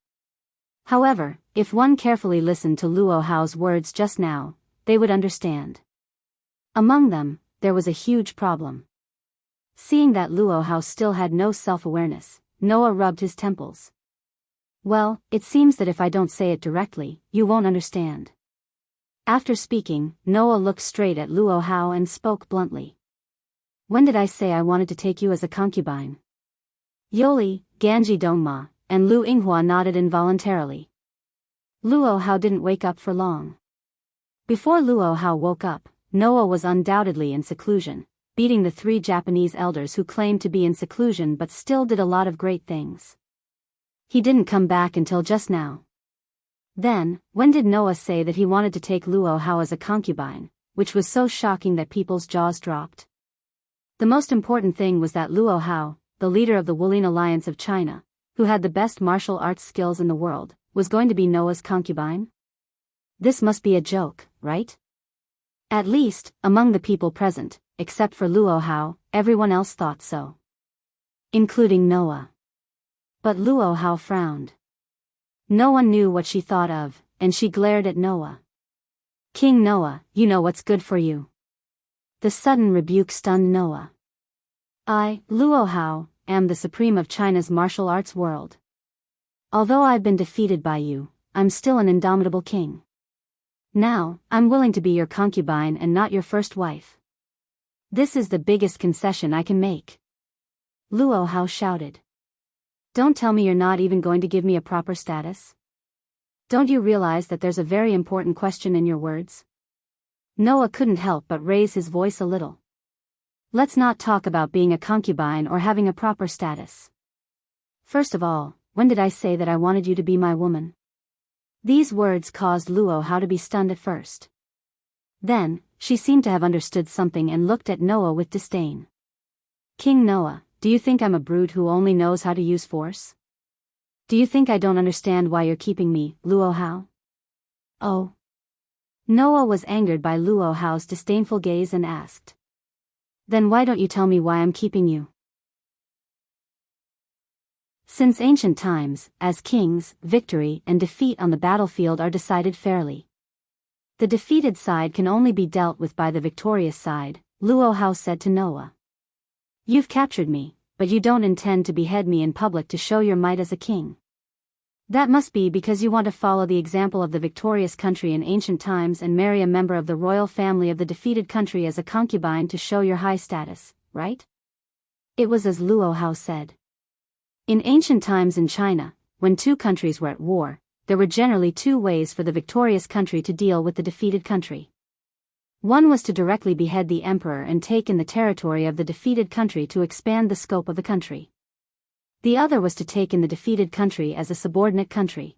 However, if one carefully listened to Luo Hao's words just now, they would understand. Among them, there was a huge problem. Seeing that Luo Hao still had no self-awareness, Noah rubbed his temples. Well, it seems that if I don't say it directly, you won't understand. After speaking, Noah looked straight at Luo Hao and spoke bluntly. When did I say I wanted to take you as a concubine? Yoli, Ganji Dongma, and Lu Yinghua nodded involuntarily. Luo Hao didn't wake up for long. Before Luo Hao woke up, Noah was undoubtedly in seclusion, beating the 3 Japanese elders who claimed to be in seclusion but still did a lot of great things. He didn't come back until just now. Then, when did Noah say that he wanted to take Luo Hao as a concubine, which was so shocking that people's jaws dropped? The most important thing was that Luo Hao, the leader of the Wulin Alliance of China, who had the best martial arts skills in the world, was going to be Noah's concubine? This must be a joke, right? At least, among the people present, except for Luo Hao, everyone else thought so. Including Noah. But Luo Hao frowned. No one knew what she thought of, and she glared at Noah. King Noah, you know what's good for you. The sudden rebuke stunned Noah. I, Luo Hao, am the supreme of China's martial arts world. Although I've been defeated by you, I'm still an indomitable king. Now, I'm willing to be your concubine and not your first wife. This is the biggest concession I can make. Luo Hao shouted. Don't tell me you're not even going to give me a proper status? Don't you realize that there's a very important question in your words? Noah couldn't help but raise his voice a little. Let's not talk about being a concubine or having a proper status. First of all, when did I say that I wanted you to be my woman? These words caused Luo Hao to be stunned at first. Then, she seemed to have understood something and looked at Noah with disdain. King Noah, do you think I'm a brute who only knows how to use force? Do you think I don't understand why you're keeping me, Luo Hao? Oh. Noah was angered by Luo Hao's disdainful gaze and asked. Then why don't you tell me why I'm keeping you? Since ancient times, as kings, victory and defeat on the battlefield are decided fairly. The defeated side can only be dealt with by the victorious side, Luo Hao said to Noah. You've captured me, but you don't intend to behead me in public to show your might as a king. That must be because you want to follow the example of the victorious country in ancient times and marry a member of the royal family of the defeated country as a concubine to show your high status, right? It was as Luo Hao said. In ancient times in China, when 2 countries were at war, there were generally 2 ways for the victorious country to deal with the defeated country. One was to directly behead the emperor and take in the territory of the defeated country to expand the scope of the country. The other was to take in the defeated country as a subordinate country.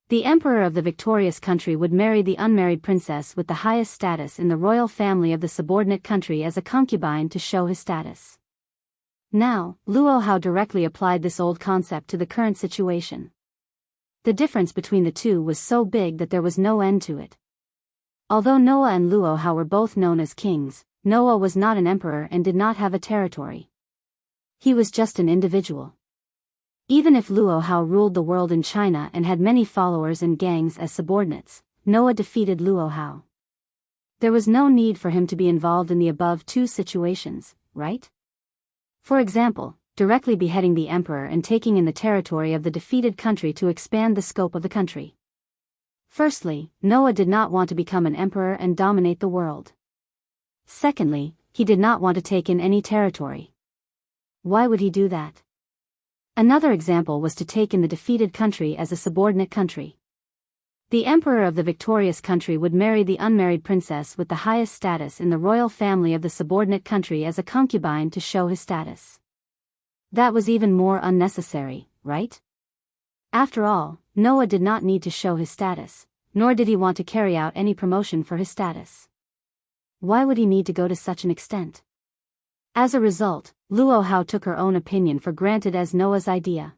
The emperor of the victorious country would marry the unmarried princess with the highest status in the royal family of the subordinate country as a concubine to show his status. Now, Luo Hao directly applied this old concept to the current situation. The difference between the two was so big that there was no end to it. Although Noah and Luo Hao were both known as kings, Noah was not an emperor and did not have a territory. He was just an individual. Even if Luo Hao ruled the world in China and had many followers and gangs as subordinates, Noah defeated Luo Hao. There was no need for him to be involved in the above two situations, right? For example, directly beheading the emperor and taking in the territory of the defeated country to expand the scope of the country. Firstly, Noah did not want to become an emperor and dominate the world. Secondly, he did not want to take in any territory. Why would he do that? Another example was to take in the defeated country as a subordinate country. The emperor of the victorious country would marry the unmarried princess with the highest status in the royal family of the subordinate country as a concubine to show his status. That was even more unnecessary, right? After all, Noah did not need to show his status, nor did he want to carry out any promotion for his status. Why would he need to go to such an extent? As a result, Luo Hao took her own opinion for granted as Noah's idea.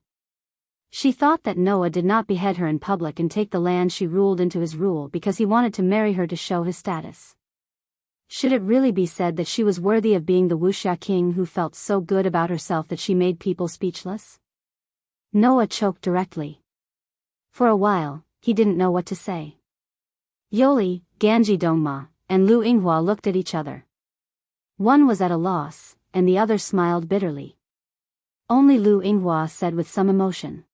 She thought that Noah did not behead her in public and take the land she ruled into his rule because he wanted to marry her to show his status. Should it really be said that she was worthy of being the wuxia king who felt so good about herself that she made people speechless? Noah choked directly. For a while, he didn't know what to say. Yoli, Ganji Dongma, and Lu Yinghua looked at each other. One was at a loss, and the other smiled bitterly. Only Lu Yinghua said with some emotion,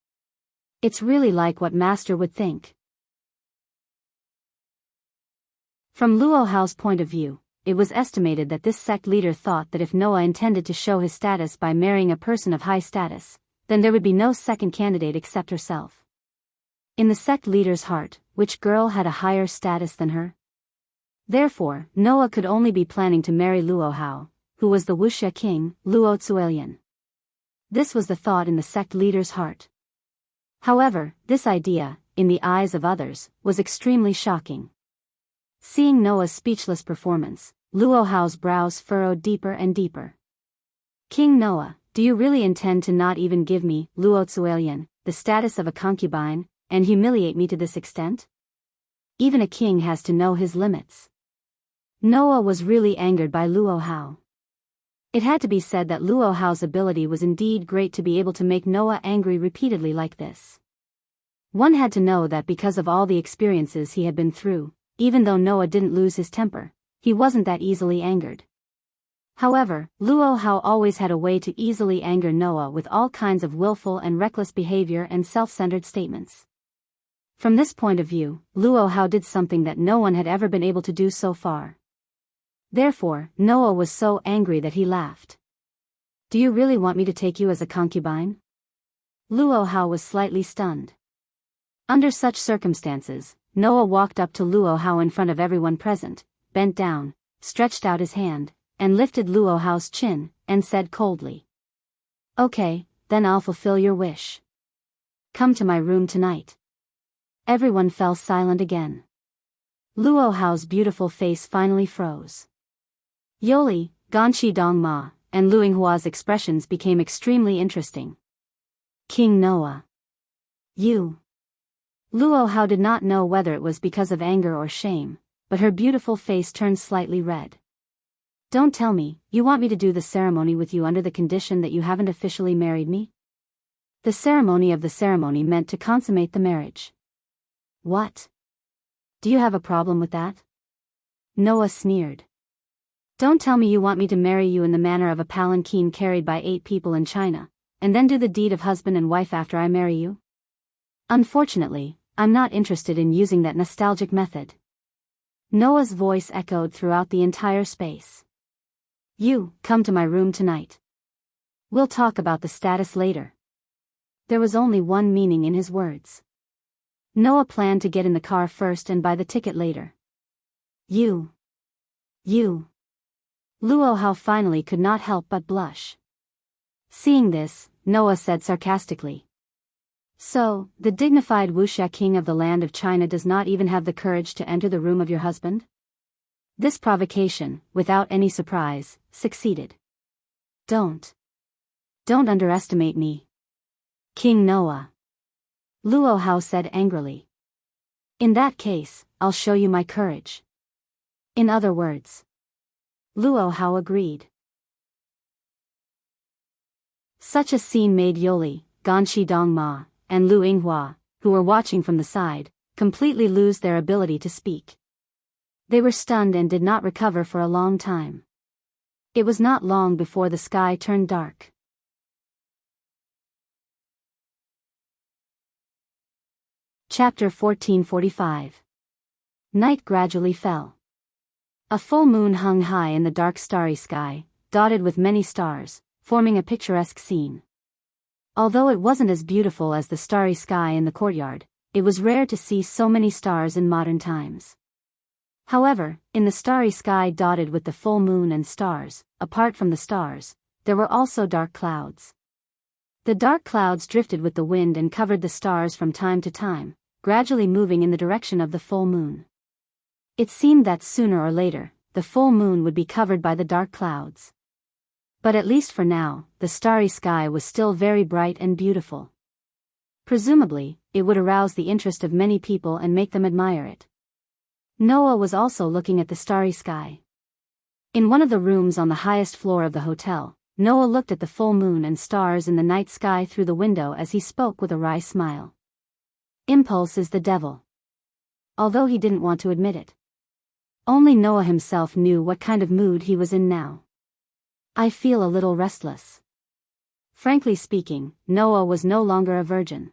"It's really like what Master would think." From Luo Hao's point of view, it was estimated that this sect leader thought that if Noah intended to show his status by marrying a person of high status, then there would be no second candidate except herself. In the sect leader's heart, which girl had a higher status than her? Therefore, Noah could only be planning to marry Luo Hao, who was the wuxia king, Luo Zuelian. This was the thought in the sect leader's heart. However, this idea, in the eyes of others, was extremely shocking. Seeing Noah's speechless performance, Luo Hao's brows furrowed deeper and deeper. "King Noah, do you really intend to not even give me, Luo Zuelian, the status of a concubine, and humiliate me to this extent? Even a king has to know his limits." Noah was really angered by Luo Hao. It had to be said that Luo Hao's ability was indeed great to be able to make Noah angry repeatedly like this. One had to know that because of all the experiences he had been through, even though Noah didn't lose his temper, he wasn't that easily angered. However, Luo Hao always had a way to easily anger Noah with all kinds of willful and reckless behavior and self-centered statements. From this point of view, Luo Hao did something that no one had ever been able to do so far. Therefore, Noah was so angry that he laughed. "Do you really want me to take you as a concubine?" Luo Hao was slightly stunned. Under such circumstances, Noah walked up to Luo Hao in front of everyone present, bent down, stretched out his hand, and lifted Luo Hao's chin, and said coldly, "Okay, then I'll fulfill your wish. Come to my room tonight." Everyone fell silent again. Luo Hao's beautiful face finally froze. Yoli, Ganshi Dongma, and Lu Yinghua's expressions became extremely interesting. "King Noah. You." Luo Hao did not know whether it was because of anger or shame, but her beautiful face turned slightly red. "Don't tell me, you want me to do the ceremony with you under the condition that you haven't officially married me?" The ceremony of the ceremony meant to consummate the marriage. "What? Do you have a problem with that?" Noah sneered. "Don't tell me you want me to marry you in the manner of a palanquin carried by 8 people in China, and then do the deed of husband and wife after I marry you? Unfortunately, I'm not interested in using that nostalgic method." Noah's voice echoed throughout the entire space. "You, come to my room tonight. We'll talk about the status later." There was only one meaning in his words. Noah planned to get in the car first and buy the ticket later. You. Luo Hao finally could not help but blush. Seeing this, Noah said sarcastically, "So, the dignified wuxia king of the land of China does not even have the courage to enter the room of your husband?" This provocation, without any surprise, succeeded. Don't underestimate me, King Noah," Luo Hao said angrily. "In that case, I'll show you my courage." In other words, Luo Hao agreed. Such a scene made Yoli, Ganshi Dongma, and Lu Yinghua, who were watching from the side, completely lose their ability to speak. They were stunned and did not recover for a long time. It was not long before the sky turned dark. Chapter 1445. Night gradually fell. A full moon hung high in the dark starry sky, dotted with many stars, forming a picturesque scene. Although it wasn't as beautiful as the starry sky in the courtyard, it was rare to see so many stars in modern times. However, in the starry sky dotted with the full moon and stars, apart from the stars, there were also dark clouds. The dark clouds drifted with the wind and covered the stars from time to time, gradually moving in the direction of the full moon. It seemed that sooner or later, the full moon would be covered by the dark clouds. But at least for now, the starry sky was still very bright and beautiful. Presumably, it would arouse the interest of many people and make them admire it. Noah was also looking at the starry sky. In one of the rooms on the highest floor of the hotel, Noah looked at the full moon and stars in the night sky through the window as he spoke with a wry smile. Impulse is the devil. Although he didn't want to admit it. Only Noah himself knew what kind of mood he was in now. I feel a little restless. Frankly speaking, Noah was no longer a virgin.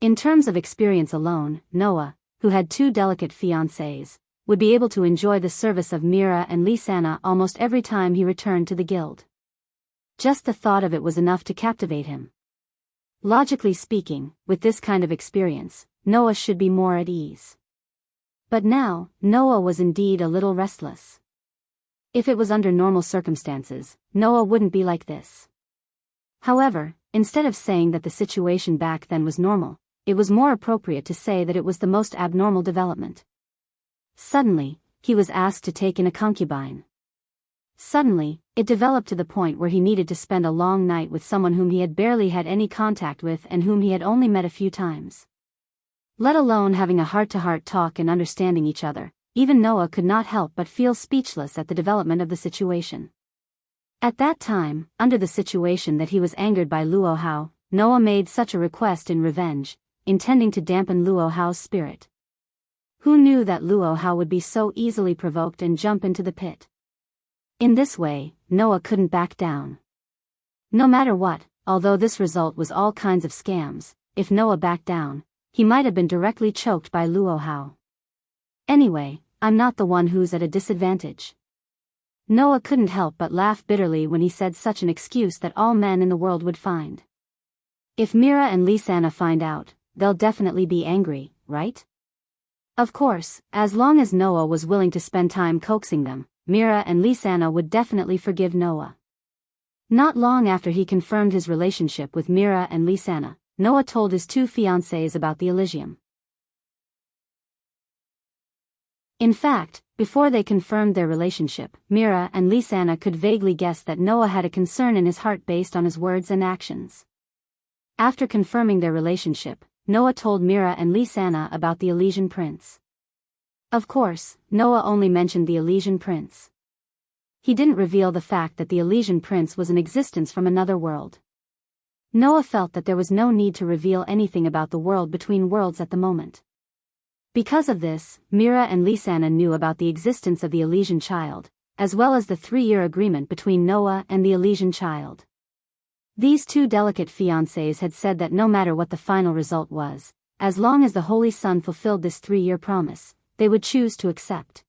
In terms of experience alone, Noah, who had 2 delicate fiancées, would be able to enjoy the service of Mira and Lisanna almost every time he returned to the guild. Just the thought of it was enough to captivate him. Logically speaking, with this kind of experience, Noah should be more at ease. But now, Noah was indeed a little restless. If it was under normal circumstances, Noah wouldn't be like this. However, instead of saying that the situation back then was normal, it was more appropriate to say that it was the most abnormal development. Suddenly, he was asked to take in a concubine. Suddenly, it developed to the point where he needed to spend a long night with someone whom he had barely had any contact with and whom he had only met a few times. Let alone having a heart-to-heart talk and understanding each other, even Noah could not help but feel speechless at the development of the situation. At that time, under the situation that he was angered by Luo Hao, Noah made such a request in revenge, intending to dampen Luo Hao's spirit. Who knew that Luo Hao would be so easily provoked and jump into the pit? In this way, Noah couldn't back down. No matter what, although this result was all kinds of scams, if Noah backed down, he might have been directly choked by Luo Hao. Anyway, I'm not the one who's at a disadvantage. Noah couldn't help but laugh bitterly when he said such an excuse that all men in the world would find. If Mira and Lisanna find out, they'll definitely be angry, right? Of course, as long as Noah was willing to spend time coaxing them, Mira and Lisanna would definitely forgive Noah. Not long after he confirmed his relationship with Mira and Lisanna, Noah told his 2 fiancées about the Elysium. In fact, before they confirmed their relationship, Mira and Lisanna could vaguely guess that Noah had a concern in his heart based on his words and actions. After confirming their relationship, Noah told Mira and Lisanna about the Elysian prince. Of course, Noah only mentioned the Elysian prince. He didn't reveal the fact that the Elysian prince was in existence from another world. Noah felt that there was no need to reveal anything about the world between worlds at the moment. Because of this, Mira and Lisanna knew about the existence of the Elysian child, as well as the 3-year agreement between Noah and the Elysian child. These 2 delicate fiancés had said that no matter what the final result was, as long as the Holy Son fulfilled this 3-year promise, they would choose to accept.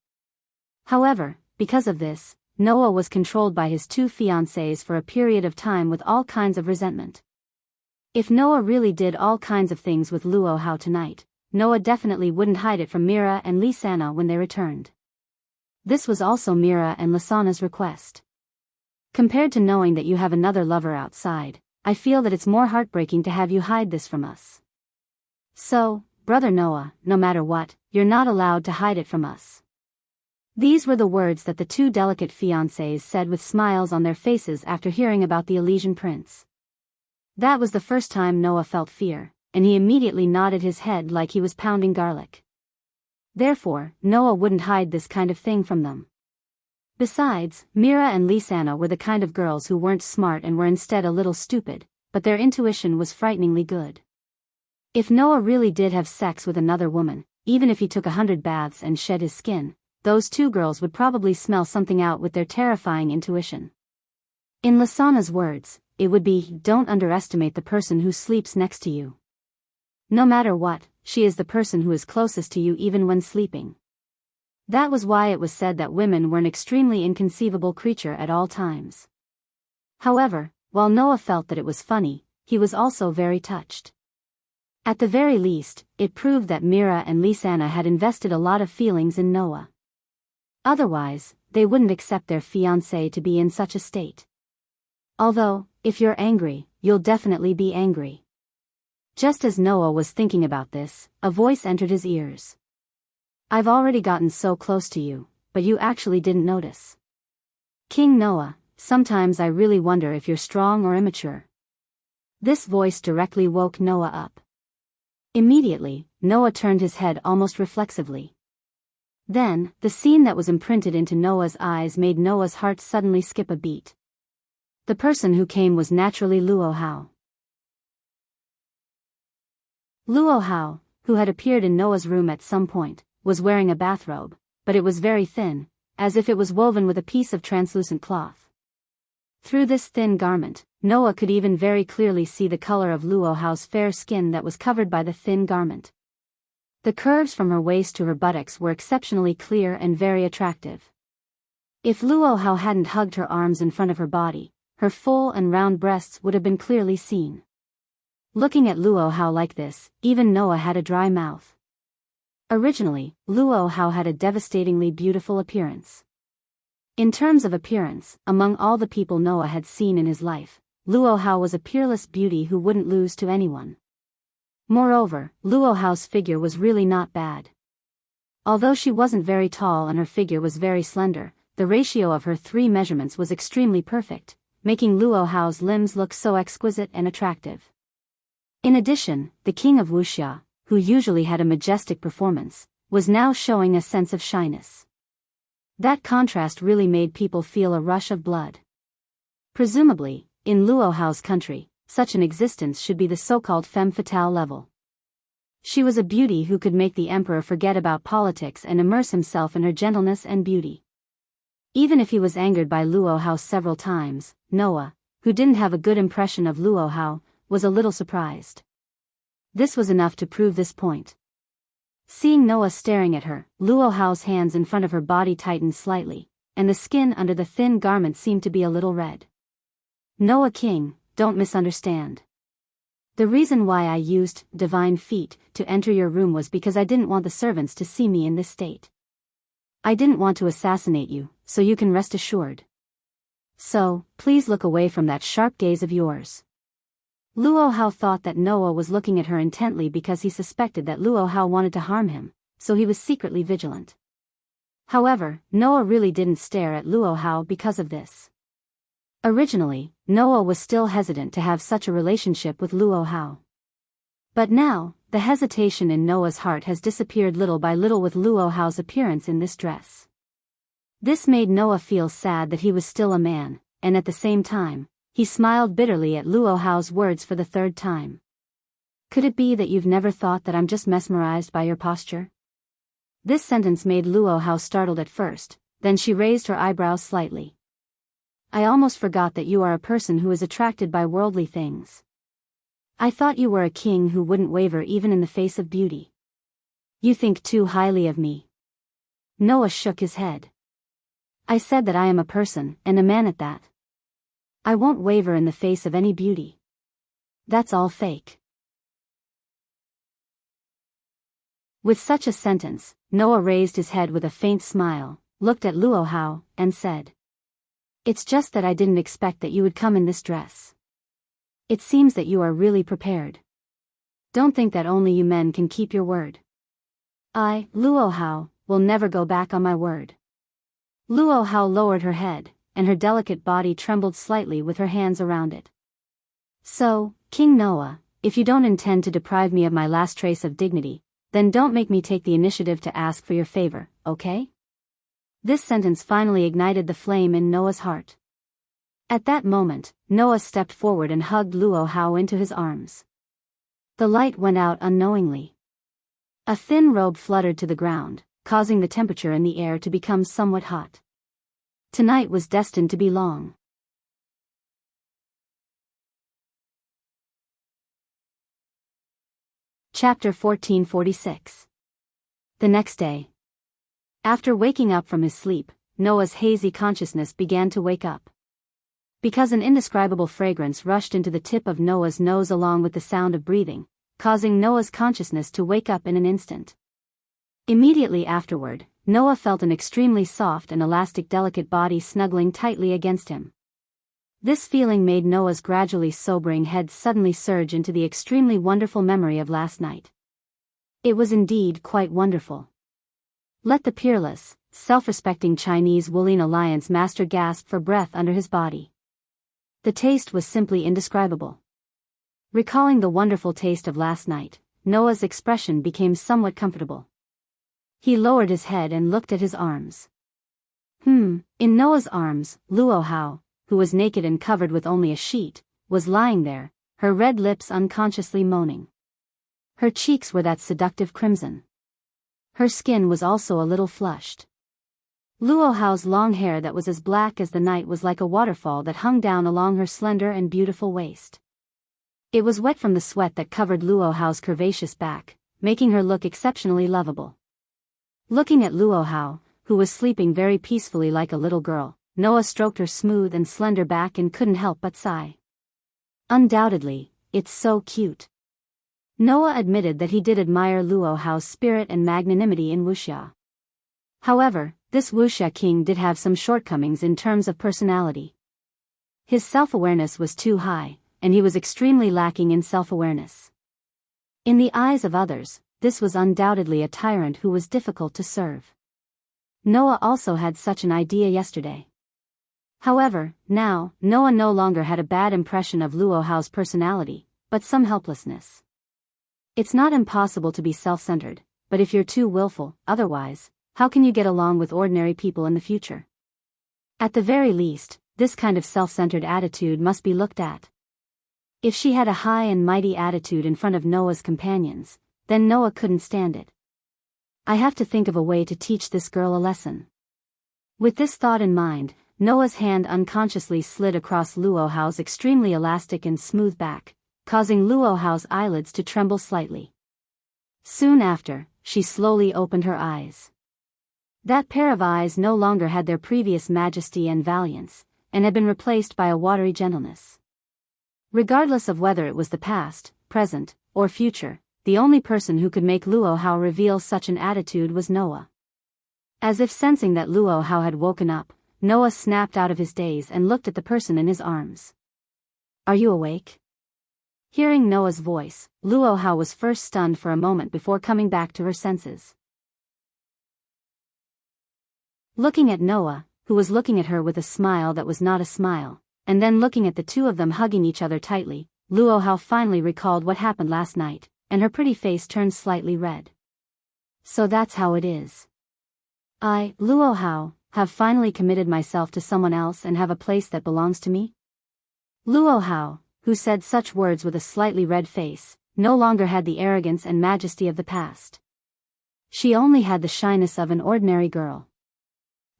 However, because of this, Noah was controlled by his 2 fiancés for a period of time with all kinds of resentment. If Noah really did all kinds of things with Luo Hao tonight, Noah definitely wouldn't hide it from Mira and Lisanna when they returned. This was also Mira and Lisanna's request. Compared to knowing that you have another lover outside, I feel that it's more heartbreaking to have you hide this from us. So, Brother Noah, no matter what, you're not allowed to hide it from us. These were the words that the 2 delicate fiancés said with smiles on their faces after hearing about the Elysian prince. That was the first time Noah felt fear, and he immediately nodded his head like he was pounding garlic. Therefore, Noah wouldn't hide this kind of thing from them. Besides, Mira and Lisanna were the kind of girls who weren't smart and were instead a little stupid, but their intuition was frighteningly good. If Noah really did have sex with another woman, even if he took 100 baths and shed his skin, those two girls would probably smell something out with their terrifying intuition. In Lasana's words, it would be, "Don't underestimate the person who sleeps next to you. No matter what, she is the person who is closest to you even when sleeping." That was why it was said that women were an extremely inconceivable creature at all times. However, while Noah felt that it was funny, he was also very touched. At the very least, it proved that Mira and Lisanna had invested a lot of feelings in Noah. Otherwise, they wouldn't accept their fiancé to be in such a state. Although, if you're angry, you'll definitely be angry. Just as Noah was thinking about this, a voice entered his ears. "I've already gotten so close to you, but you actually didn't notice. King Noah, sometimes I really wonder if you're strong or immature." This voice directly woke Noah up. Immediately, Noah turned his head almost reflexively. Then, the scene that was imprinted into Noah's eyes made Noah's heart suddenly skip a beat. The person who came was naturally Luo Hao. Luo Hao, who had appeared in Noah's room at some point, was wearing a bathrobe, but it was very thin, as if it was woven with a piece of translucent cloth. Through this thin garment, Noah could even very clearly see the color of Luo Hao's fair skin that was covered by the thin garment. The curves from her waist to her buttocks were exceptionally clear and very attractive. If Luo Hao hadn't hugged her arms in front of her body, her full and round breasts would have been clearly seen. Looking at Luo Hao like this, even Noah had a dry mouth. Originally, Luo Hao had a devastatingly beautiful appearance. In terms of appearance, among all the people Noah had seen in his life, Luo Hao was a peerless beauty who wouldn't lose to anyone. Moreover, Luo Hao's figure was really not bad. Although she wasn't very tall and her figure was very slender, the ratio of her three measurements was extremely perfect, making Luo Hao's limbs look so exquisite and attractive. In addition, the king of Wuxia, who usually had a majestic performance, was now showing a sense of shyness. That contrast really made people feel a rush of blood. Presumably, in Luo Hao's country, such an existence should be the so-called femme fatale level. She was a beauty who could make the emperor forget about politics and immerse himself in her gentleness and beauty. Even if he was angered by Luo Hao several times, Noah, who didn't have a good impression of Luo Hao, was a little surprised. This was enough to prove this point. Seeing Noah staring at her, Luo Hao's hands in front of her body tightened slightly, and the skin under the thin garment seemed to be a little red. "Noah King, don't misunderstand. The reason why I used divine feet to enter your room was because I didn't want the servants to see me in this state. I didn't want to assassinate you, so you can rest assured. So, please look away from that sharp gaze of yours." Luo Hao thought that Noah was looking at her intently because he suspected that Luo Hao wanted to harm him, so he was secretly vigilant. However, Noah really didn't stare at Luo Hao because of this. Originally, Noah was still hesitant to have such a relationship with Luo Hao. But now, the hesitation in Noah's heart has disappeared little by little with Luo Hao's appearance in this dress. This made Noah feel sad that he was still a man, and at the same time, he smiled bitterly at Luo Hao's words for the third time. "Could it be that you've never thought that I'm just mesmerized by your posture?" This sentence made Luo Hao startled at first, then she raised her eyebrows slightly. "I almost forgot that you are a person who is attracted by worldly things. I thought you were a king who wouldn't waver even in the face of beauty. You think too highly of me." Noah shook his head. "I said that I am a person, and a man at that. I won't waver in the face of any beauty. That's all fake." With such a sentence, Noah raised his head with a faint smile, looked at Luo Hao, and said, "It's just that I didn't expect that you would come in this dress. It seems that you are really prepared. Don't think that only you men can keep your word. I, Luo Hao, will never go back on my word." Luo Hao lowered her head, and her delicate body trembled slightly with her hands around it. "So, King Noah, if you don't intend to deprive me of my last trace of dignity, then don't make me take the initiative to ask for your favor, okay?" This sentence finally ignited the flame in Noah's heart. At that moment, Noah stepped forward and hugged Luo Hao into his arms. The light went out unknowingly. A thin robe fluttered to the ground, causing the temperature in the air to become somewhat hot. Tonight was destined to be long. Chapter 1446. The next day. After waking up from his sleep, Noah's hazy consciousness began to wake up. Because an indescribable fragrance rushed into the tip of Noah's nose along with the sound of breathing, causing Noah's consciousness to wake up in an instant. Immediately afterward, Noah felt an extremely soft and elastic delicate body snuggling tightly against him. This feeling made Noah's gradually sobering head suddenly surge into the extremely wonderful memory of last night. It was indeed quite wonderful. Let the peerless, self-respecting Chinese Woollene Alliance master gasp for breath under his body. The taste was simply indescribable. Recalling the wonderful taste of last night, Noah's expression became somewhat comfortable. He lowered his head and looked at his arms. In Noah's arms, Luo Hao, who was naked and covered with only a sheet, was lying there, her red lips unconsciously moaning. Her cheeks were that seductive crimson. Her skin was also a little flushed. Luo Hao's long hair that was as black as the night was like a waterfall that hung down along her slender and beautiful waist. It was wet from the sweat that covered Luo Hao's curvaceous back, making her look exceptionally lovable. Looking at Luo Hao, who was sleeping very peacefully like a little girl, Noah stroked her smooth and slender back and couldn't help but sigh. Undoubtedly, it's so cute. Noah admitted that he did admire Luo Hao's spirit and magnanimity in wuxia. However, this wuxia king did have some shortcomings in terms of personality. His self-awareness was too high, and he was extremely lacking in self-awareness. In the eyes of others, this was undoubtedly a tyrant who was difficult to serve. Noah also had such an idea yesterday. However, now, Noah no longer had a bad impression of Luo Hao's personality, but some helplessness. It's not impossible to be self-centered, but if you're too willful, otherwise, how can you get along with ordinary people in the future? At the very least, this kind of self-centered attitude must be looked at. If she had a high and mighty attitude in front of Noah's companions, then Noah couldn't stand it. I have to think of a way to teach this girl a lesson. With this thought in mind, Noah's hand unconsciously slid across Luo Hao's extremely elastic and smooth back, causing Luo Hao's eyelids to tremble slightly. Soon after, she slowly opened her eyes. That pair of eyes no longer had their previous majesty and valiance, and had been replaced by a watery gentleness. Regardless of whether it was the past, present, or future, the only person who could make Luo Hao reveal such an attitude was Noah. As if sensing that Luo Hao had woken up, Noah snapped out of his daze and looked at the person in his arms. Are you awake? Hearing Noah's voice, Luo Hao was first stunned for a moment before coming back to her senses. Looking at Noah, who was looking at her with a smile that was not a smile, and then looking at the two of them hugging each other tightly, Luo Hao finally recalled what happened last night, and her pretty face turned slightly red. So that's how it is. I, Luo Hao, have finally committed myself to someone else and have a place that belongs to me? Luo Hao, who said such words with a slightly red face, no longer had the arrogance and majesty of the past. She only had the shyness of an ordinary girl.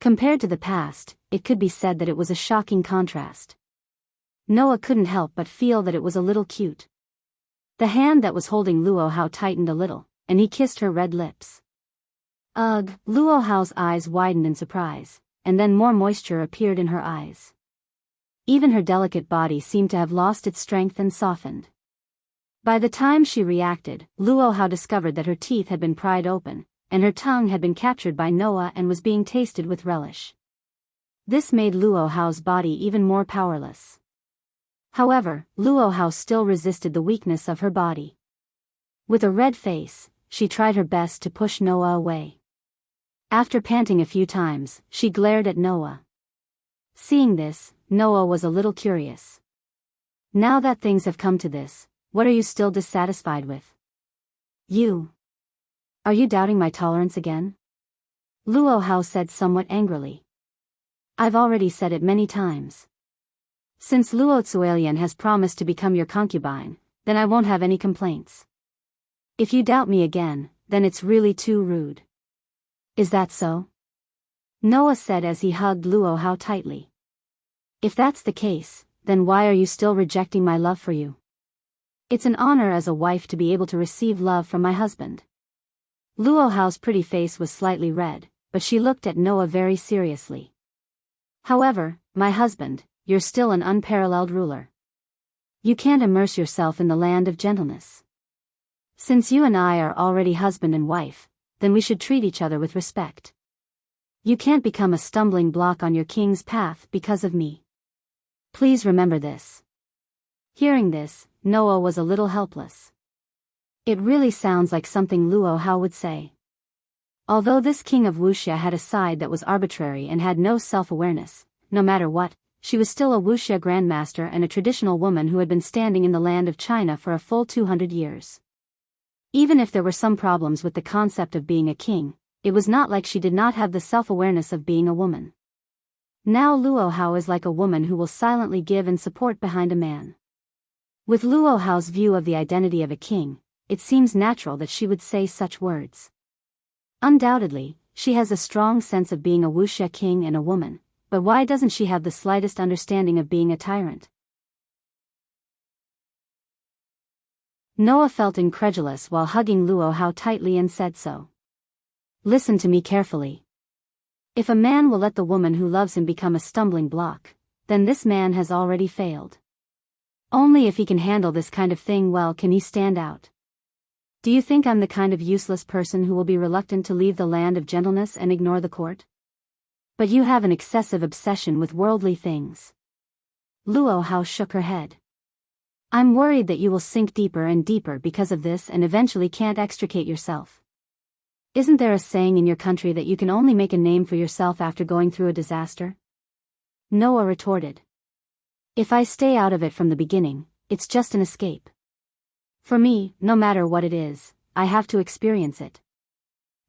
Compared to the past, it could be said that it was a shocking contrast. Noah couldn't help but feel that it was a little cute. The hand that was holding Luo Hao tightened a little, and he kissed her red lips. Ugh, Luo Hao's eyes widened in surprise, and then more moisture appeared in her eyes. Even her delicate body seemed to have lost its strength and softened. By the time she reacted, Luo Hao discovered that her teeth had been pried open, and her tongue had been captured by Noah and was being tasted with relish. This made Luo Hao's body even more powerless. However, Luo Hao still resisted the weakness of her body. With a red face, she tried her best to push Noah away. After panting a few times, she glared at Noah. Seeing this, Noah was a little curious. Now that things have come to this, what are you still dissatisfied with? You. Are you doubting my tolerance again? Luo Hao said somewhat angrily. I've already said it many times. Since Luo Zuelian has promised to become your concubine, then I won't have any complaints. If you doubt me again, then it's really too rude. Is that so? Noah said as he hugged Luo Hao tightly. If that's the case, then why are you still rejecting my love for you? It's an honor as a wife to be able to receive love from my husband. Luo Hao's pretty face was slightly red, but she looked at Noah very seriously. However, my husband, you're still an unparalleled ruler. You can't immerse yourself in the land of gentleness. Since you and I are already husband and wife, then we should treat each other with respect. You can't become a stumbling block on your king's path because of me. Please remember this. Hearing this, Noah was a little helpless. It really sounds like something Luo Hao would say. Although this king of Wuxia had a side that was arbitrary and had no self-awareness, no matter what, she was still a Wuxia grandmaster and a traditional woman who had been standing in the land of China for a full 200 years. Even if there were some problems with the concept of being a king, it was not like she did not have the self-awareness of being a woman. Now Luo Hao is like a woman who will silently give and support behind a man. With Luo Hao's view of the identity of a king, it seems natural that she would say such words. Undoubtedly, she has a strong sense of being a Wuxia king and a woman, but why doesn't she have the slightest understanding of being a tyrant? Noah felt incredulous while hugging Luo Hao tightly and said so. Listen to me carefully. If a man will let the woman who loves him become a stumbling block, then this man has already failed. Only if he can handle this kind of thing well can he stand out. Do you think I'm the kind of useless person who will be reluctant to leave the land of gentleness and ignore the court? But you have an excessive obsession with worldly things. Luo Hao shook her head. I'm worried that you will sink deeper and deeper because of this and eventually can't extricate yourself. Isn't there a saying in your country that you can only make a name for yourself after going through a disaster? Noah retorted. If I stay out of it from the beginning, it's just an escape. For me, no matter what it is, I have to experience it.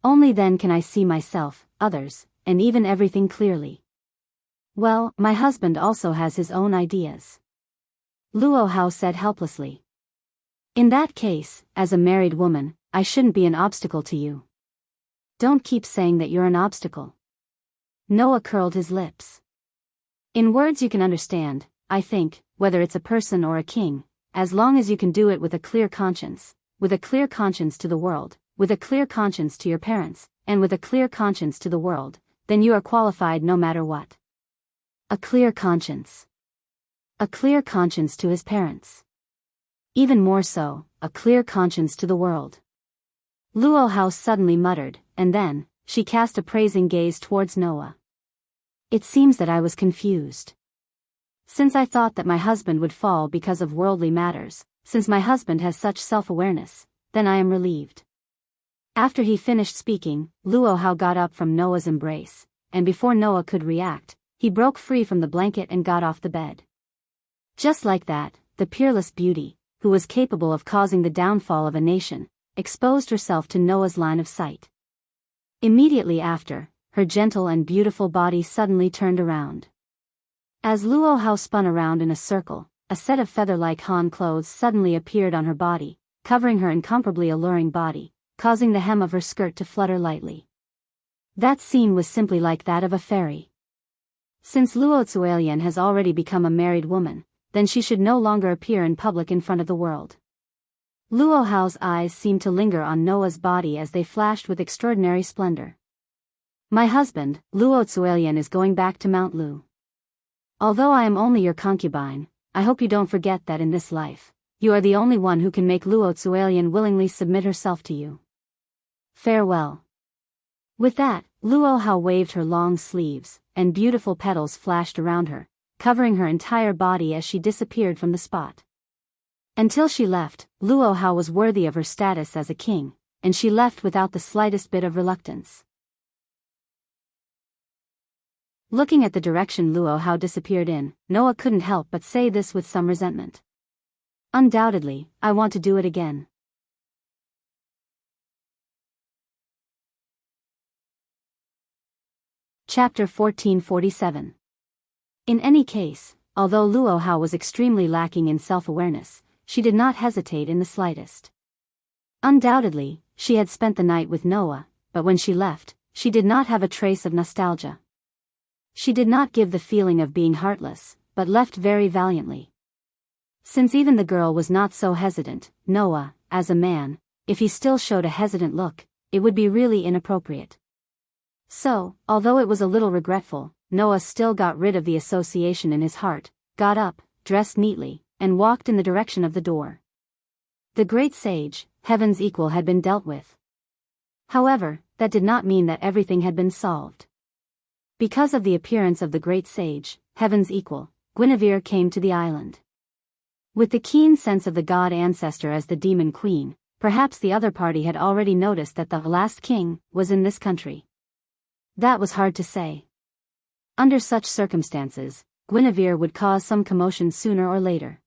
Only then can I see myself, others, and even everything clearly. Well, my husband also has his own ideas. Luo Hao said helplessly. In that case, as a married woman, I shouldn't be an obstacle to you. Don't keep saying that you're an obstacle. Noah curled his lips. In words you can understand, I think, whether it's a person or a king, as long as you can do it with a clear conscience to the world, with a clear conscience to your parents, and with a clear conscience to the world, then you are qualified no matter what. A clear conscience. A clear conscience to his parents. Even more so, a clear conscience to the world. Luo Hao suddenly muttered, and then, she cast a praising gaze towards Noah. It seems that I was confused. Since I thought that my husband would fall because of worldly matters, since my husband has such self-awareness, then I am relieved. After he finished speaking, Luo Hao got up from Noah's embrace, and before Noah could react, he broke free from the blanket and got off the bed. Just like that, the peerless beauty, who was capable of causing the downfall of a nation, exposed herself to Noah's line of sight. Immediately after, her gentle and beautiful body suddenly turned around. As Luo Hao spun around in a circle, a set of feather-like Han clothes suddenly appeared on her body, covering her incomparably alluring body, causing the hem of her skirt to flutter lightly. That scene was simply like that of a fairy. Since Luo Zuelian has already become a married woman, then she should no longer appear in public in front of the world. Luo Hao's eyes seemed to linger on Noah's body as they flashed with extraordinary splendor. My husband, Luo Zuelian, is going back to Mount Lu. Although I am only your concubine, I hope you don't forget that in this life, you are the only one who can make Luo Zuelian willingly submit herself to you. Farewell. With that, Luo Hao waved her long sleeves, and beautiful petals flashed around her, covering her entire body as she disappeared from the spot. Until she left, Luo Hao was worthy of her status as a king, and she left without the slightest bit of reluctance. Looking at the direction Luo Hao disappeared in, Noah couldn't help but say this with some resentment. Undoubtedly, I want to do it again. Chapter 1447. In any case, although Luo Hao was extremely lacking in self-awareness, she did not hesitate in the slightest. Undoubtedly, she had spent the night with Noah, but when she left, she did not have a trace of nostalgia. She did not give the feeling of being heartless, but left very valiantly. Since even the girl was not so hesitant, Noah, as a man, if he still showed a hesitant look, it would be really inappropriate. So, although it was a little regretful, Noah still got rid of the association in his heart, got up, dressed neatly, and walked in the direction of the door. The great sage, Heaven's equal, had been dealt with. However, that did not mean that everything had been solved. Because of the appearance of the great sage, Heaven's equal, Guinevere came to the island. With the keen sense of the god ancestor as the demon queen, perhaps the other party had already noticed that the last king was in this country. That was hard to say. Under such circumstances, Guinevere would cause some commotion sooner or later.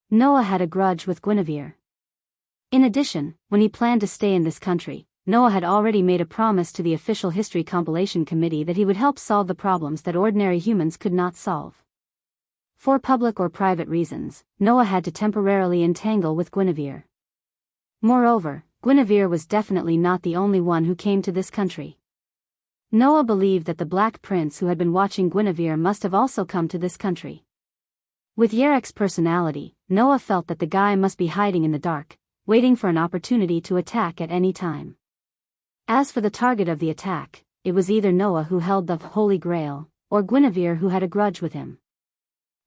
Noah had a grudge with Guinevere. In addition, when he planned to stay in this country, Noah had already made a promise to the official history compilation committee that he would help solve the problems that ordinary humans could not solve. For public or private reasons, Noah had to temporarily entangle with Guinevere. Moreover, Guinevere was definitely not the only one who came to this country. Noah believed that the Black Prince who had been watching Guinevere must have also come to this country. With Yarek's personality, Noah felt that the guy must be hiding in the dark, waiting for an opportunity to attack at any time. As for the target of the attack, it was either Noah who held the Holy Grail, or Guinevere who had a grudge with him.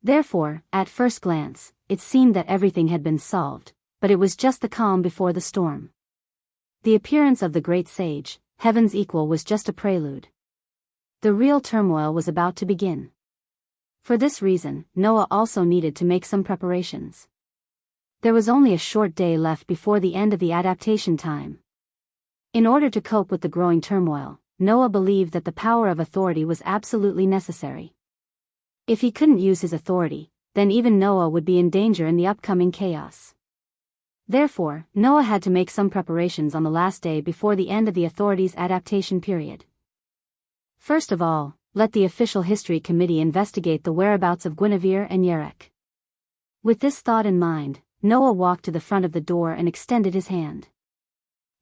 Therefore, at first glance, it seemed that everything had been solved, but it was just the calm before the storm. The appearance of the great sage, Heaven's equal, was just a prelude. The real turmoil was about to begin. For this reason, Noah also needed to make some preparations. There was only a short day left before the end of the adaptation time. In order to cope with the growing turmoil, Noah believed that the power of authority was absolutely necessary. If he couldn't use his authority, then even Noah would be in danger in the upcoming chaos. Therefore, Noah had to make some preparations on the last day before the end of the authority's adaptation period. First of all, let the official history committee investigate the whereabouts of Guinevere and Yarek. With this thought in mind, Noah walked to the front of the door and extended his hand.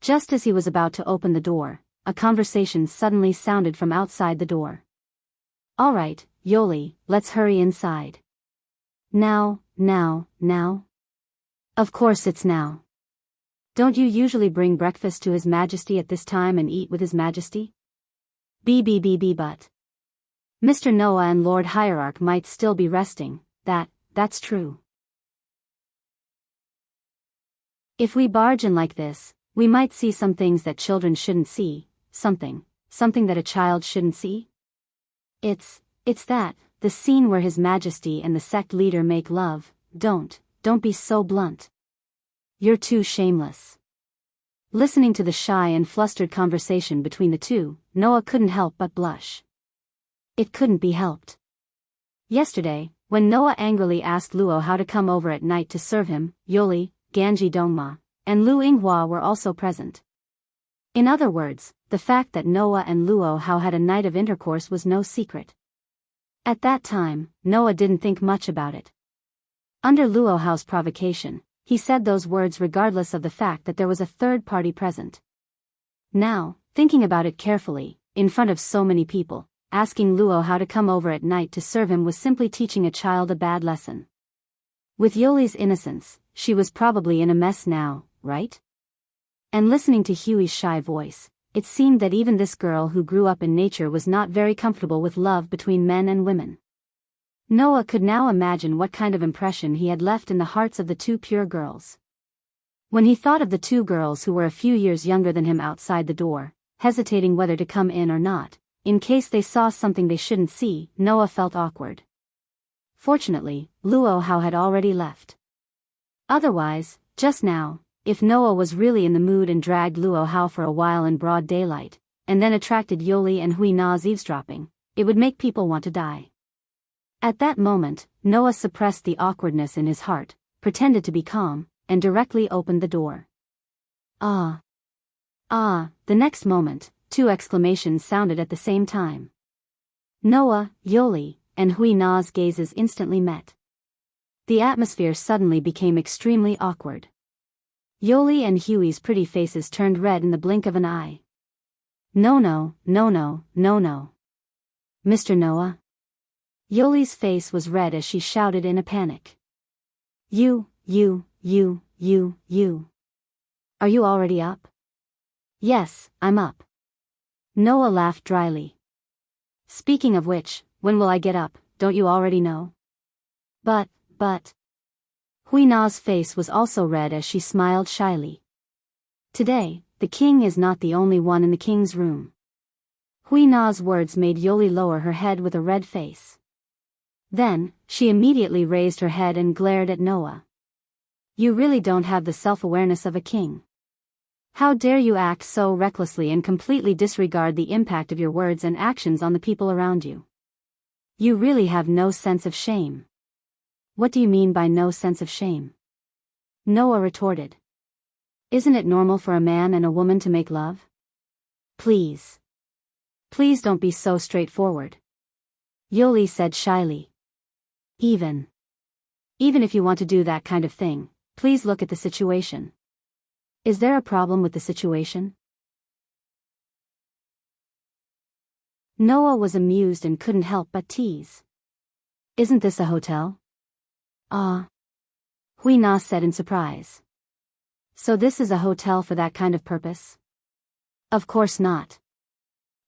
Just as he was about to open the door, a conversation suddenly sounded from outside the door. "All right, Yoli, let's hurry inside." Now. Of course it's now. Don't you usually bring breakfast to His Majesty at this time and eat with His Majesty? But Mr. Noah and Lord Hierarch might still be resting, that's true. If we barge in like this, we might see some things that children shouldn't see, something that a child shouldn't see. It's that, the scene where His Majesty and the sect leader make love. Don't be so blunt. You're too shameless. Listening to the shy and flustered conversation between the two, Noah couldn't help but blush. It couldn't be helped. Yesterday, when Noah angrily asked Luo how to come over at night to serve him, Yoli, Ganji Dongma, and Lu Yinghua were also present. In other words, the fact that Noah and Luo Hao had a night of intercourse was no secret. At that time, Noah didn't think much about it. Under Luo Hao's provocation, he said those words regardless of the fact that there was a third party present. Now, thinking about it carefully, in front of so many people, asking Luo Hao to come over at night to serve him was simply teaching a child a bad lesson. With Yoli's innocence, she was probably in a mess now, right? And listening to Huey's shy voice, it seemed that even this girl who grew up in nature was not very comfortable with love between men and women. Noah could now imagine what kind of impression he had left in the hearts of the two pure girls. When he thought of the two girls who were a few years younger than him outside the door, hesitating whether to come in or not, in case they saw something they shouldn't see, Noah felt awkward. Fortunately, Luo Hao had already left. Otherwise, just now, if Noah was really in the mood and dragged Luo Hao for a while in broad daylight, and then attracted Yoli and Hui Na's eavesdropping, it would make people want to die. At that moment, Noah suppressed the awkwardness in his heart, pretended to be calm, and directly opened the door. Ah! The next moment, two exclamations sounded at the same time. Noah, Yoli, and Hui Na's gazes instantly met. The atmosphere suddenly became extremely awkward. Yoli and Huey's pretty faces turned red in the blink of an eye. No no, no no, no no. Mr. Noah? Yoli's face was red as she shouted in a panic. You. Are you already up? Yes, I'm up. Noah laughed dryly. Speaking of which, when will I get up, don't you already know? But. Hui Na's face was also red as she smiled shyly. Today, the king is not the only one in the king's room. Hui Na's words made Yoli lower her head with a red face. Then, she immediately raised her head and glared at Noah. You really don't have the self-awareness of a king. How dare you act so recklessly and completely disregard the impact of your words and actions on the people around you? You really have no sense of shame. What do you mean by no sense of shame? Noah retorted. Isn't it normal for a man and a woman to make love? Please don't be so straightforward. Yoli said shyly. Even if you want to do that kind of thing, please look at the situation. Is there a problem with the situation? Noah was amused and couldn't help but tease. Isn't this a hotel? Hui Na said in surprise. So this is a hotel for that kind of purpose? Of course not.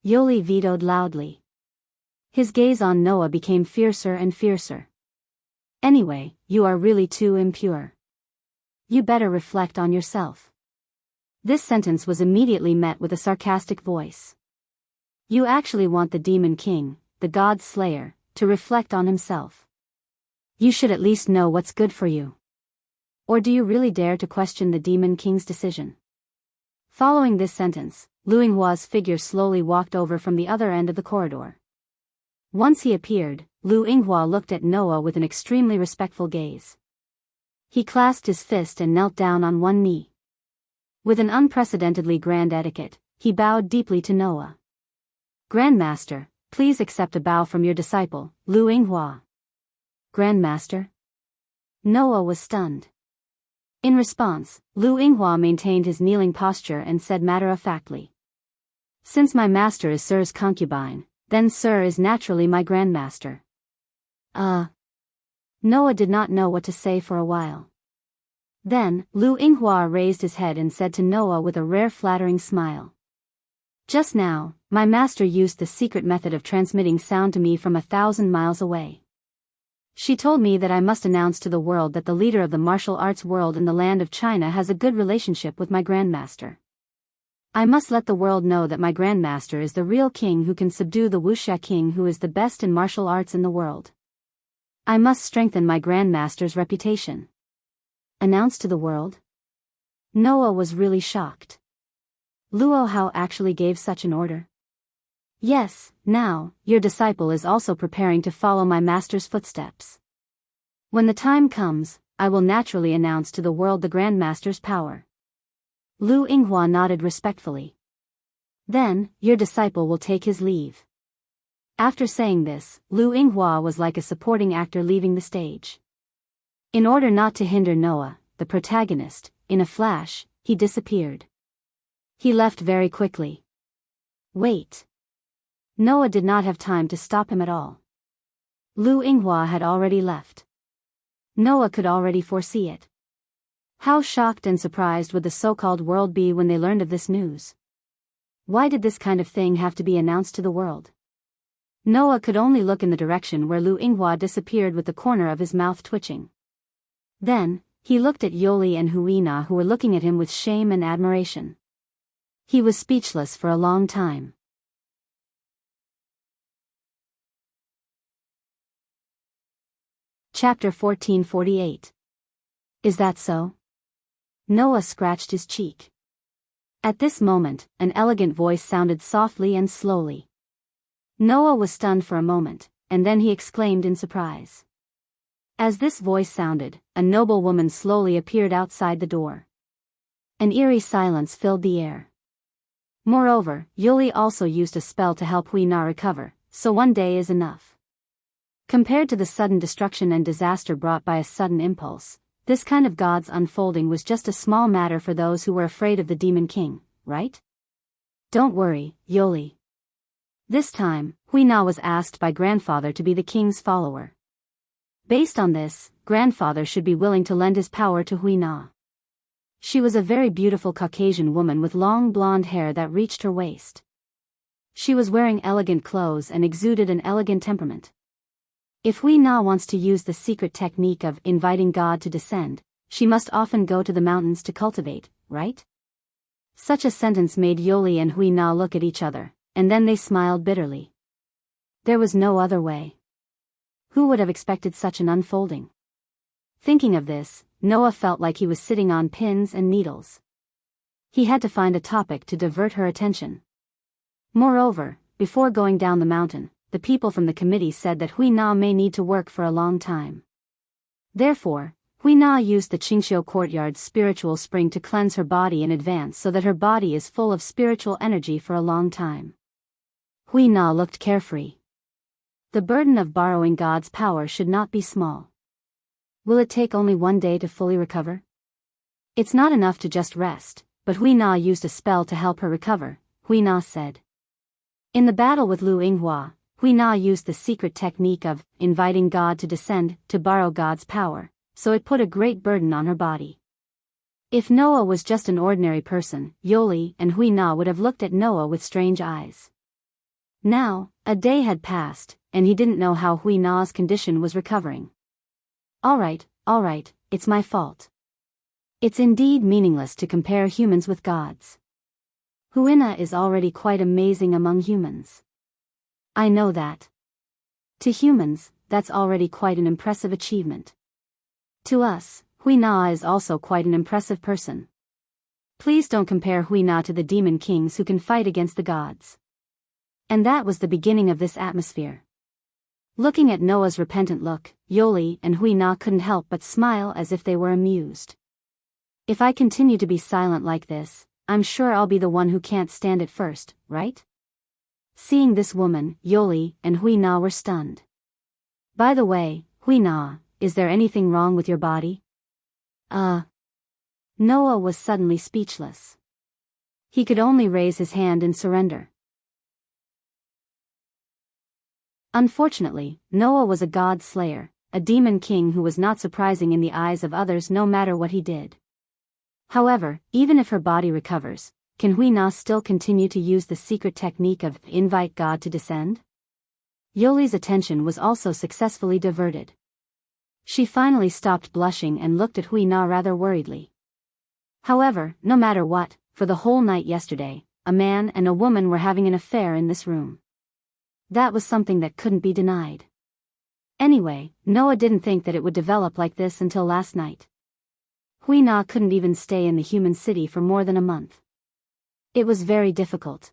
Yoli vetoed loudly. His gaze on Noah became fiercer and fiercer. Anyway, you are really too impure. You better reflect on yourself. This sentence was immediately met with a sarcastic voice. You actually want the Demon King, the God Slayer, to reflect on himself. You should at least know what's good for you. Or do you really dare to question the Demon King's decision? Following this sentence, Lu Yinghua's figure slowly walked over from the other end of the corridor. Once he appeared, Lu Yinghua looked at Noah with an extremely respectful gaze. He clasped his fist and knelt down on one knee. With an unprecedentedly grand etiquette, he bowed deeply to Noah. Grandmaster, please accept a bow from your disciple, Lu Yinghua. Grandmaster? Noah was stunned. In response, Lu Yinghua maintained his kneeling posture and said matter-of-factly. Since my master is Sir's concubine, then Sir is naturally my grandmaster. Noah did not know what to say for a while. Then, Lu Yinghua raised his head and said to Noah with a rare flattering smile. Just now, my master used the secret method of transmitting sound to me from 1,000 miles away. She told me that I must announce to the world that the leader of the martial arts world in the land of China has a good relationship with my grandmaster. I must let the world know that my grandmaster is the real king who can subdue the Wuxia king who is the best in martial arts in the world. I must strengthen my grandmaster's reputation. Announce to the world? Noah was really shocked. Luo Hao actually gave such an order? Yes, now, your disciple is also preparing to follow my master's footsteps. When the time comes, I will naturally announce to the world the grandmaster's power. Lu Yinghua nodded respectfully. Then, your disciple will take his leave. After saying this, Lu Yinghua was like a supporting actor leaving the stage. In order not to hinder Noah, the protagonist, in a flash, he disappeared. He left very quickly. Wait. Noah did not have time to stop him at all. Lu Yinghua had already left. Noah could already foresee it. How shocked and surprised would the so-called world be when they learned of this news? Why did this kind of thing have to be announced to the world? Noah could only look in the direction where Lu Yinghua disappeared with the corner of his mouth twitching. Then, he looked at Yoli and Huina who were looking at him with shame and admiration. He was speechless for a long time. Chapter 1448. Is that so? Noah scratched his cheek. At this moment, an elegant voice sounded softly and slowly. Noah was stunned for a moment, and then he exclaimed in surprise. As this voice sounded, a noble woman slowly appeared outside the door. An eerie silence filled the air. Moreover, Yoli also used a spell to help Hui Na recover, so one day is enough. Compared to the sudden destruction and disaster brought by a sudden impulse, this kind of God's unfolding was just a small matter for those who were afraid of the Demon King, right? Don't worry, Yoli. This time, Huina was asked by grandfather to be the king's follower. Based on this, grandfather should be willing to lend his power to Huina. She was a very beautiful Caucasian woman with long blonde hair that reached her waist. She was wearing elegant clothes and exuded an elegant temperament. If Huina wants to use the secret technique of inviting God to descend, she must often go to the mountains to cultivate, right? Such a sentence made Yoli and Huina look at each other, and then they smiled bitterly. There was no other way. Who would have expected such an unfolding? Thinking of this, Noah felt like he was sitting on pins and needles. He had to find a topic to divert her attention. Moreover, before going down the mountain, the people from the committee said that Huina may need to work for a long time. Therefore, Huina used the Qingxiu courtyard's spiritual spring to cleanse her body in advance so that her body is full of spiritual energy for a long time. Huina looked carefree. The burden of borrowing God's power should not be small. Will it take only one day to fully recover? It's not enough to just rest, but Huina used a spell to help her recover, Huina said. In the battle with Lu Yinghua, Huina used the secret technique of inviting God to descend to borrow God's power, so it put a great burden on her body. If Noah was just an ordinary person, Yoli and Huina would have looked at Noah with strange eyes. Now, a day had passed, and he didn't know how Huina's condition was recovering. All right, it's my fault. It's indeed meaningless to compare humans with gods. Huina is already quite amazing among humans. I know that. To humans, that's already quite an impressive achievement. To us, Huina is also quite an impressive person. Please don't compare Huina to the demon kings who can fight against the gods. And that was the beginning of this atmosphere. Looking at Noah's repentant look, Yoli and Huina couldn't help but smile as if they were amused. If I continue to be silent like this, I'm sure I'll be the one who can't stand it first, right? Seeing this woman, Yoli and Huina were stunned. By the way, Huina, is there anything wrong with your body? Noah was suddenly speechless. He could only raise his hand in surrender. Unfortunately, Noah was a god slayer, a demon king who was not surprising in the eyes of others no matter what he did. However, even if her body recovers, can Huina still continue to use the secret technique of invite God to descend? Yoli's attention was also successfully diverted. She finally stopped blushing and looked at Huina rather worriedly. However, no matter what, for the whole night yesterday, a man and a woman were having an affair in this room. That was something that couldn't be denied. Anyway, Noah didn't think that it would develop like this until last night. Huina couldn't even stay in the human city for more than a month. It was very difficult.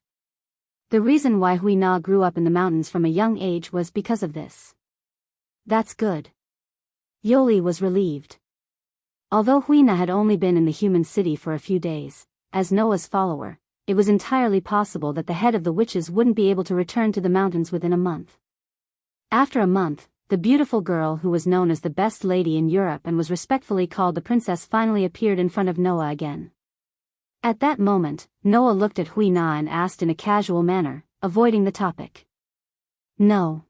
The reason why Huina grew up in the mountains from a young age was because of this. That's good. Yoli was relieved. Although Huina had only been in the human city for a few days, as Noah's follower, it was entirely possible that the head of the witches wouldn't be able to return to the mountains within a month. After a month, the beautiful girl who was known as the best lady in Europe and was respectfully called the princess finally appeared in front of Noah again. At that moment, Noah looked at Huina and asked in a casual manner, avoiding the topic. No.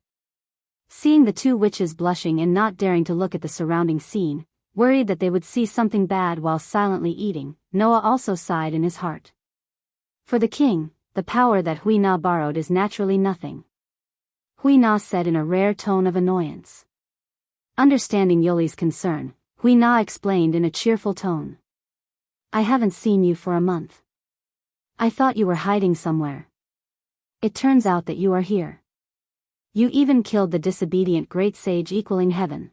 Seeing the two witches blushing and not daring to look at the surrounding scene, worried that they would see something bad while silently eating, Noah also sighed in his heart. For the king, the power that Huina borrowed is naturally nothing. Huina said in a rare tone of annoyance. Understanding Yoli's concern, Huina explained in a cheerful tone. I haven't seen you for a month. I thought you were hiding somewhere. It turns out that you are here. You even killed the disobedient great sage equaling heaven.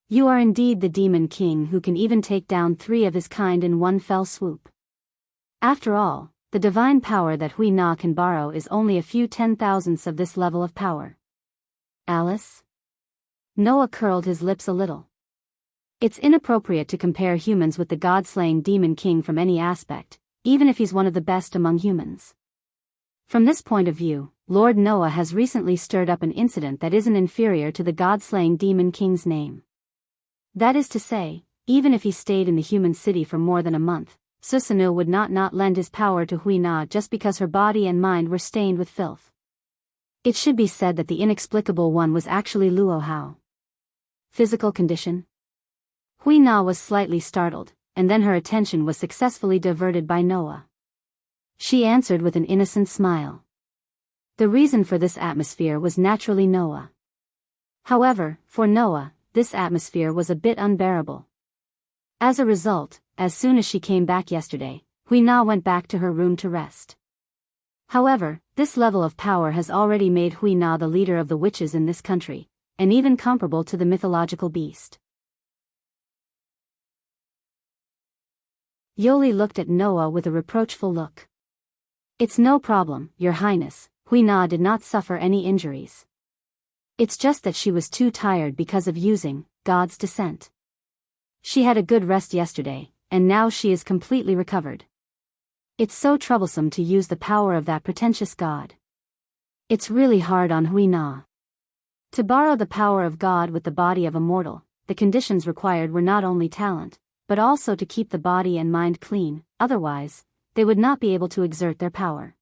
You are indeed the demon king who can even take down 3 of his kind in one fell swoop. After all, the divine power that Huina can borrow is only a few 10,000ths of this level of power. Alice? Noah curled his lips a little. It's inappropriate to compare humans with the god-slaying demon king from any aspect, even if he's one of the best among humans. From this point of view, Lord Noah has recently stirred up an incident that isn't inferior to the god-slaying demon king's name. That is to say, even if he stayed in the human city for more than a month, Susanoo would not lend his power to Hui Na just because her body and mind were stained with filth. It should be said that the inexplicable one was actually Luo Hao. Physical condition? Hui Na was slightly startled, and then her attention was successfully diverted by Noah. She answered with an innocent smile. The reason for this atmosphere was naturally Noah. However, for Noah, this atmosphere was a bit unbearable. As a result, as soon as she came back yesterday, Hui Na went back to her room to rest. However, this level of power has already made Hui Na the leader of the witches in this country, and even comparable to the mythological beast. Yoli looked at Noah with a reproachful look. It's no problem, Your Highness, Hui Na did not suffer any injuries. It's just that she was too tired because of using God's descent. She had a good rest yesterday, and now she is completely recovered. It's so troublesome to use the power of that pretentious god. It's really hard on Hui Na. To borrow the power of God with the body of a mortal, the conditions required were not only talent, but also to keep the body and mind clean, otherwise, they would not be able to exert their power.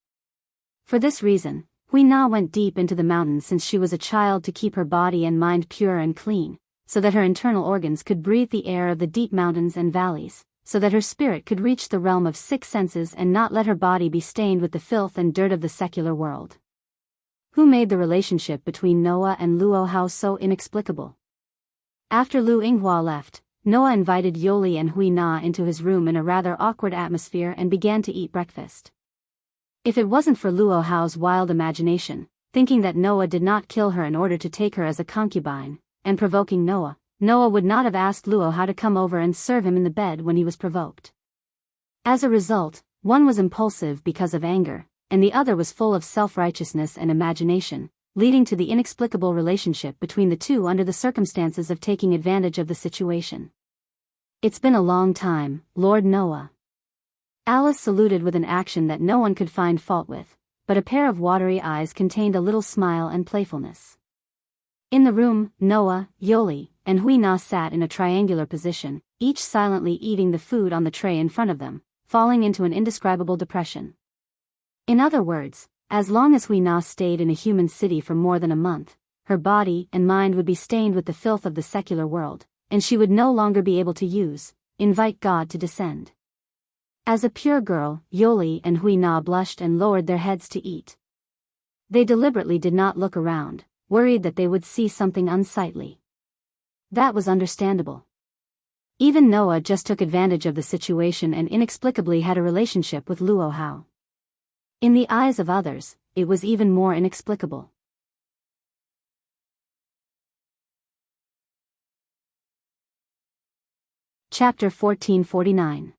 For this reason, Hui Na went deep into the mountains since she was a child to keep her body and mind pure and clean, so that her internal organs could breathe the air of the deep mountains and valleys, so that her spirit could reach the realm of six senses and not let her body be stained with the filth and dirt of the secular world. Who made the relationship between Noah and Luo Hao so inexplicable? After Lu Yinghua left, Noah invited Yoli and Hui Na into his room in a rather awkward atmosphere and began to eat breakfast. If it wasn't for Luo Hao's wild imagination, thinking that Noah did not kill her in order to take her as a concubine, and provoking Noah, Noah would not have asked Luo Hao to come over and serve him in the bed when he was provoked. As a result, one was impulsive because of anger, and the other was full of self-righteousness and imagination, leading to the inexplicable relationship between the two under the circumstances of taking advantage of the situation. It's been a long time, Lord Noah. Alice saluted with an action that no one could find fault with, but a pair of watery eyes contained a little smile and playfulness. In the room, Noah, Yoli, and Hui Na sat in a triangular position, each silently eating the food on the tray in front of them, falling into an indescribable depression. In other words, as long as Hui Na stayed in a human city for more than a month, her body and mind would be stained with the filth of the secular world, and she would no longer be able to invite God to descend. As a pure girl, Yoli and Hui Na blushed and lowered their heads to eat. They deliberately did not look around, worried that they would see something unsightly. That was understandable. Even Noah just took advantage of the situation and inexplicably had a relationship with Luo Hao. In the eyes of others, it was even more inexplicable. Chapter 1449.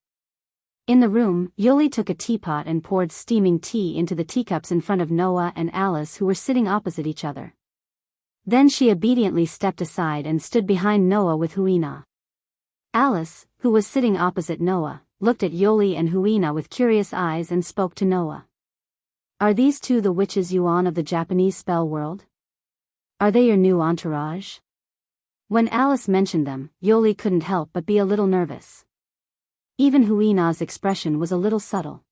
In the room, Yoli took a teapot and poured steaming tea into the teacups in front of Noah and Alice, who were sitting opposite each other. Then she obediently stepped aside and stood behind Noah with Hui Na. Alice, who was sitting opposite Noah, looked at Yoli and Hui Na with curious eyes and spoke to Noah. Are these two the witches Yuan of the Japanese spell world? Are they your new entourage? When Alice mentioned them, Yoli couldn't help but be a little nervous. Even Hui Na's expression was a little subtle.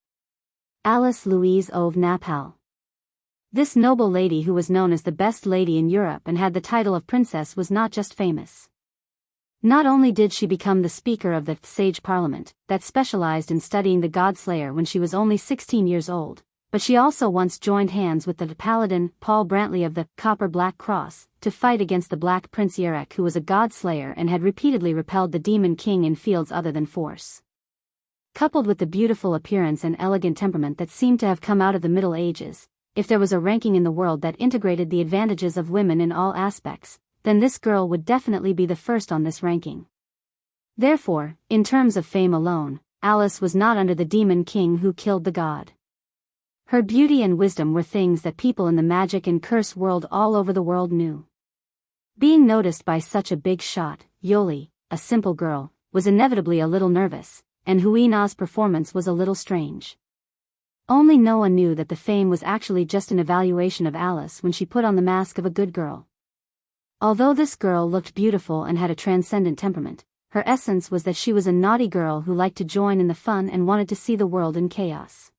Alice Louise Ove Naphal. This noble lady, who was known as the best lady in Europe and had the title of princess, was not just famous. Not only did she become the speaker of the Sage Parliament, that specialized in studying the Godslayer when she was only 16 years old, but she also once joined hands with the paladin Paul Brantley of the Copper Black Cross to fight against the Black Prince Yerek, who was a Godslayer and had repeatedly repelled the Demon King in fields other than force. Coupled with the beautiful appearance and elegant temperament that seemed to have come out of the Middle Ages, if there was a ranking in the world that integrated the advantages of women in all aspects, then this girl would definitely be the first on this ranking. Therefore, in terms of fame alone, Alice was not under the Demon King who killed the god. Her beauty and wisdom were things that people in the magic and curse world all over the world knew. Being noticed by such a big shot, Yoli, a simple girl, was inevitably a little nervous, and Hui Na's performance was a little strange. Only Noah knew that the fame was actually just an evaluation of Alice when she put on the mask of a good girl. Although this girl looked beautiful and had a transcendent temperament, her essence was that she was a naughty girl who liked to join in the fun and wanted to see the world in chaos.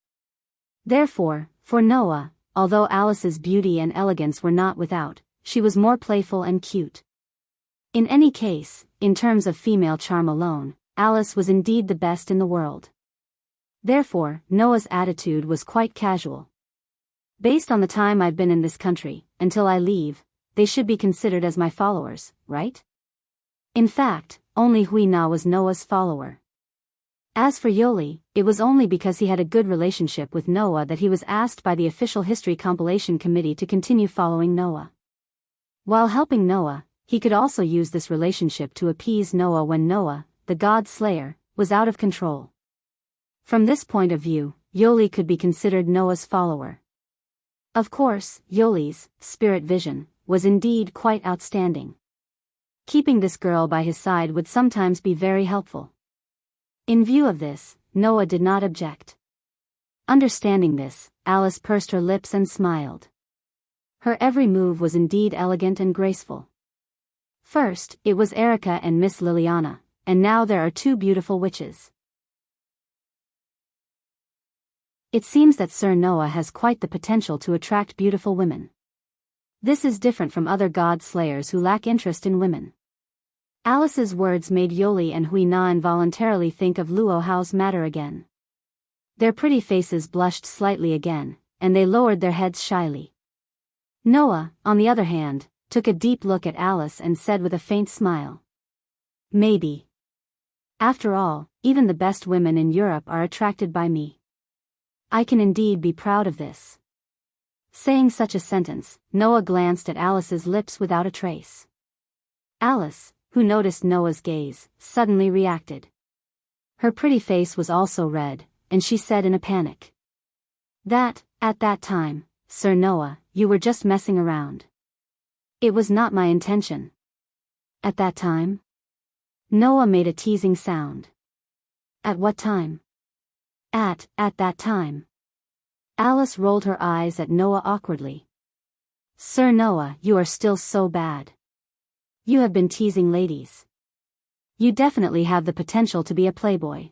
Therefore, for Noah, although Alice's beauty and elegance were not without, she was more playful and cute. In any case, in terms of female charm alone, Alice was indeed the best in the world. Therefore, Noah's attitude was quite casual. Based on the time I've been in this country, until I leave, they should be considered as my followers, right? In fact, only Huina was Noah's follower. As for Yoli, it was only because he had a good relationship with Noah that he was asked by the official history compilation committee to continue following Noah. While helping Noah, he could also use this relationship to appease Noah when Noah, the god slayer, was out of control. From this point of view, Yoli could be considered Noah's follower. Of course, Yoli's spirit vision was indeed quite outstanding. Keeping this girl by his side would sometimes be very helpful. In view of this, Noah did not object. Understanding this, Alice pursed her lips and smiled. Her every move was indeed elegant and graceful. First, it was Erica and Miss Liliana, and now there are two beautiful witches. It seems that Sir Noah has quite the potential to attract beautiful women. This is different from other god slayers who lack interest in women. Alice's words made Yoli and Huina involuntarily think of Luo Hao's matter again. Their pretty faces blushed slightly again, and they lowered their heads shyly. Noah, on the other hand, took a deep look at Alice and said with a faint smile. Maybe. After all, even the best women in Europe are attracted by me. I can indeed be proud of this. Saying such a sentence, Noah glanced at Alice's lips without a trace. Alice, who noticed Noah's gaze, suddenly reacted. Her pretty face was also red, and she said in a panic. At that time, Sir Noah, you were just messing around. It was not my intention. At that time? Noah made a teasing sound. At what time? At that time. Alice rolled her eyes at Noah awkwardly. Sir Noah, you are still so bad. You have been teasing ladies. You definitely have the potential to be a playboy.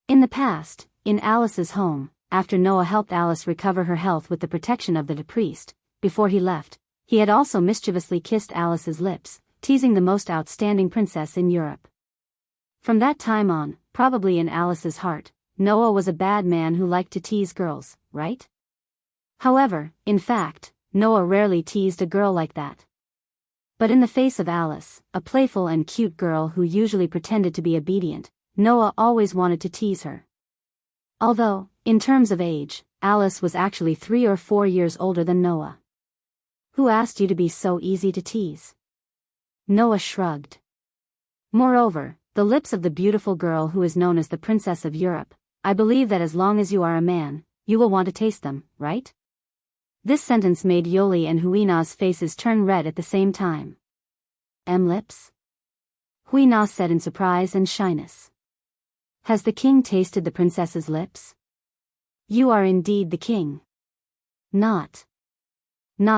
In the past, in Alice's home, after Noah helped Alice recover her health with the protection of the priest, before he left, he had also mischievously kissed Alice's lips, teasing the most outstanding princess in Europe. From that time on, probably in Alice's heart, Noah was a bad man who liked to tease girls, right? However, in fact, Noah rarely teased a girl like that. But in the face of Alice, a playful and cute girl who usually pretended to be obedient, Noah always wanted to tease her. Although, in terms of age, Alice was actually 3 or 4 years older than Noah. Who asked you to be so easy to tease? Noah shrugged. Moreover, the lips of the beautiful girl who is known as the Princess of Europe, I believe that as long as you are a man, you will want to taste them, right? This sentence made Yoli and Huina's faces turn red at the same time. Lips? Huina said in surprise and shyness. Has the king tasted the princess's lips? You are indeed the king. Not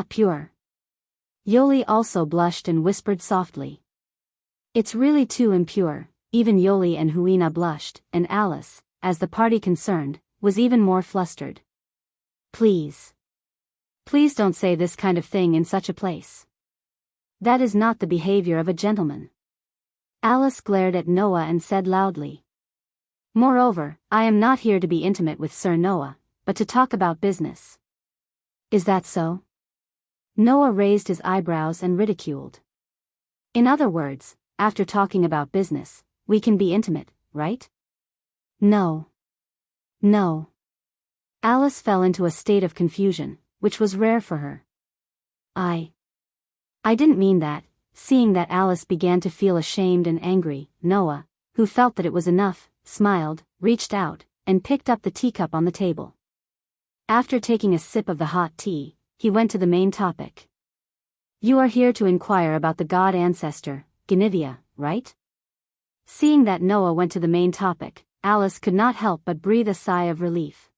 pure. Yoli also blushed and whispered softly. It's really too impure. Even Yoli and Huina blushed, and Alice, as the party concerned, was even more flustered. Please don't say this kind of thing in such a place. That is not the behavior of a gentleman. Alice glared at Noah and said loudly. Moreover, I am not here to be intimate with Sir Noah, but to talk about business. Is that so? Noah raised his eyebrows and ridiculed. In other words, after talking about business, we can be intimate, right? No. Alice fell into a state of confusion, which was rare for her. I didn't mean that. Seeing that Alice began to feel ashamed and angry, Noah, who felt that it was enough, smiled, reached out, and picked up the teacup on the table. After taking a sip of the hot tea, he went to the main topic. You are here to inquire about the god ancestor, Genivia, right? Seeing that Noah went to the main topic, Alice could not help but breathe a sigh of relief.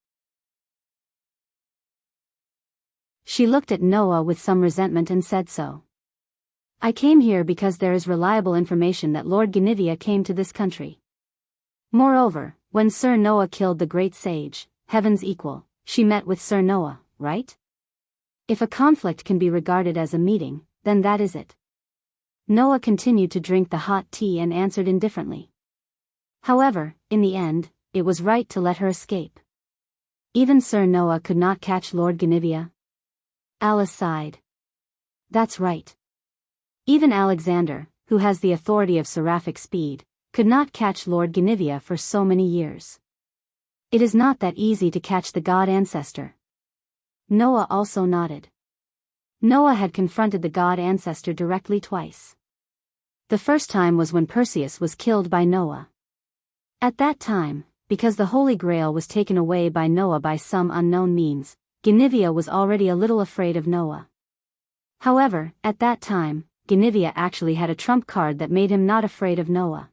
She looked at Noah with some resentment and said so. I came here because there is reliable information that Lord Guinevere came to this country. Moreover, when Sir Noah killed the great sage, heaven's equal, she met with Sir Noah, right? If a conflict can be regarded as a meeting, then that is it. Noah continued to drink the hot tea and answered indifferently. However, in the end, it was right to let her escape. Even Sir Noah could not catch Lord Guinevere. Alice sighed. That's right. Even Alexander, who has the authority of seraphic speed, could not catch Lord Guinevere for so many years. It is not that easy to catch the god ancestor. Noah also nodded. Noah had confronted the god ancestor directly twice. The first time was when Perseus was killed by Noah. At that time, because the Holy Grail was taken away by Noah by some unknown means, Guinevere was already a little afraid of Noah. However, at that time, Guinevere actually had a trump card that made him not afraid of Noah.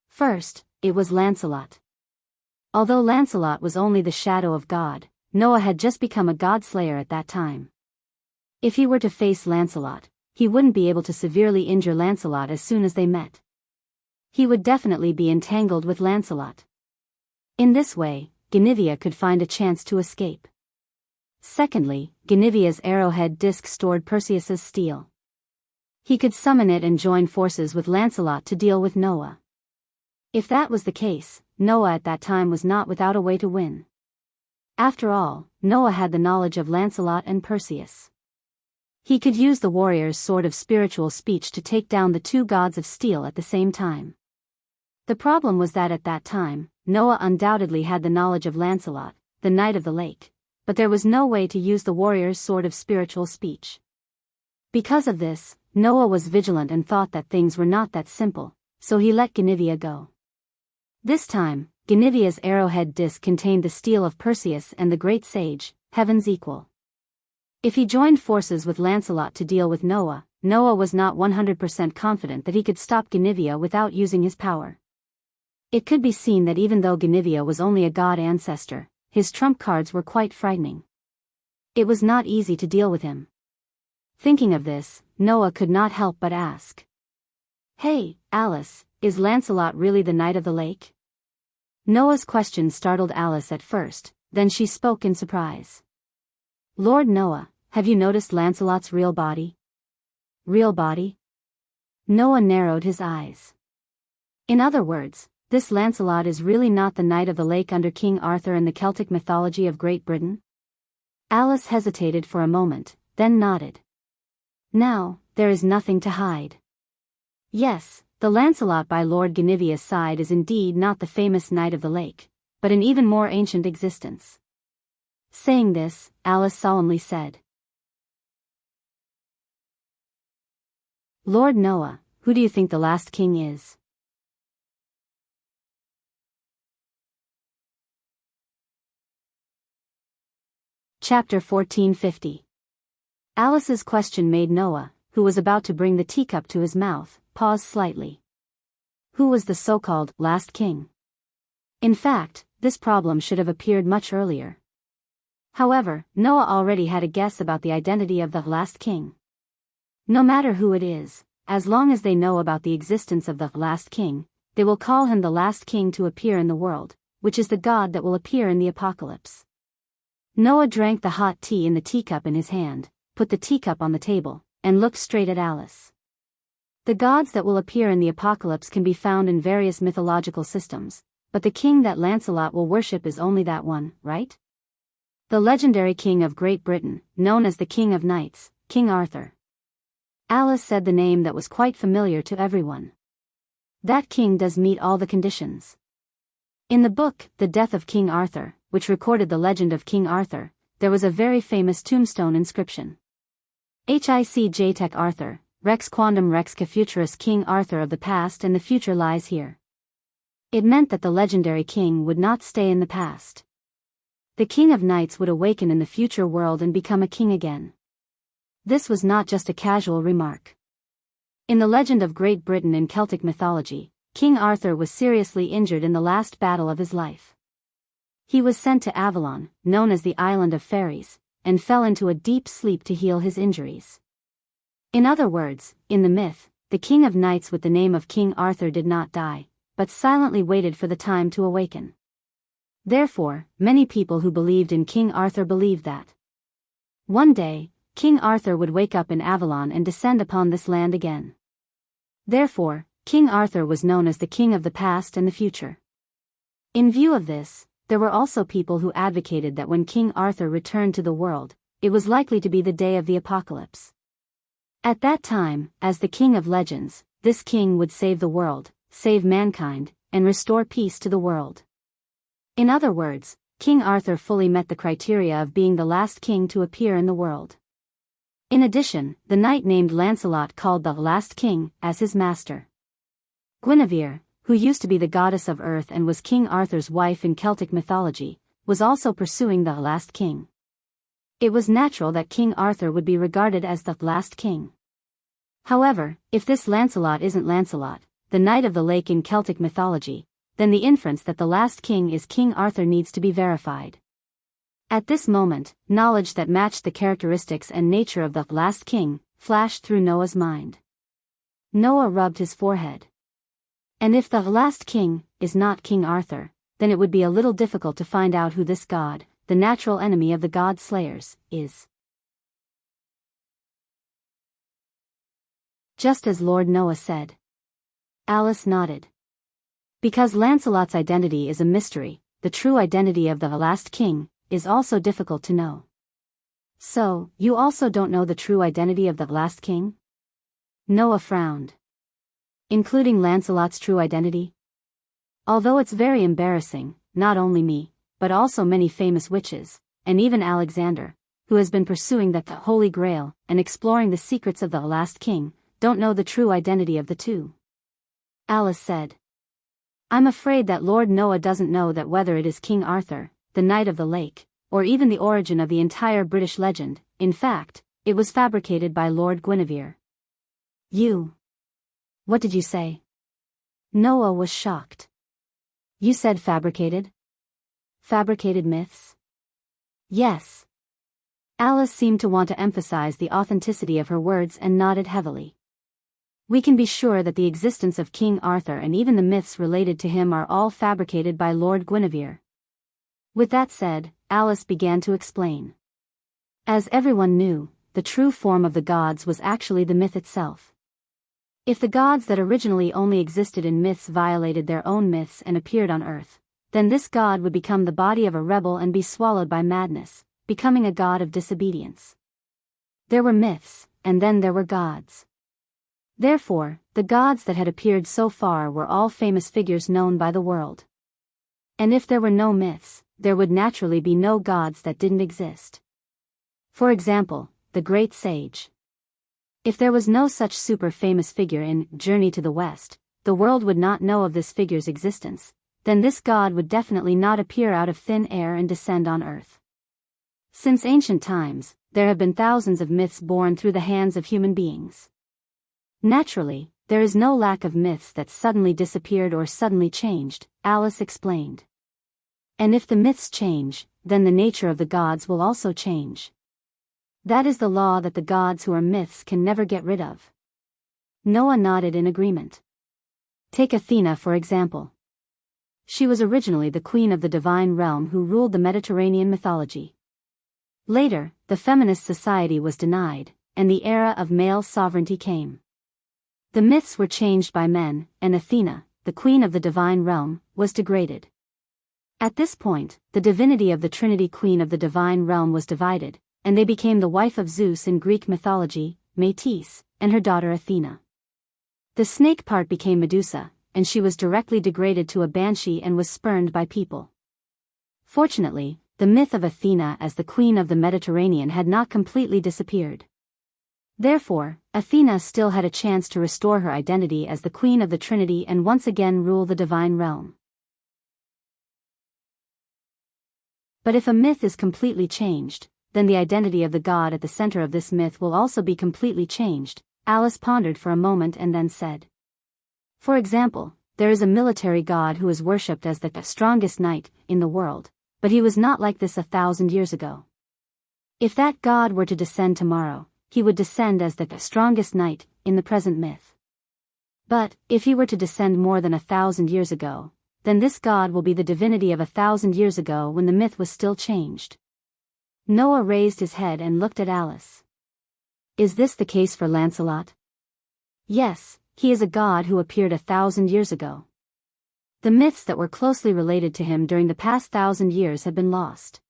First, it was Lancelot. Although Lancelot was only the shadow of God, Noah had just become a god-slayer at that time. If he were to face Lancelot, he wouldn't be able to severely injure Lancelot as soon as they met. He would definitely be entangled with Lancelot. In this way, Guinevere could find a chance to escape. Secondly, Guinevere's arrowhead disc stored Perseus's steel. He could summon it and join forces with Lancelot to deal with Noah. If that was the case, Noah at that time was not without a way to win. After all, Noah had the knowledge of Lancelot and Perseus. He could use the warrior's sword of spiritual speech to take down the two gods of steel at the same time. The problem was that at that time, Noah undoubtedly had the knowledge of Lancelot, the Knight of the Lake, but there was no way to use the warrior's sword of spiritual speech. Because of this, Noah was vigilant and thought that things were not that simple, so he let Guinevere go. This time, Guinevere's arrowhead disc contained the steel of Perseus and the great sage, heaven's equal. If he joined forces with Lancelot to deal with Noah, Noah was not 100% confident that he could stop Guinevere without using his power. It could be seen that even though Guinevere was only a god ancestor, his trump cards were quite frightening. It was not easy to deal with him. Thinking of this, Noah could not help but ask. Hey, Alice, is Lancelot really the Knight of the Lake? Noah's question startled Alice at first, then she spoke in surprise. Lord Noah, have you noticed Lancelot's real body? Real body? Noah narrowed his eyes. In other words, this Lancelot is really not the Knight of the Lake under King Arthur in the Celtic mythology of Great Britain? Alice hesitated for a moment, then nodded. Now, there is nothing to hide. Yes, the Lancelot by Lord Guinevere's side is indeed not the famous Knight of the Lake, but an even more ancient existence. Saying this, Alice solemnly said. Lord Noah, who do you think the last king is? Chapter 1450. Alice's question made Noah, who was about to bring the teacup to his mouth, pause slightly. Who was the so-called last king? In fact, this problem should have appeared much earlier. However, Noah already had a guess about the identity of the last king. No matter who it is, as long as they know about the existence of the last king, they will call him the last king to appear in the world, which is the god that will appear in the apocalypse. Noah drank the hot tea in the teacup in his hand, put the teacup on the table, and looked straight at Alice. The gods that will appear in the apocalypse can be found in various mythological systems, but the king that Lancelot will worship is only that one, right? The legendary king of Great Britain, known as the King of Knights, King Arthur. Alice said the name that was quite familiar to everyone. That king does meet all the conditions. In the book, The Death of King Arthur, which recorded the legend of King Arthur, there was a very famous tombstone inscription. Hic Jacek Arthur, Rex Quandam Rex Futurus King Arthur of the past and the future lies here. It meant that the legendary king would not stay in the past. The King of Knights would awaken in the future world and become a king again. This was not just a casual remark. In the legend of Great Britain in Celtic mythology, King Arthur was seriously injured in the last battle of his life. He was sent to Avalon, known as the Island of Fairies, and fell into a deep sleep to heal his injuries. In other words, in the myth, the King of Knights with the name of King Arthur did not die, but silently waited for the time to awaken. Therefore, many people who believed in King Arthur believed that one day, King Arthur would wake up in Avalon and descend upon this land again. Therefore, King Arthur was known as the king of the past and the future. In view of this, there were also people who advocated that when King Arthur returned to the world, it was likely to be the day of the apocalypse. At that time, as the king of legends, this king would save the world, save mankind, and restore peace to the world. In other words, King Arthur fully met the criteria of being the last king to appear in the world. In addition, the knight named Lancelot called the last king as his master. Guinevere, who used to be the goddess of earth and was King Arthur's wife in Celtic mythology, was also pursuing the last king. It was natural that King Arthur would be regarded as the last king. However, if this Lancelot isn't Lancelot, the knight of the lake in Celtic mythology, then the inference that the last king is King Arthur needs to be verified. At this moment, knowledge that matched the characteristics and nature of the last king flashed through Noah's mind. Noah rubbed his forehead. And if the last king is not King Arthur, then it would be a little difficult to find out who this god, the natural enemy of the god slayers, is. Just as Lord Noah said. Alice nodded. Because Lancelot's identity is a mystery, the true identity of the last king is also difficult to know. So, you also don't know the true identity of the last king? Noah frowned. Including Lancelot's true identity? Although it's very embarrassing, not only me, but also many famous witches, and even Alexander, who has been pursuing the Holy Grail and exploring the secrets of the last king, don't know the true identity of the two. Alice said. I'm afraid that Lord Noah doesn't know that whether it is King Arthur, the Knight of the Lake, or even the origin of the entire British legend, in fact, it was fabricated by Lord Guinevere. You. What did you say? Noah was shocked. You said fabricated? Fabricated myths? Yes. Alice seemed to want to emphasize the authenticity of her words and nodded heavily. We can be sure that the existence of King Arthur and even the myths related to him are all fabricated by Lord Guinevere. With that said, Alice began to explain. As everyone knew, the true form of the gods was actually the myth itself. If the gods that originally only existed in myths violated their own myths and appeared on earth, then this god would become the body of a rebel and be swallowed by madness, becoming a god of disobedience. There were myths, and then there were gods. Therefore, the gods that had appeared so far were all famous figures known by the world. And if there were no myths, there would naturally be no gods that didn't exist. For example, the great sage. If there was no such super famous figure in Journey to the West, the world would not know of this figure's existence, then this god would definitely not appear out of thin air and descend on earth. Since ancient times, there have been thousands of myths born through the hands of human beings. Naturally, there is no lack of myths that suddenly disappeared or suddenly changed, Alice explained. And if the myths change, then the nature of the gods will also change. That is the law that the gods who are myths can never get rid of. Noah nodded in agreement. Take Athena for example. She was originally the queen of the divine realm who ruled the Mediterranean mythology. Later, the feminist society was denied, and the era of male sovereignty came. The myths were changed by men, and Athena, the queen of the divine realm, was degraded. At this point, the divinity of the Trinity queen of the divine realm was divided, and they became the wife of Zeus in Greek mythology, Metis, and her daughter Athena. The snake part became Medusa, and she was directly degraded to a banshee and was spurned by people. Fortunately, the myth of Athena as the queen of the Mediterranean had not completely disappeared. Therefore, Athena still had a chance to restore her identity as the queen of the Trinity and once again rule the divine realm. But if a myth is completely changed, then the identity of the god at the center of this myth will also be completely changed, Alice pondered for a moment and then said. For example, there is a military god who is worshipped as the strongest knight in the world, but he was not like this 1,000 years ago. If that god were to descend tomorrow, he would descend as the strongest knight in the present myth. But, if he were to descend more than 1,000 years ago, then this god will be the divinity of 1,000 years ago when the myth was still changed. Noah raised his head and looked at Alice. Is this the case for Lancelot? Yes, he is a god who appeared 1,000 years ago. The myths that were closely related to him during the past 1,000 years have been lost.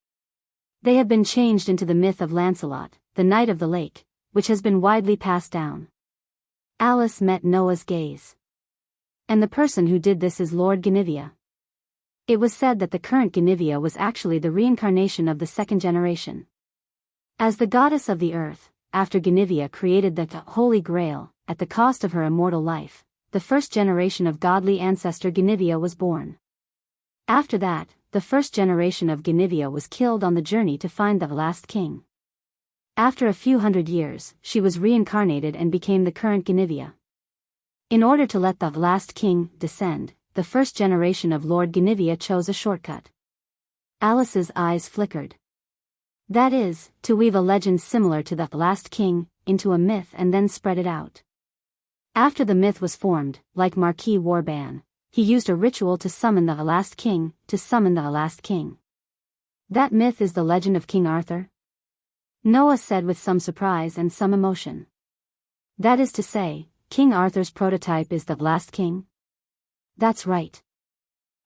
They have been changed into the myth of Lancelot, the Knight of the Lake, which has been widely passed down. Alice met Noah's gaze. And the person who did this is Lord Guinevere. It was said that the current Guinevere was actually the reincarnation of the second generation. As the goddess of the earth, after Guinevere created the Holy Grail, at the cost of her immortal life, the first generation of godly ancestor Guinevere was born. After that, the first generation of Guinevere was killed on the journey to find the last king. After a few hundred years, she was reincarnated and became the current Guinevere. In order to let the last king descend, the first generation of Lord Guinevere chose a shortcut. Alice's eyes flickered. That is, to weave a legend similar to the last king into a myth and then spread it out. After the myth was formed, like Marquis Warban, he used a ritual to summon the last king, That myth is the legend of King Arthur? Noah said with some surprise and some emotion. That is to say, King Arthur's prototype is the last king? That's right.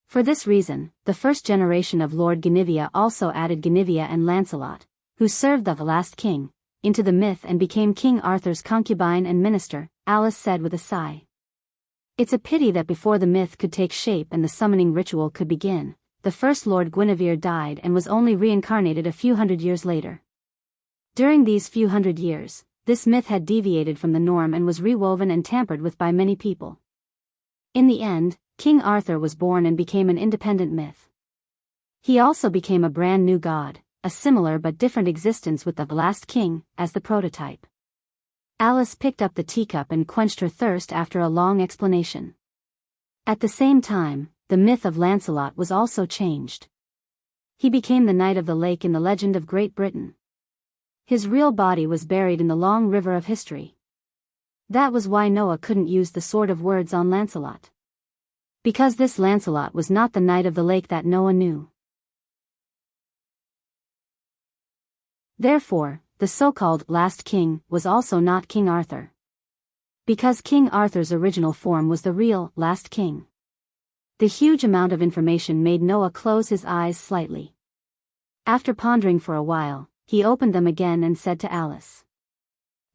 For this reason, the first generation of Lord Guinevere also added Guinevere and Lancelot, who served the last king, into the myth and became King Arthur's concubine and minister, Alice said with a sigh. It's a pity that before the myth could take shape and the summoning ritual could begin, the first Lord Guinevere died and was only reincarnated a few hundred years later. During these few hundred years, this myth had deviated from the norm and was rewoven and tampered with by many people. In the end, King Arthur was born and became an independent myth. He also became a brand new god, a similar but different existence with the last king as the prototype. Alice picked up the teacup and quenched her thirst after a long explanation. At the same time, the myth of Lancelot was also changed. He became the Knight of the Lake in the legend of Great Britain. His real body was buried in the long river of history. That was why Noah couldn't use the sword of words on Lancelot. Because this Lancelot was not the Knight of the Lake that Noah knew. Therefore, the so-called last king was also not King Arthur. Because King Arthur's original form was the real last king. The huge amount of information made Noah close his eyes slightly. After pondering for a while, he opened them again and said to Alice.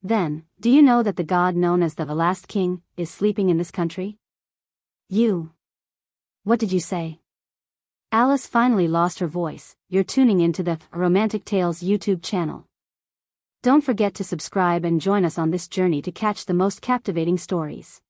Then, do you know that the god known as the last king is sleeping in this country? You. What did you say? Alice finally lost her voice. You're tuning into the Romantic Tales YouTube channel. Don't forget to subscribe and join us on this journey to catch the most captivating stories.